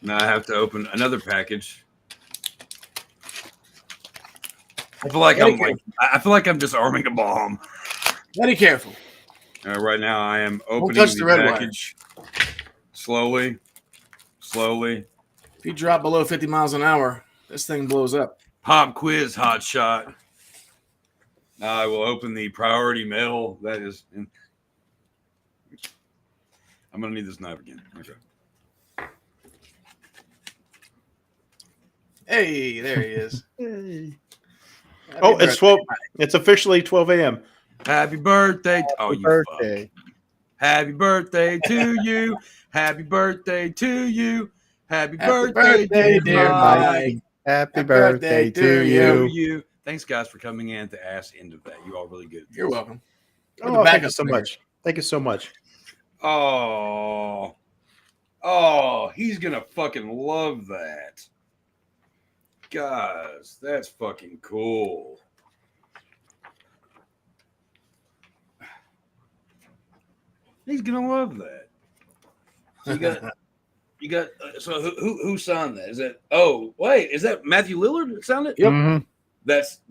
Now I have to open another package. I feel like I'm disarming a bomb. Very careful. Right now I am opening touch the red package slowly. If you drop below 50 miles an hour, this thing blows up. Pop quiz, hot shot. Now I will open the priority mail. That is. I'm gonna need this knife again. Okay. Hey, there he is. Oh, it's 12. It's officially 12 a.m. Happy birthday! Happy birthday. Happy birthday to you! Happy birthday to you! Happy birthday, dear Mike. Happy birthday to you. Thanks, guys, for coming in at the ass end of that. You all really good. You're welcome. Oh, thank you so much. Thank you so much. Oh, he's gonna fucking love that. Guys, that's fucking cool. He's gonna love that. You got. So who signed that? Is that? Oh, wait, is that Matthew Lillard that signed it? Yep. Mm-hmm. That's.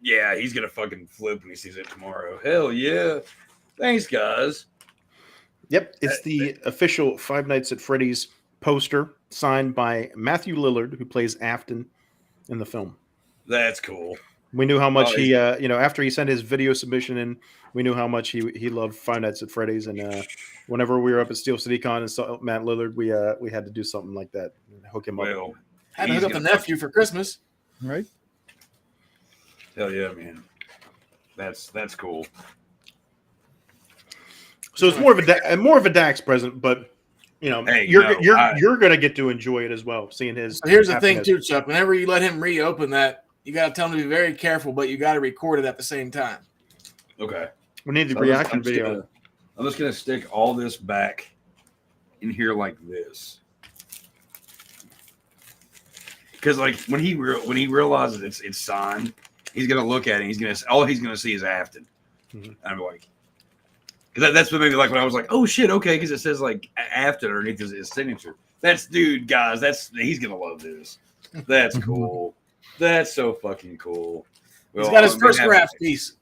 Yeah, he's gonna fucking flip when he sees it tomorrow. Hell yeah! Thanks, guys. Yep, it's the official Five Nights at Freddy's poster signed by Matthew Lillard, who plays Afton in the film. That's cool. We knew how much he, after he sent his video submission in, we knew how much he loved Five Nights at Freddy's. And whenever we were up at Steel City Con and saw Matt Lillard, we had to do something like that, hook him up. Had to hook up the nephew for Christmas, right? Hell yeah, man. That's cool. So it's more of a Dax present, but you're gonna get to enjoy it as well. Seeing his. So here's the thing too, Chuck. Whenever you let him reopen that, you gotta tell him to be very careful, but you gotta record it at the same time. Okay. We need the reaction video. I'm just gonna stick all this back in here like this, because like when he realizes it's signed, he's gonna look at it. All he's gonna see is Afton. Mm-hmm. I'm like. Because that's what made me like when I was like, oh shit, okay, because it says like Afton underneath his signature. Guys, he's gonna love this. That's cool. That's so fucking cool. Well, he's got his first graft piece.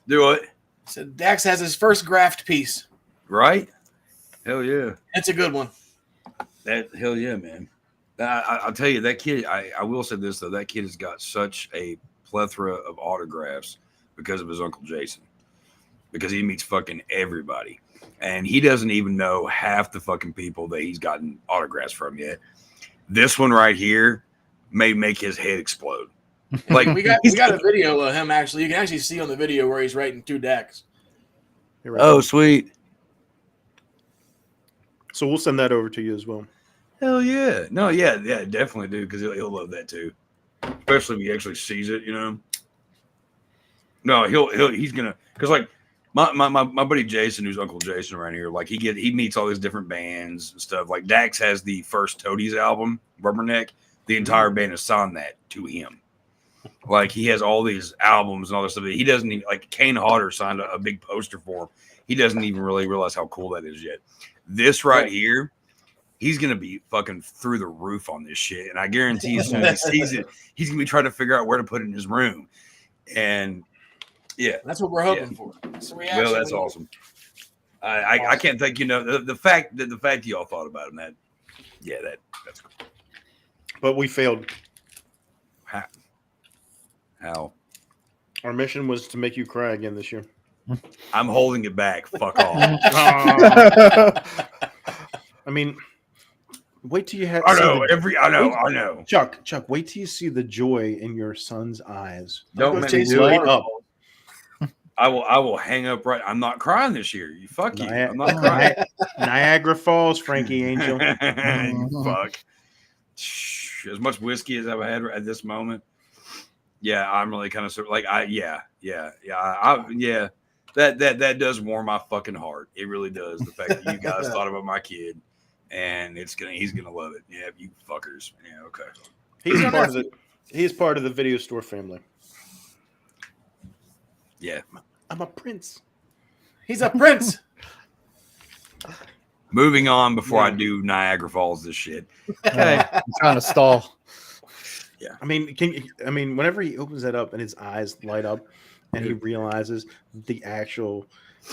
Do what? So Dax has his first graft piece. Right? Hell yeah. That's a good one. Hell yeah, man. I'll tell you, that kid, I will say this though, that kid has got such a plethora of autographs because of his Uncle Jason. Because he meets fucking everybody. And he doesn't even know half the fucking people that he's gotten autographs from yet. This one right here may make his head explode. Like we got a video of him actually. You can actually see on the video where he's writing to Dax. Oh, sweet. So we'll send that over to you as well. Hell yeah. No, yeah, definitely do, because he'll love that too. Especially if he actually sees it, No, he's gonna, because like my buddy Jason, who's Uncle Jason around here, like he meets all these different bands and stuff. Like Dax has the first Toadies album, Rubberneck. The entire band has signed that to him. Like he has all these albums and all this stuff. He doesn't even, like Kane Hodder signed a big poster for him. He doesn't even really realize how cool that is yet. This right here, he's gonna be fucking through the roof on this shit. And I guarantee as soon as he sees it, he's gonna be trying to figure out where to put it in his room. And yeah, that's what we're hoping for. Well, that's awesome. I can't thank the fact that y'all thought about him. That's cool. But we failed. How? Our mission was to make you cry again this year. I'm holding it back. Fuck off. I mean, wait till you have. I know. Chuck, wait till you see the joy in your son's eyes. Don't make me do it. I will hang up right. I'm not crying this year. You fuck you. I'm not crying. Niagara Falls, Frankie Angel. Fuck. As much whiskey as I've had at this moment. Yeah, I'm really kind of like that does warm my fucking heart. It really does. The fact that you guys thought about my kid, and he's gonna love it. Yeah, you fuckers. Yeah, okay. He's part of the video store family. Yeah, I'm a prince. He's a prince. Moving on before I do Niagara Falls this shit. Okay. I'm trying to stall. Yeah. I mean, whenever he opens that up and his eyes light up and he realizes the actual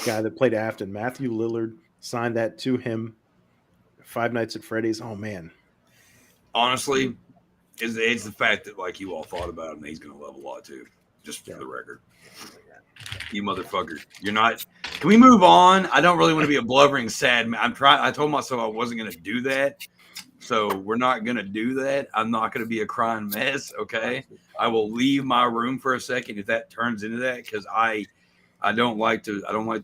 guy that played Afton, Matthew Lillard, signed that to him. Five Nights at Freddy's. Oh man. Honestly, it's the fact that like you all thought about him, he's gonna love a lot too. Just for the record. You motherfucker. You're not. Can we move on? I don't really want to be a blubbering sad man. I told myself I wasn't going to do that. So we're not going to do that. I'm not going to be a crying mess. Okay. I will leave my room for a second if that turns into that. Cause I don't like to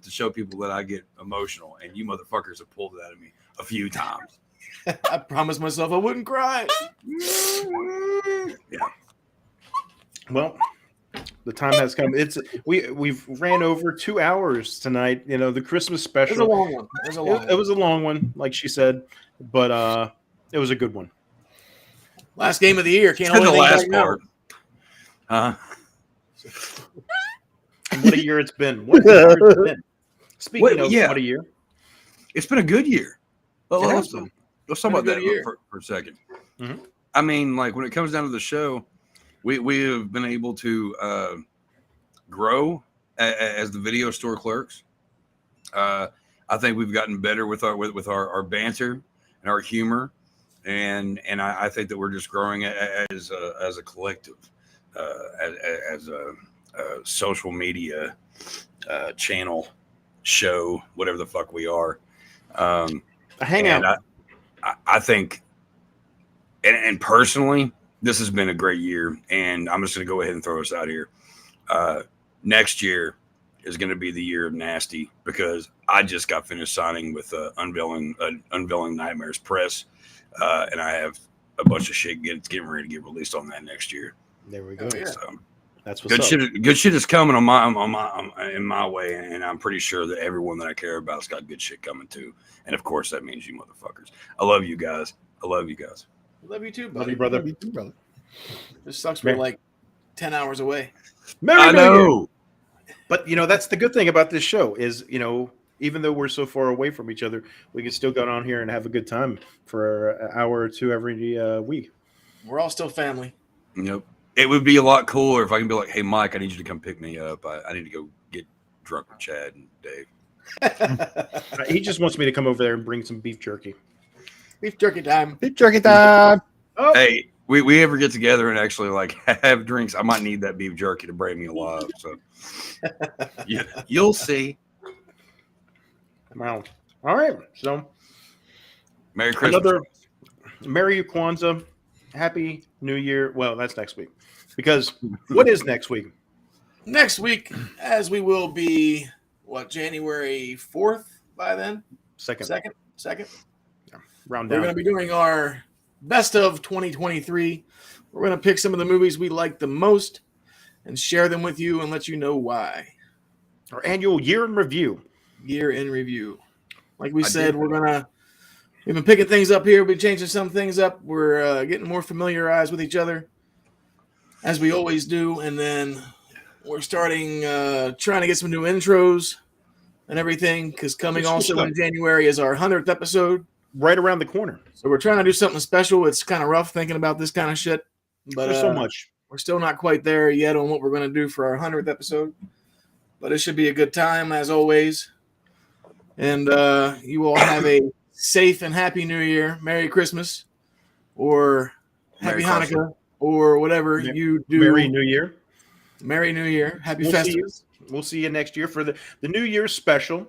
show people that I get emotional, and you motherfuckers have pulled it out of me a few times. I promised myself I wouldn't cry. Yeah. Well, the time has come. We've ran over 2 hours tonight. The Christmas special. It was a long one. It was a long one, like she said, but it was a good one. Last game of the year. Can't hold the last part. What a year it's been. What a year it's been. Speaking of what a year, it's been a good year. Let's talk about that for a second. Mm-hmm. I mean, like when it comes down to the show, we have been able to grow as the video store clerks. I think we've gotten better with our banter and our humor, and I think that we're just growing as a collective, as a social media channel, show, whatever the fuck we are. A hangout. I think, and personally, this has been a great year, and I'm just going to go ahead and throw this out here. Next year is going to be the year of nasty, because I just got finished signing with Unveiling Nightmares Press, and I have a bunch of shit getting ready to get released on that next year. There we go. Oh, yeah. So, that's what's good up. shit. Good shit is coming in my way, and I'm pretty sure that everyone that I care about's got good shit coming too. And of course, that means you motherfuckers. I love you guys. Love you too, buddy. Love you, brother. This sucks. We're like 10 hours away. I know. But that's the good thing about this show is, even though we're so far away from each other, we can still go on here and have a good time for an hour or two every week. We're all still family. Yep. It would be a lot cooler if I can be like, hey, Mike, I need you to come pick me up. I need to go get drunk with Chad and Dave. He just wants me to come over there and bring some beef jerky. Beef jerky time. Beef jerky time. Oh. Hey, we ever get together and actually like have drinks, I might need that beef jerky to break me alive. So yeah, you'll see. Wow. All right. So Merry Christmas. Merry Kwanzaa. Happy New Year. Well, that's next week. Because what is next week? Next week, as we will be, January 4th by then? Second. Yeah. Round We're down. going to be doing our best of 2023. We're going to pick some of the movies we like the most and share them with you and let you know why. Our annual year in review. Like we said, we've been picking things up here. We've been changing some things up. We're getting more familiarized with each other, as we always do. And then we're starting trying to get some new intros and everything, because coming also in January is our 100th episode. Right around the corner. So we're trying to do something special. It's kind of rough thinking about this kind of shit. But There's so much. We're still not quite there yet on what we're going to do for our 100th episode. But it should be a good time, as always. And you all have a safe and happy New Year. Merry Christmas. Or Happy Hanukkah. Or whatever you do. Merry New Year. Merry New Year. Happy Festivals. We'll see you next year for the New Year's special.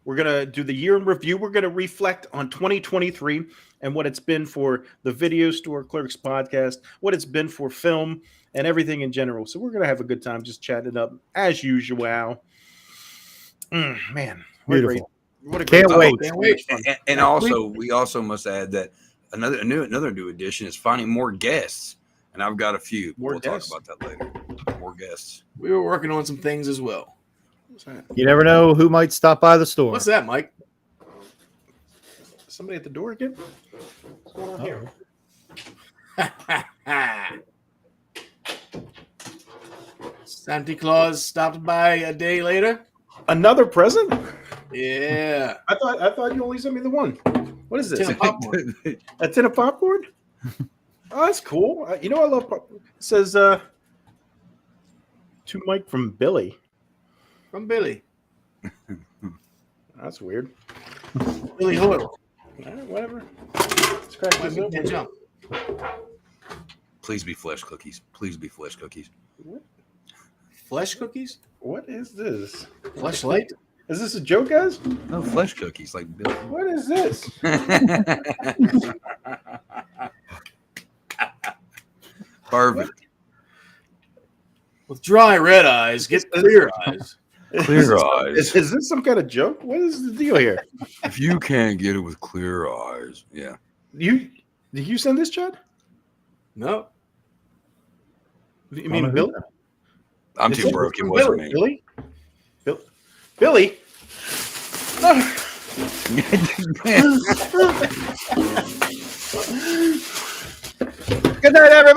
We're going to do the year in review. We're going to reflect on 2023 and what it's been for the Video Store Clerks podcast, what it's been for film, and everything in general. So we're going to have a good time just chatting it up as usual. Man, beautiful. What a great Can't wait. And also, we also must add that another new addition is finding more guests. And I've got a few. We'll talk about that later. More guests. We were working on some things as well. You never know who might stop by the store. What's that, Mike? Somebody at the door again? What's going on here? Santa Claus stopped by a day later. Another present? Yeah. I thought you only sent me the one. What is this? A tin of popcorn. A tin of popcorn? Oh, that's cool. I love popcorn. It says to Mike from Billy. From Billy. That's weird. Billy Hoyle. Whatever. Let's crack this open. Jump. Please be flesh cookies. Please be flesh cookies. What? Flesh cookies? What is this? Fleshlight? Is this a joke, guys? No, flesh cookies. Like Billy. What is this? Perfect. With dry red eyes, get clear eyes. Clear eyes. Is this some kind of joke? What is the deal here? If you can't get it with clear eyes, yeah. Did you send this, Chad? No. You mean Billy? I'm too broke. It wasn't me. Billy? Billy? Good night, everybody.